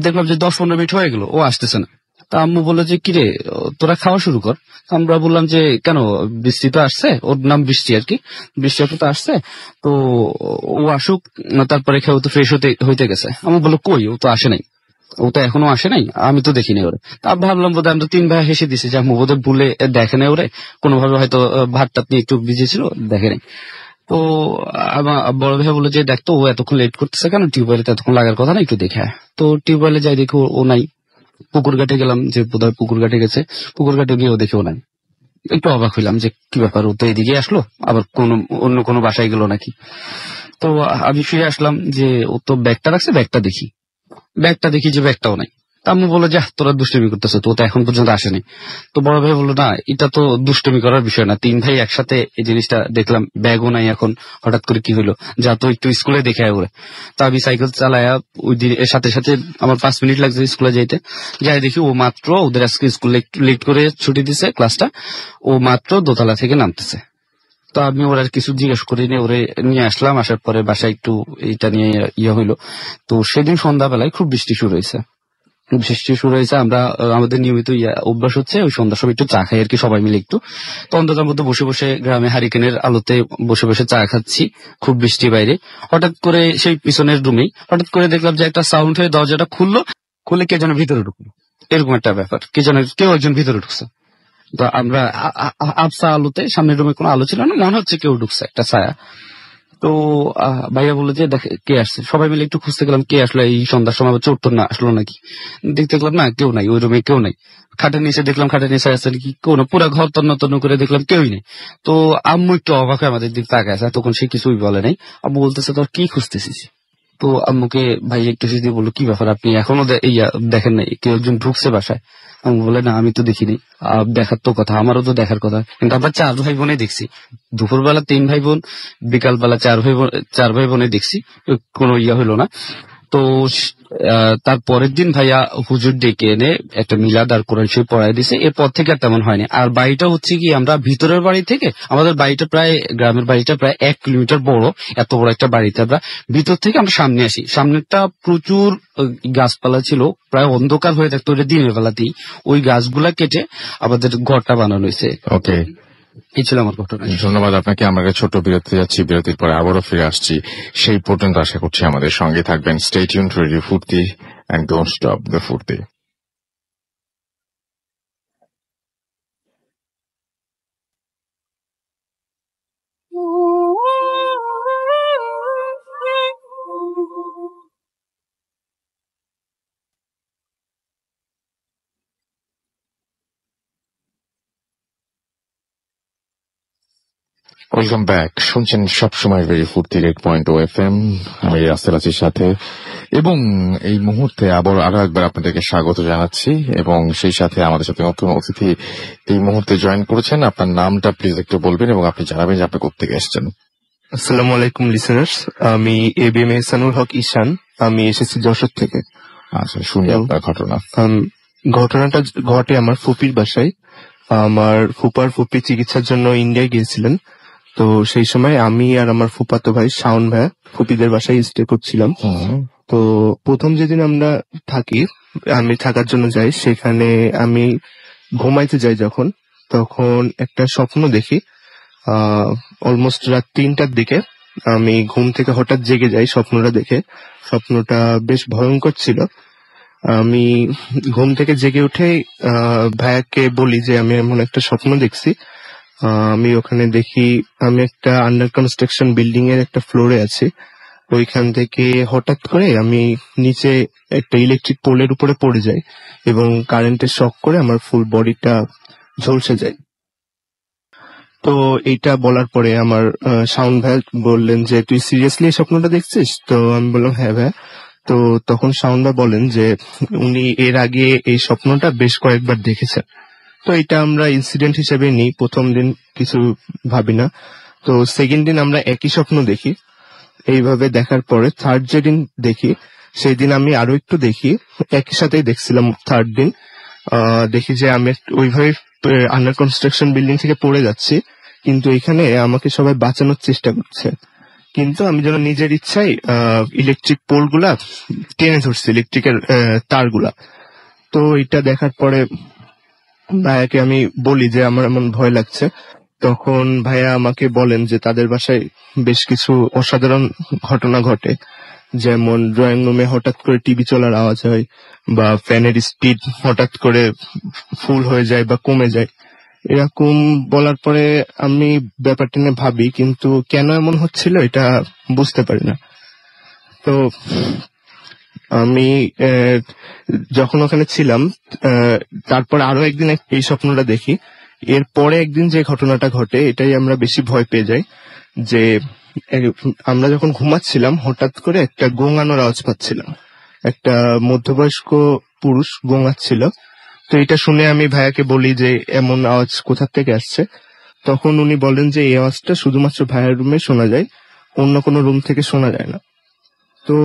দেখলাম যে 10-15 মিনিট হয়ে গেল, ও আসতেছে না। তা আম্মু বললো যে কিরে তোরা খাওয়া শুরু কর। আমরা বললাম যে কেন, বৃষ্টি তো আসছে, ওর নাম বৃষ্টি আর কি, বৃষ্টি আপু তো আসছে, তো ও আসুক, তারপরে খেয়ে তো ফ্রেশ হইতে গেছে। আমি বললো কই, ও তো আসে নাই, ও তো এখনো আসে নাই, আমি তো দেখিনি ওরে। তা ভাবলাম বোধহয় আমরা 3 ভাই হেসে দিছি যে আম্মু বোধহয় ভুলে দেখে নাই ওরে, কোনোভাবে হয়তো ভাত টাত নিয়ে একটু বিজি ছিল, দেখে নাই। তো আমার বড় ভাই বললো যে দেখতো ও এতক্ষণ লেট করতেছে কেন, টিউবওয়েলে এতক্ষণ লাগার কথা না, একটু দেখে আয়। তো টিউবওয়েলে যাই দেখি ও নাই। পুকুর ঘাটে গেলাম, যে বোধহয় পুকুর ঘাটে গেছে, পুকুর ঘাটে গিয়েও দেখেও নাই। একটু অবাক হইলাম যে কি ব্যাপার, ও তো এদিকে আসলো, আবার অন্য কোনো বাসায় গেল নাকি। তো আমি ফিরে আসলাম, যে ও তো ব্যাগটা রাখছে, ব্যাগটা দেখি যে ব্যাগটাও নাই। আম্মু বললো যে তোরা দুষ্টুমি করতেছো, তো এখন পর্যন্ত আসেনি। তো বড় ভাই বললো না, এটা তো দুষ্টুমি করার বিষয় না, 3 ভাই একসাথে এই জিনিসটা দেখলাম, ব্যাগও নাই, এখন হঠাৎ করে কি হলো, যা তো একটু স্কুলে দেখে আয় ওরে। তো আমি সাইকেল চালায়া ওই দিন এর সাথে সাথে আমার 5 মিনিট লাগছে স্কুলে যাইতে, যাই দেখি ও মাত্র, ওদের আজকে স্কুলে লেট করে ছুটি দিছে ক্লাসটা, ও মাত্র দোতলা থেকে নামতেছে। তো আমি ওরা কিছু জিজ্ঞেস করিনি, ওরে নিয়ে আসলাম, আসার পরে বাসায় একটু এটা নিয়ে হইলো। তো সেদিন সন্ধ্যাবেলায় খুব বৃষ্টি শুরু হয়েছে। আমরা আমাদের নিয়মিত অভ্যাস হচ্ছে ওই সন্ধ্যার সময় একটু চা খাই আর কি, সবাই মিলে একটু। তো অন্ধকার মধ্যে বসে বসে গ্রামে হারিকেনের আলোতে বসে বসে চা খাচ্ছি, খুব বৃষ্টি বাইরে। হঠাৎ করে সেই পিছনের রুমেই হঠাৎ করে দেখলাম যে একটা সাউন্ড হয়ে দরজাটা খুলে কে যেন ভিতরে ঢুকলো, এরকম একটা ব্যাপার, কেউ একজন ভিতরে ঢুকছে। তো আমরা আবসা আলোতে, সামনের রুমে কোনো আলো ছিল না, মনে হচ্ছে কেউ ঢুকছে, একটা ছায়া। তো ভাইয়া বললো যে দেখ কে আসছে, সবাই মিলে একটু খুঁজতে গেলাম কে আসলো এই সন্ধ্যার সময়, চোর তো না আসলো নাকি, দেখতে গেলাম না কেউ নাই, ওই রুমে কেউ নাই। খাটের নিচে দেখলাম, খাটের নিচে আসছে নাকি কেউ না, পুরো ঘর তন্ন করে দেখলাম কেউই নেই। তো আম্মু একটু অবাক হয়ে আমাদের দিক তাকায় আছে, তখন সে কিছুই বলে নাই। আম্মু বলতেছে তোর কি খুঁজতেছিস? তো আম্মুকে ভাই একটু দিয়ে বললো কি ব্যাপার, আপনি এখনো দেখেন নাই কেউ একজন ঢুকছে বাসায়? আম্মু বলে না আমি তো দেখিনি। দেখার তো কথা, আমারও তো দেখার কথা, কিন্তু আমরা 4 ভাই বোনে দেখছি, দুপুরবেলা 3 ভাই বোন, বিকালবেলা 4 ভাই বোনে দেখছি, কোনো হইলো না। তো তার পরের দিন ভাইয়া হুজুর ডেকে এনে একটা মিলাদ আর কোরআন শরীফ পড়াই দিছে, এরপর থেকে আর তেমন হয়নি। আর বাড়িটা হচ্ছে কি, আমরা ভিতরের বাড়ি থেকে, আমাদের বাড়িটা প্রায়, গ্রামের বাড়িটা প্রায় 1 কিলোমিটার বড়, এত বড় একটা বাড়িতে আমরা ভিতর থেকে আমরা সামনে আসি, সামনেটা প্রচুর গাছপালা ছিল, প্রায় অন্ধকার হয়ে থাকতো ওটা দিনের বেলাতেই, ওই গাছগুলা কেটে আমাদের ঘরটা বানানো হয়েছে। ওকে, এই ছিল আমার ঘটনা। ধন্যবাদ আপনাকে। আমরা ছোট বিরতি যাচ্ছি, বিরতির পরে আবারও ফিরে আসছি। সেই পর্যন্ত আশা করছি আমাদের সঙ্গে থাকবেন। স্টে টিউনড টু রেডিও ফুর্তি এন্ড ডোন্ট স্টপ দ্য ফুর্তি। Welcome back. শুনছেন সবসময় রেডিও ফুর্তি 8.0 FM। আমি রাসেল আছির সাথে, এবং এই মুহূর্তে আরো একবার আপনাদেরকে স্বাগত জানাচ্ছি, এবং সেই সাথে আমাদের সাথে নতুন অতিথি এই মুহূর্তে জয়েন করেছেন। আপনার নামটা প্লিজ একটু বলবেন এবং আপনি জানাবেন যে আপনি কোথেকে এসেছেন। আসসালামু আলাইকুম লিসেনার্স, আমি এবিএম এহসানুল হক ঈশান, আমি এসেছি যশোর থেকে। আচ্ছা, শুনি আপনার ঘটনা। ঘটনাটা ঘটে আমার ফুপির বাসায়। আমার ফুপি চিকিৎসার জন্য ইন্ডিয়ায় গিয়েছিলেন, তো সেই সময় আমি আর আমার ফুপাতো ভাই শাওন ভাই ফুপিদের বাসায় স্টে করছিলাম। তো প্রথম যেদিন আমরা আমি থাকার জন্য যাই, সেখানে আমি ঘুমাইতে যাই যখন, তখন একটা স্বপ্ন দেখি। অলমোস্ট রাত 3টার দিকে আমি ঘুম থেকে হঠাৎ জেগে যাই স্বপ্নটা দেখে। স্বপ্নটা বেশ ভয়ঙ্কর ছিল। আমি ঘুম থেকে জেগে উঠে ভাইয়াকে বলি যে আমি এমন একটা স্বপ্ন দেখছি। আমি ওখানে দেখি আমি একটা আন্ডার কনস্ট্রাকশন বিল্ডিং এর একটা ফ্লোরে আছি, ওইখান থেকে হঠাৎ করে আমি নিচে একটা ইলেকট্রিক পোলের উপরে পড়ে যাই এবং কারেন্টের শক করে আমার ফুল বডিটা ঝলসে যায়। তো এইটা বলার পরে আমার শাওন ভাই বললেন যে তুই সিরিয়াসলি এই স্বপ্নটা দেখছিস? তো আমি বললাম হ্যাঁ ভাই। তো তখন শাওন ভাই বলেন যে উনি এর আগে এই স্বপ্নটা বেশ কয়েকবার দেখেছেন। তো এটা আমরা ইনসিডেন্ট হিসেবে নিই, প্রথম দিন কিছু ভাবি না। তো সেকেন্ড দিন আমরা একই স্বপ্ন দেখি। এইভাবে দেখার পরে থার্ড যেদিন দেখি সেই দিন আমি আরো একটু দেখি, একই সাথেই দেখছিলাম। থার্ড দিন দেখি যে আমি ওইভাবে আন্ডার কনস্ট্রাকশন বিল্ডিং থেকে পড়ে যাচ্ছি, কিন্তু এখানে আমাকে সবাই বাঁচানোর চেষ্টা করছে, কিন্তু আমি যেন নিজের ইচ্ছায় ইলেকট্রিক পোল গুলা টেনে ধরছি, ইলেকট্রিকের তারগুলা। তো এটা দেখার পরে ভাইয়াকে আমি বলি যে আমার এমন ভয় লাগছে। তখন ভাইয়া আমাকে বলেন যে তাদের বাসায় বেশ কিছু অসাধারণ ঘটনা ঘটে, যেমন ড্রয়িং রুমে হঠাৎ করে টিভি চলার আওয়াজ হয়, বা ফ্যানের স্পিড হঠাৎ করে ফুল হয়ে যায় বা কমে যায়। এরকম বলার পরে আমি ব্যাপারটা নিয়ে ভাবি, কিন্তু কেন এমন হচ্ছিল এটা বুঝতে পারি না। তো আমি যখন ওখানে ছিলাম তারপর আরো একদিন এই স্বপ্নটা দেখি। এরপরে একদিন যে ঘটনাটা ঘটে এটাই আমরা বেশি ভয় পেয়ে যাই, যে আমরা যখন ঘুমাচ্ছিলাম হঠাৎ করে একটা গোঙানোর আওয়াজ পাচ্ছিলাম, একটা মধ্যবয়স্ক পুরুষ গোঙাচ্ছিল। তো এটা শুনে আমি ভাইয়াকে বলি যে এমন আওয়াজ কোথা থেকে আসছে। তখন উনি বলেন যে এই আওয়াজটা শুধুমাত্র ভাইয়ের রুমে শোনা যায়, অন্য কোনো রুম থেকে শোনা যায় না। তো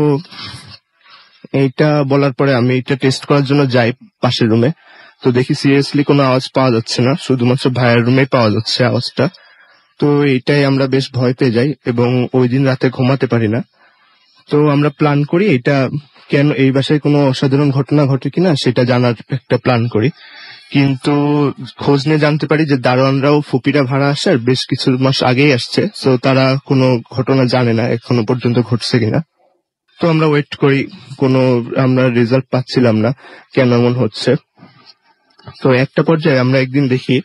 এইটা বলার পরে আমি এটা টেস্ট করার জন্য যাই পাশের রুমে। তো দেখি সিরিয়াসলি কোনো আওয়াজ পাওয়া যাচ্ছে না, শুধুমাত্র ভাইয়ের রুমে পাওয়া যাচ্ছে আওয়াজটা। তো এইটাই আমরা বেশ ভয় পেয়ে যাই এবং ওই দিন রাতে ঘুমাতে পারি না। তো আমরা প্ল্যান করি এটা কেন, এই বাসায় কোনো অসাধারণ ঘটনা ঘটে কিনা সেটা জানার একটা প্ল্যান করি। কিন্তু খোঁজ নিয়ে জানতে পারি যে দারোয়ানরাও ফুপিরা ভাড়া আসার বেশ কিছু মাস আগেই আসছে, তো তারা কোনো ঘটনা জানে না এখনো পর্যন্ত ঘটছে কিনা। তো আমরা ওয়েট করি, কোনো আমরা রেজাল্ট পাচ্ছিলাম না কেন এমন হচ্ছে। তো একটা পর্যায়ে আমরা একদিন দেখি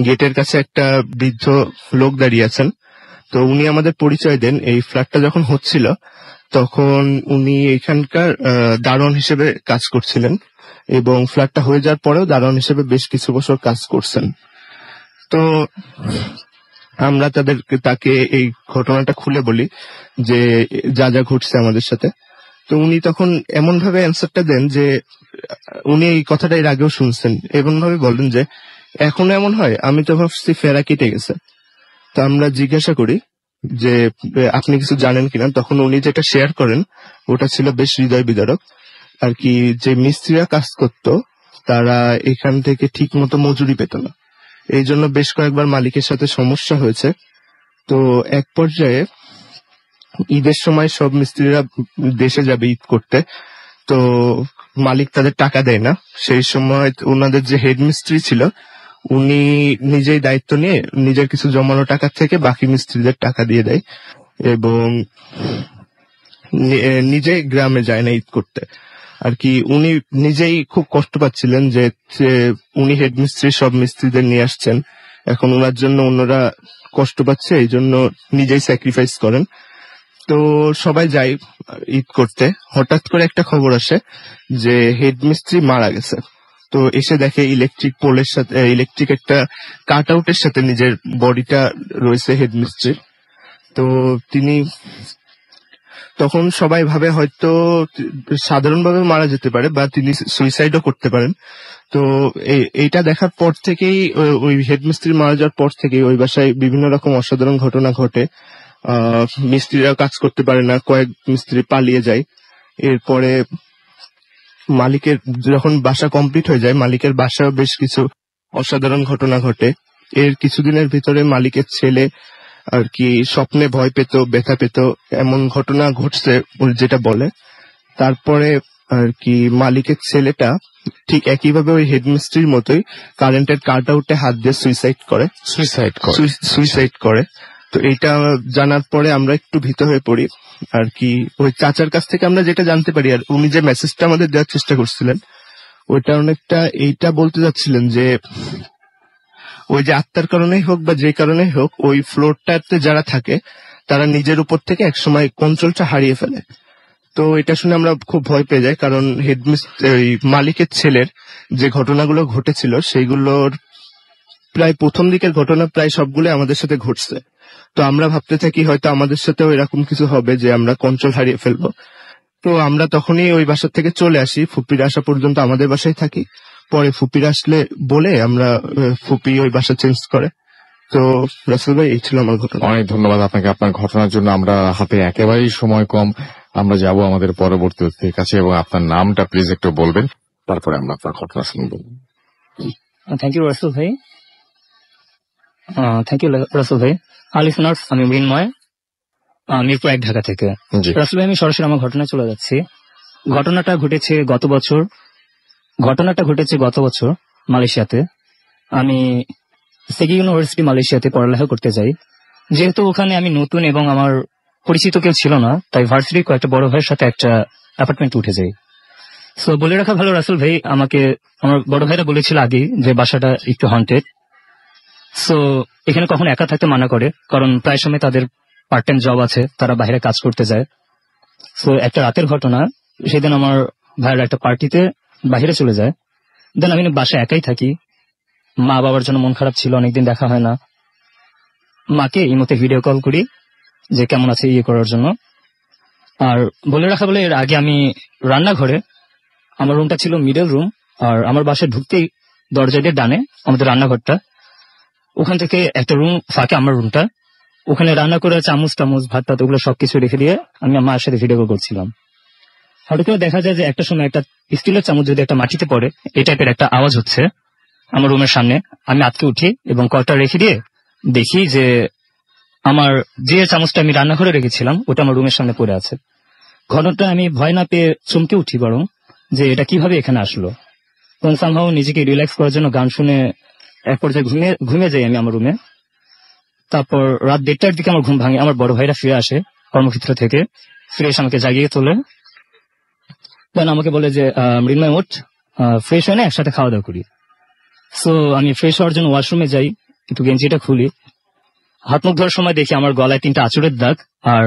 গেটের কাছে একটা বৃদ্ধ লোক দাঁড়িয়ে আছেন। তো উনি আমাদের পরিচয় দেন। এই ফ্ল্যাটটা যখন হচ্ছিল তখন উনি এখানকার দারোয়ান হিসেবে কাজ করছিলেন এবং ফ্ল্যাটটা হয়ে যাওয়ার পরেও দারোয়ান হিসেবে বেশ কিছু বছর কাজ করছেন। তো আমরা তাকে এই ঘটনাটা খুলে বলি যে যা যা ঘটছে আমাদের সাথে। তো উনি তখন এমন ভাবে অ্যান্সারটা দেন যে উনি এই কথাটা এর আগেও শুনছেন, এমন ভাবে বলেন যে এখনো এমন হয়, আমি তো ভাবছি ফেরা কেটে গেছে। তো আমরা জিজ্ঞাসা করি যে আপনি কিছু জানেন কিনা। তখন উনি যেটা শেয়ার করেন ওটা ছিল বেশ হৃদয় বিদারক আর কি, যে মিস্ত্রিরা কাজ করত তারা এখান থেকে ঠিক মতো মজুরি পেত না, এই জন্য বেশ কয়েকবার মালিকের সাথে সমস্যা হয়েছে। তো এক পর্যায়ে ঈদের সময় সব মিস্ত্রিরা দেশে যাবে ঈদ করতে, তো মালিক তাদের টাকা দেয় না। সেই সময় ওনাদের যে হেড মিস্ত্রি ছিল উনি নিজেই দায়িত্ব নিয়ে নিজের কিছু জমানো টাকা থেকে বাকি মিস্ত্রিদের টাকা দিয়ে দেয় এবং নিজে গ্রামে যায় না ঈদ করতে আর কি। উনি নিজেই খুব কষ্ট পাচ্ছিলেন যে উনি হেড মিস্ত্রি সব মিস্ত্রিদের নিয়ে আসছেন, এখন ওনার জন্য অন্যরা কষ্ট পাচ্ছে, এই জন্য নিজেই স্যাক্রিফাইস করেন। তো সবাই যায় ঈদ করতে। হঠাৎ করে একটা খবর আসে যে হেড মিস্ত্রি মারা গেছে। তো এসে দেখে ইলেকট্রিক পোলের সাথে, ইলেকট্রিক একটা কাট আউটের সাথে নিজের বডিটা রয়েছে হেড মিস্ত্রির। তো তিনি তখন সবাই ভাবে হয়তো সাধারণভাবে মারা যেতে পারে বা তিনি সুইসাইডও করতে পারেন। তো এইটা দেখার পর থেকেই, ওই হেড মিস্ত্রি মারা যাওয়ার পর থেকেই ওই বাসায় বিভিন্ন রকম অসাধারণ ঘটনা ঘটে। মিস্ত্রিরা কাজ করতে পারে না, কয়েক মিস্ত্রি পালিয়ে যায়। এরপরে মালিকের যখন বাসা কমপ্লিট হয়ে যায় মালিকের বাসায় বেশ কিছু অসাধারণ ঘটনা ঘটে। এর কিছুদিনের ভিতরে মালিকের ছেলে আর কি স্বপ্নে ভয় পেত, ব্যথা পেত, এমন ঘটনা ঘটছে যেটা বলে। তারপরে আর কি মালিকের ছেলেটা ঠিক একইভাবে ওই হেডমিস্ত্রির মতোই কারেন্টের কাট আউটে হাত দিয়ে সুইসাইড করে। তো এটা জানার পরে আমরা একটু ভীত হয়ে পড়ি আর কি। ওই চাচার কাছ থেকে আমরা যেটা জানতে পারি, আর উনি যে মেসেজটা আমাদের দেওয়ার চেষ্টা করছিলেন ওইটা অনেকটা এইটা বলতে যাচ্ছিলেন যে ওই যে আত্মার কারণেই হোক বা যে কারণেই হোক ওই ফ্লোরটাতে যারা থাকে তারা নিজের উপর থেকে একসময় কন্ট্রোলটা হারিয়ে ফেলে। তো এটা শুনে আমরা খুব ভয় পেয়ে যাই, কারণ মালিকের ছেলের যে ঘটনাগুলো ঘটেছিল সেইগুলোর প্রায় প্রথম দিকের ঘটনা প্রায় সবগুলো আমাদের সাথে ঘটছে। তো আমরা ভাবতে থাকি হয়তো আমাদের সাথেও এরকম কিছু হবে যে আমরা কন্ট্রোল হারিয়ে ফেলবো। তো আমরা তখনই ওই বাসা থেকে চলে আসি, ফুপির আসা পর্যন্ত আমাদের বাসায় থাকি। পরে ফুপির আসলে বলে আমরা ফুপি ওই বাসা চেঞ্জ করে। তো রাসেল ভাই, এই ছিল আমার ঘটনা। অনেক ধন্যবাদ আপনাকে আপনার ঘটনার জন্য। আমরা হাতে একেবারেই সময় কম, আমরা যাব আমাদের পরবর্তী অতিথির কাছে, এবং আপনার নামটা প্লিজ একটু বলবেন, তারপরে আমরা আপনার ঘটনা শুনবো। থ্যাংক ইউ রাসেল ভাই। রাসেল ভাই। লিসনার্স, আমি মৃন্ময়, মিরপুর 1 ঢাকা থেকে। রাসেল ভাই, আমি সরাসরি আমার ঘটনায় চলে যাচ্ছি। ঘটনাটা ঘটেছে গত বছর মালয়েশিয়াতে। আমি সেগি ইউনিভার্সিটি মালয়েশিয়াতে পড়ালেখা করতে যাই। যেহেতু ওখানে আমি নতুন এবং আমার পরিচিত কেউ ছিল না, তাই ভার্সিটির কয়েকটা বড় ভাইয়ের সাথে একটা অ্যাপার্টমেন্ট উঠে যাই। সো বলে রাখা ভালো রাসেল ভাই, আমাকে আমার বড় ভাইরা বলেছিল আগে যে বাসাটা একটু হন্টেড। সো এখানে কখনো একা থাকতে মানা করে, কারণ প্রায় সময় তাদের পার্ট টাইম জব আছে, তারা বাইরে কাজ করতে যায়। সো একটা রাতের ঘটনা, সেদিন আমার ভাইয়েরা একটা পার্টিতে বাইরে চলে যায়। দেন আমি বাসায় একাই থাকি। মা বাবার জন্য মন খারাপ ছিল, অনেকদিন দেখা হয় না। মাকে ইমোতে ভিডিও কল করি যে কেমন আছে করার জন্য। আর বলে রাখা বলে, এর আগে আমি রান্নাঘরে, আমার রুমটা ছিল মিডল রুম, আর আমার বাসায় ঢুকতেই দরজা দিয়ে ডানে আমাদের রান্নাঘরটা, ওখান থেকে একটা রুম ফাঁকে আমার রুমটা, ওখানে রান্না করে চামচ টামচ ভাত টাত ওগুলো সবকিছু রেখে দিয়ে আমি আমার সাথে ভিডিও কল করছিলাম। হঠাৎ করে দেখা যায় যে একটা সময় একটা স্টিলের চামচ যদি একটা মাটিতে পড়ে, এই টাইপের একটা আওয়াজ হচ্ছে আমার রুমের সামনে। আমি আটকে উঠি এবং কলটা রেখে দিয়ে দেখি যে আমার যে চামচটা আমি রান্নাঘরে রেখেছিলাম ওটা আমার রুমের সামনে পড়ে আছে। ঘটনাটা আমি ভয় না পেয়ে চমকে উঠি, বরং যে এটা কিভাবে এখানে আসলো। তখন সামহাও নিজেকে রিল্যাক্স করার জন্য গান শুনে এক পর্যায়ে ঘুমিয়ে যাই আমি আমার রুমে। তারপর রাত 1:30টার দিকে আমার ঘুম ভাঙে। আমার বড় ভাইরা ফিরে আসে কর্মক্ষেত্র থেকে, ফিরে এসে আমাকে জাগিয়ে তোলে। দেন আমাকে বলে যে মৃন্ময় ওঠ, ফ্রেশ হয়ে না একসাথে খাওয়া দাওয়া করি। সো আমি ফ্রেশ হওয়ার জন্য ওয়াশরুমে যাই, কিন্তু গেঞ্জিটা খুলি। হাত মুখ ধোয়ার সময় দেখি আমার গলায় 3টা আঁচড়ের দাগ, আর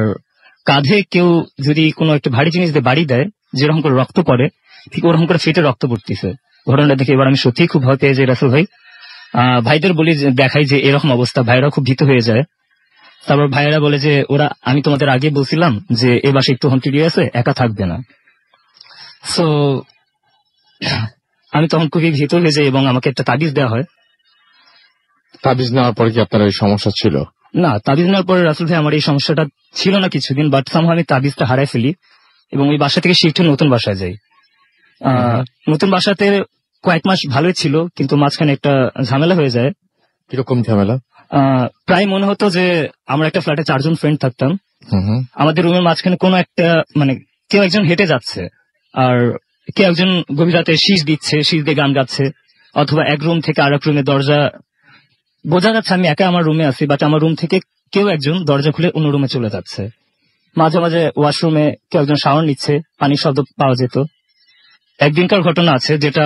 কাঁধে কেউ যদি কোনো একটা ভারী জিনিস দিয়ে বাড়ি দেয় যেরকম করে রক্ত পড়ে, ঠিক ওরকম করে ফেটে রক্ত পড়তেছে। ঘটনাটা দেখে এবার আমি সত্যিই খুব ভয় পেয়ে যাই রাসেল ভাই। ভাইদের বলি, দেখাই যে এরকম অবস্থা, ভাইরা খুব ভীত হয়ে যায়। তারপর ভাইয়েরা বলে যে আমি তোমাদের আগে বলছিলাম যে এ বাসে একটু হন্টেড আছে, একা থাকবে না। সো আমি তখন খুবই ভীত হয়ে যাই এবং আমাকে একটা তাবিজ দেওয়া হয়। তাবিজ নেওয়ার পরে কি আপনার এই সমস্যা ছিল? না, তাবিজ নেওয়ার পরে রাসেল ভাই আমার এই সমস্যাটা ছিল না কিছুদিন, বাট সামহাও আমি তাবিজটা হারাই ফেলি এবং ওই বাসা থেকে শিফট হয়ে নতুন বাসায় যাই। নতুন বাসাতে কয়েক মাস ভালোই ছিল, কিন্তু মাঝখানে একটা ঝামেলা হয়ে যায়। কিরকম ঝামেলা? প্রায় মনে হতো যে আমরা একটা ফ্ল্যাটে 4 জন ফ্রেন্ড থাকতাম। আমাদের রুমের মাঝখানে কোনো একটা কেউ একজন হেঁটে যাচ্ছে, আর কেউ একজন গভীর রাতে শীষ দিচ্ছে, শীষ দিয়ে গান গাচ্ছে, অথবা এক রুম থেকে আর এক রুমে দরজা, বোঝা যাচ্ছে আমি একা আমার রুমে আছি, বাট আমার রুম থেকে কেউ একজন দরজা খুলে অন্য রুমে চলে যাচ্ছে। মাঝে মাঝে ওয়াশরুমে কেউ একজন শাওয়ার নিচ্ছে, পানির শব্দ পাওয়া যেত। একদিনকার ঘটনা আছে যেটা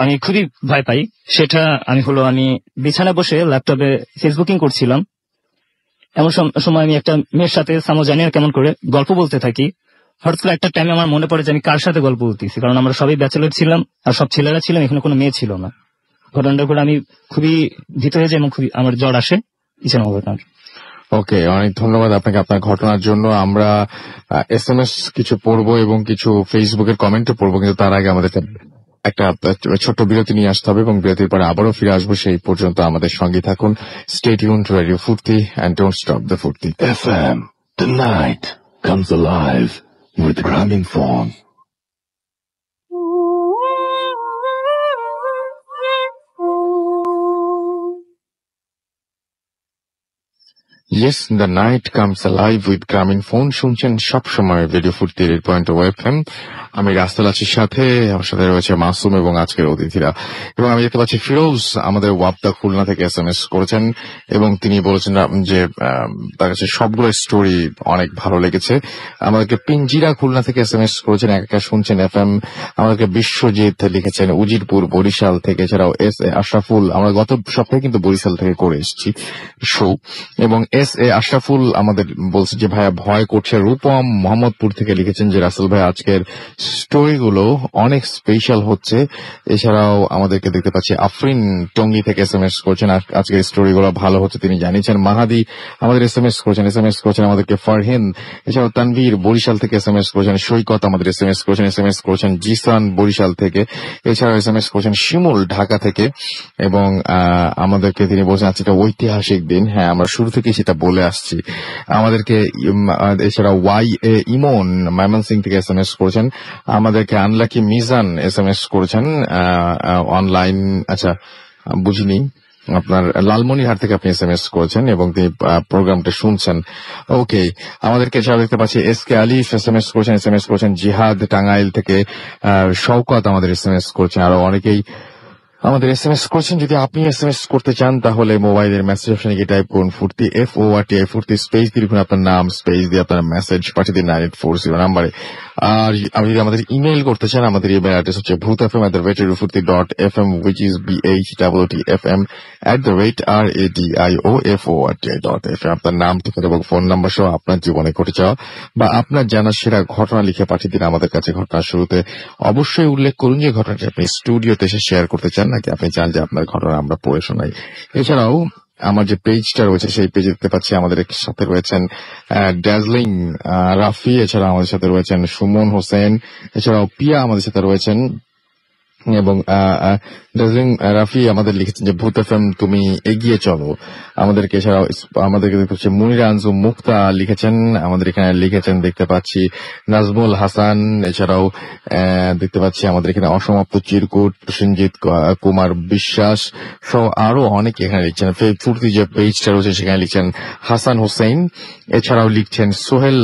আমি খুবই ভয় পাই। সেটা আমি বিছানায় বসে ল্যাপটপে ফেসবুকিং করছিলাম। এমন সময় আমি একটা মেয়ের সাথে জানি না কেমন করে গল্প বলতে থাকি। হঠাৎ করে একটা টাইমে আমার মনে পড়ে যে আমি কার সাথে গল্প বলতেছি, কারণ আমরা সবাই ব্যাচেলর ছিলাম আর সব ছেলেরা ছিলাম, এখানে কোনো মেয়ে ছিল না। ঘটনাটা করে আমি খুবই ভীত হয়ে যাই এবং খুবই আমার জ্বর আসে ঘটনার। ওকে, অনেক ধন্যবাদ আপনাকে আপনার ঘটনার জন্য। আমরা SMS কিছু পড়বো এবং কিছু ফেসবুকের কমেন্টও পড়বো, কিন্তু তার আগে আমাদের একটা ছোট্ট বিরতি নিয়ে আসতে হবে এবং বিরতির পরে আবারও ফিরে আসবো। সেই পর্যন্ত আমাদের সঙ্গে থাকুন। স্টে টিউন টু রেডিও ফুর্তি and don't stop the ফুর্তি FM. The night comes alive with Grameenphone. Yes, the night comes alive with Grameenphone. শুনছেন সবসময় রেডিও ফুর্তি 8.0 FM। আমি রাস্তাল আছি সাথে, আমার সাথে রয়েছে মাসুম এবং আজকের অতিথিরা। এবং আমি দেখতে পাচ্ছি ফিরোজ আমাদের ওয়াপদা খুলনা থেকে SMS করেছেন এবং তিনি বলেছেন যে তার কাছে সবগুলো স্টোরি অনেক ভালো লেগেছে। আমাদেরকে পিঞ্জিরা খুলনা থেকে SMS করেছেন, একা শুনছেন FM। আমাদেরকে বিশ্বজিৎ লিখেছেন উজিরপুর বরিশাল থেকে, এছাড়াও S A আশরাফুল, আমরা গত সপ্তাহে কিন্তু বরিশাল থেকে করে এসেছি শো। এবং এস এ আশরাফুল আমাদের বলছে যে ভাইয়া ভয় করছে। রূপম মোহাম্মদপুর থেকে লিখেছেন যে রাসেল ভাই আজকের স্টোরিগুলো অনেক স্পেশাল হচ্ছে। এছাড়াও আমাদেরকে দেখতে পাচ্ছি আফরিন টঙ্গী থেকে SMS করছেন, আজকের স্টোরিগুলো ভালো হচ্ছে তিনি জানিয়েছেন। মাহাদি আমাদের SMS করছেন আমাদেরকে। ফারহিন, এছাড়াও তানভীর বরিশাল থেকে SMS করছেন। সৈকত আমাদের SMS করছেন। জিসান বরিশাল থেকে, এছাড়াও SMS করছেন শিমুল ঢাকা থেকে। এবং আমাদেরকে তিনি বলছেন আজকে একটা ঐতিহাসিক দিন। হ্যাঁ, আমরা শুরু থেকে সেটা বলে আসছি আমাদেরকে। এছাড়া ইমন ময়মনসিং থেকে SMS করেছেন আমাদেরকে। আনলাকি মিজান SMS করেছেন অনলাইন, আচ্ছা বুঝিনি, আপনার লালমনিরহাট থেকে আপনি SMS করেছেন এবং তিনি প্রোগ্রামটা শুনছেন। ওকে, আমাদেরকে এছাড়া দেখতে পাচ্ছি SK আলিফ SMS করেছেন। জিহাদ টাঙ্গাইল থেকে। শওকত আমাদের SMS করছেন। আরো অনেকেই আমাদের SMS করছেন। যদি আপনি SMS করতে চান তাহলে মোবাইলের মেসেজ অপশনে গিয়ে টাইপ করুন ফুর্তি, FORTI ফুর্তি, স্পেস দিয়ে লিখুন আপনার নাম, স্পেস দিয়ে আপনার মেসেজ পাঠিয়ে দিন 9840 নাম্বারে। আর আপনি যদি আমাদের ইমেল করতে চান, আমাদের ইমেল অ্যাড্রেস হচ্ছে bhutfm@radiofurti.fm, which is BHTTFM@radioforti.fm। আপনার নাম, ঠিকানা এবং ফোন নাম্বার সহ আপনার জীবনে ঘটে যাওয়া বা আপনার জানা সেরা ঘটনা লিখে পাঠিয়ে দিন আমাদের কাছে। ঘটনার শুরুতে অবশ্যই উল্লেখ করুন যে ঘটনাটি আপনি স্টুডিওতে এসে শেয়ার করতে চান নাকি আপনি চান যে আপনার ঘটনা আমরা পড়ে শোনাই। এছাড়াও আমার যে পেজটা রয়েছে সেই পেজে দেখতে পাচ্ছি আমাদের সাথে রয়েছেন ড্যাজলিং রাফি, এছাড়া আমাদের সাথে রয়েছেন সুমন হোসেন, এছাড়াও পিয়া আমাদের সাথে রয়েছেন। এবং ড্যাজলিং রাফি আমাদের লিখেছেন যে ভূত FM তুমি এগিয়ে চলো। আমাদেরকে এছাড়াও আমাদেরকে দেখতে পাচ্ছি মুনিরা আনজুম মুক্তা লিখেছেন, আমাদের এখানে লিখেছেন দেখতে পাচ্ছি নাজমুল হাসান। এছাড়াও দেখতে পাচ্ছি আমাদের এখানে অসমাপ্ত চিরকুট, প্রসেনজিৎ কুমার বিশ্বাস সহ আরো অনেকে এখানে লিখছেন। ফুর্তি যে পেজটা রয়েছে সেখানে লিখছেন হাসান হোসেন, এছাড়াও লিখছেন সোহেল,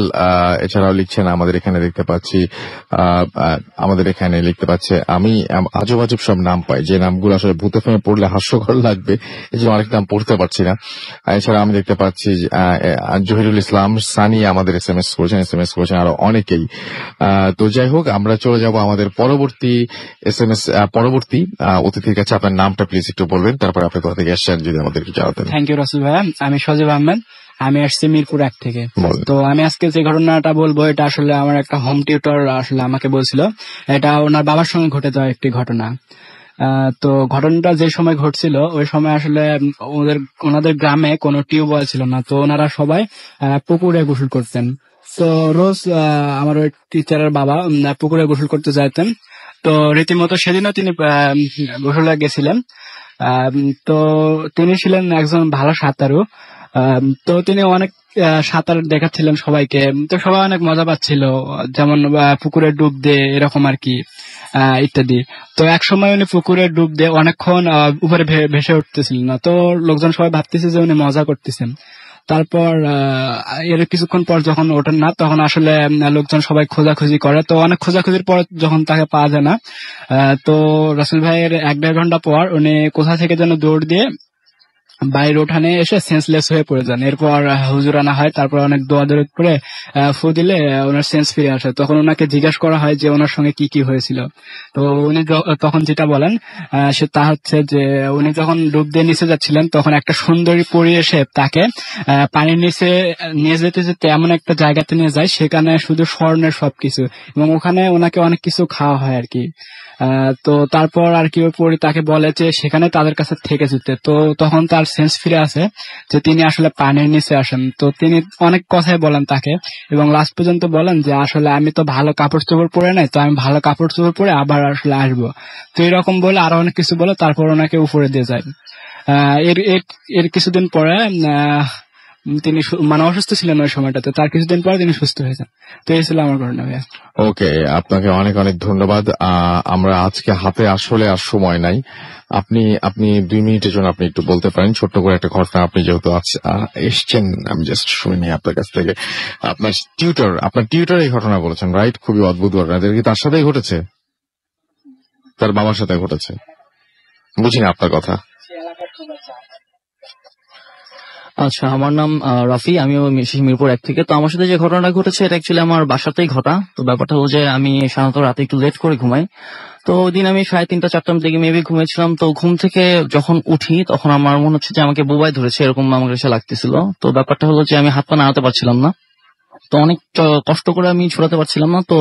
এছাড়াও লিখছেন আমাদের এখানে দেখতে পাচ্ছি আমি আজব আজব সব নাম পাই, যে নামগুলো আসলে ভূত FM পড়লে হাস্যকর লাগবে, এই জন্য অনেক নাম পড়তে পারছি না। এছাড়া আমি দেখতে পাচ্ছি জহিরুল ইসলাম সানি আমাদের SMS করেছেন আরো অনেকেই। তো যাই হোক, আমরা চলে যাব আমাদের পরবর্তী অতিথির কাছে। আপনার নামটা প্লিজ একটু বলবেন, তারপর আপনি কোথা থেকে আসছেন যদি আমাদেরকে জানাতেন। থ্যাংক ইউ রাসেল ভাইয়া। আমি সজীব আহমেদ, আমি আসছি মিরপুর 1 থেকে। তো আমি আজকে যে ঘটনাটা বলবো এটা আসলে আমার একটা হোম টিউটর আসলে আমাকে বলছিল, এটা ওনার বাবার সঙ্গে ঘটে যাওয়া একটি ঘটনা। তো ঘটনাটা যে সময় ঘটছিল ওই সময় আসলে ওনাদের গ্রামে কোনো টিউবওয়েল ছিল না, তো ওনারা সবাই পুকুরে গোসল করতেন। তো রোজ আমার ওই টিচারের বাবা পুকুরে গোসল করতে যাইতেন। তো রীতিমতো সেদিনও তিনি গোসলে গেছিলেন। তো তিনি ছিলেন একজন ভালো সাঁতারু। তো তিনি অনেক সাঁতার দেখাচ্ছিলেন সবাইকে, তো সবাই অনেক মজা পাচ্ছিল, যেমন পুকুরে ডুব দিয়ে এরকম আর কি ইত্যাদি। তো এক সময় উনি পুকুরে ডুব দিয়ে অনেকক্ষণ উপরে ভেসে উঠতেছিলেন না, তো লোকজন সবাই ভাবতেছে যে উনি মজা করতেছেন। তারপর এর কিছুক্ষণ পর যখন ওঠেন না তখন আসলে লোকজন সবাই খোঁজাখুঁজি করে। তো অনেক খোঁজাখুঁজির পর যখন তাকে পাওয়া যায় না, তো রাসেল ভাইয়ের 1-1.5 ঘন্টা পর উনি কোথা থেকে যেন দৌড় দিয়ে বাইরে উঠানে এসে সেন্সলেস হয়ে পড়ে যান। এরপর হুজুর আনা হয়, তারপর অনেক দোয়া দরুদ পড়ে ফু দিলে ওনার সেন্স ফিরে আসে। তখন ওনাকে জিজ্ঞাসা করা হয় যে ওনার সঙ্গে কি কি হয়েছিল। তো উনি তখন যেটা বলেন সে তা হচ্ছে যে উনি যখন ডুব দিয়ে নিচে যাচ্ছিলেন তখন একটা সুন্দরী পরী এসে তাকে পানির নিচে নিয়ে যেতে যেতে এমন একটা জায়গাতে নিয়ে যায় সেখানে শুধু স্বর্ণের সবকিছু, এবং ওখানে ওনাকে অনেক কিছু খাওয়া হয় আর কি। তো তারপর আর কি ওই পরী তাকে বলে যে সেখানে তাদের কাছে থেকে যেতে। তো তখন তার সেন্স ফিরে আসে যে তিনি আসলে পানির নিচে আসেন। তো তিনি অনেক কথাই বলেন তাকে, এবং লাস্ট পর্যন্ত বলেন যে আসলে আমি তো ভালো কাপড় চোপড় পরে নাই, তো আমি ভালো কাপড় চোপড় পরে আবার আসলে আসবো। তো এরকম বলে আরো অনেক কিছু বলে তারপর ওনাকে উপরে দিয়ে যায়। এর কিছুদিন পরে তিনি মানে অসুস্থ ছিলেন ওই সময়টাতে, তার কিছুদিন পরে তিনি সুস্থ হয়ে যান। তো এই ছিল আমার ঘটনা ভাইয়া। ওকে, আপনাকে অনেক অনেক ধন্যবাদ। আমরা আজকে হাতে আসলে আর সময় নাই, আপনি 2 মিনিটের জন্য আপনি একটু বলতে পারেন ছোট্ট করে একটা ঘটনা। আপনি যেহেতু এসছেন, আমি জাস্ট শুনি আপনার কাছ থেকে। আপনার টিউটর এই ঘটনা বলেছেন, রাইট? খুবই অদ্ভুত ঘটনা। কি তার সাথেই ঘটেছে? তার বাবার সাথে ঘটেছে? বুঝিনি আপনার কথা। আচ্ছা, আমার নাম রাফি, আমিও মিরপুর 1 থেকে। তো আমার সাথে যে ঘটনাটা ঘটেছে এটা অ্যাকচুয়ালি আমার বাসাতেই ঘটা। তো ব্যাপারটা হলো যে আমি সাধারণত রাতে একটু লেট করে ঘুমাই। তো ওই দিন আমি 3:30-4টার দিকে মেবি ঘুমিয়েছিলাম। তো ঘুম থেকে যখন উঠি তখন আমার মনে হচ্ছে যে আমাকে বোবায় ধরেছে, এরকম আমার কাছে লাগতেছিল। তো ব্যাপারটা হলো যে আমি হাত পা নাড়াতে পারছিলাম না, তো অনেক কষ্ট করে আমি ছড়াতে পারছিলাম না। তো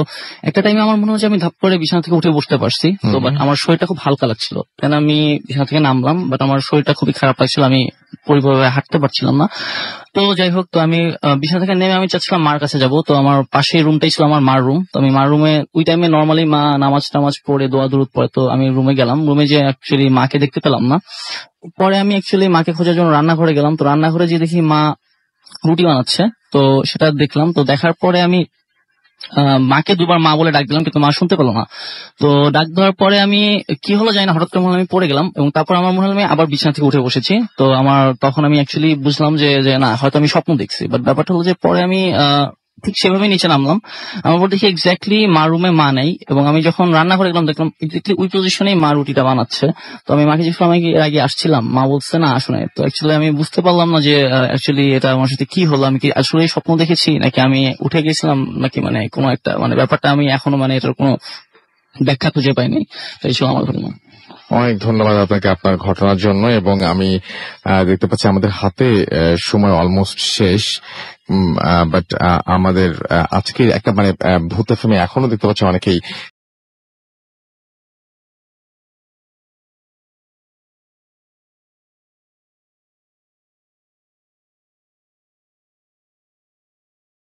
একটা টাইমে আমার মনে হচ্ছে আমি ধাপ করে বিছানা থেকে উঠে বসতে পারছি। তো বাট আমার শরীরটা খুব হালকা লাগছিল, কেন আমি বিছানা থেকে নামলাম, বাট আমার শরীরটা খুবই খারাপ লাগছিল, আমি পরিপূর্ণভাবে হাঁটতে পারছিলাম না। তো যাই হোক, তো আমি বিছানা থেকে নেমে আমি চাচ্ছিলাম মার কাছে যাব। তো আমার পাশের রুমটাই ছিল আমার মার রুম। তো আমি মার রুমে ওই টাইমে নর্মালি মা নামাজ টামাজ পড়ে দোয়া দুরুদ পড়ে। তো আমি রুমে গেলাম, রুমে যে অ্যাকচুয়ালি মাকে দেখতে পেলাম না। পরে আমি অ্যাকচুয়ালি মাকে খোঁজার জন্য রান্নাঘরে গেলাম। তো রান্নাঘরে যে দেখি মা রুটি বানাচ্ছে, তো সেটা দেখলাম। তো দেখার পরে আমি মাকে দুবার মা বলে ডাক দিলাম, কিন্তু মা শুনতে পেলো না। তো ডাক দেওয়ার পরে আমি কি হলো জানি না, হঠাৎ করে মনে হলো আমি পড়ে গেলাম, এবং তারপর আমার মনে হলো আমি আবার বিছানা থেকে উঠে বসেছি। তো আমার তখন আমি অ্যাকচুয়ালি বুঝলাম যে না, হয়তো আমি স্বপ্ন দেখছি। বাট ব্যাপারটা হলো যে পরে আমি ঠিক সেভাবে নিচে নামলাম, আমার পর দেখি এক্স্যাক্টলি মা রুমে মা নেই, এবং আমি যখন রান্না করে গেলাম দেখলাম এক্স্যাক্টলি ওই পজিশনেই মা রুটিটা বানাচ্ছে। তো আমি মাকে জিজ্ঞেস করলাম, আমি কি এর আগে আসছিলাম? মা বলছে না, আসো নাই। তো অ্যাকচুয়ালি আমি বুঝতে পারলাম না যে অ্যাকচুয়ালি এটা আমার সাথে কি হলো, আমি কি আসলে স্বপ্ন দেখেছি নাকি আমি উঠে গেছিলাম, নাকি মানে কোনো একটা মানে ব্যাপারটা আমি এখনো মানে এটার কোনো ব্যাখ্যা খুঁজে পাইনি। তো এই ছিল আমার ঘটনা। অনেক ধন্যবাদ আপনাকে আপনার ঘটনার জন্য। এবং আমি দেখতে পাচ্ছি আমাদের হাতে সময় অলমোস্ট শেষ, বাট আমাদের আজকে একটা মানে ভূত এফএম এখনো দেখতে পাচ্ছি অনেকেই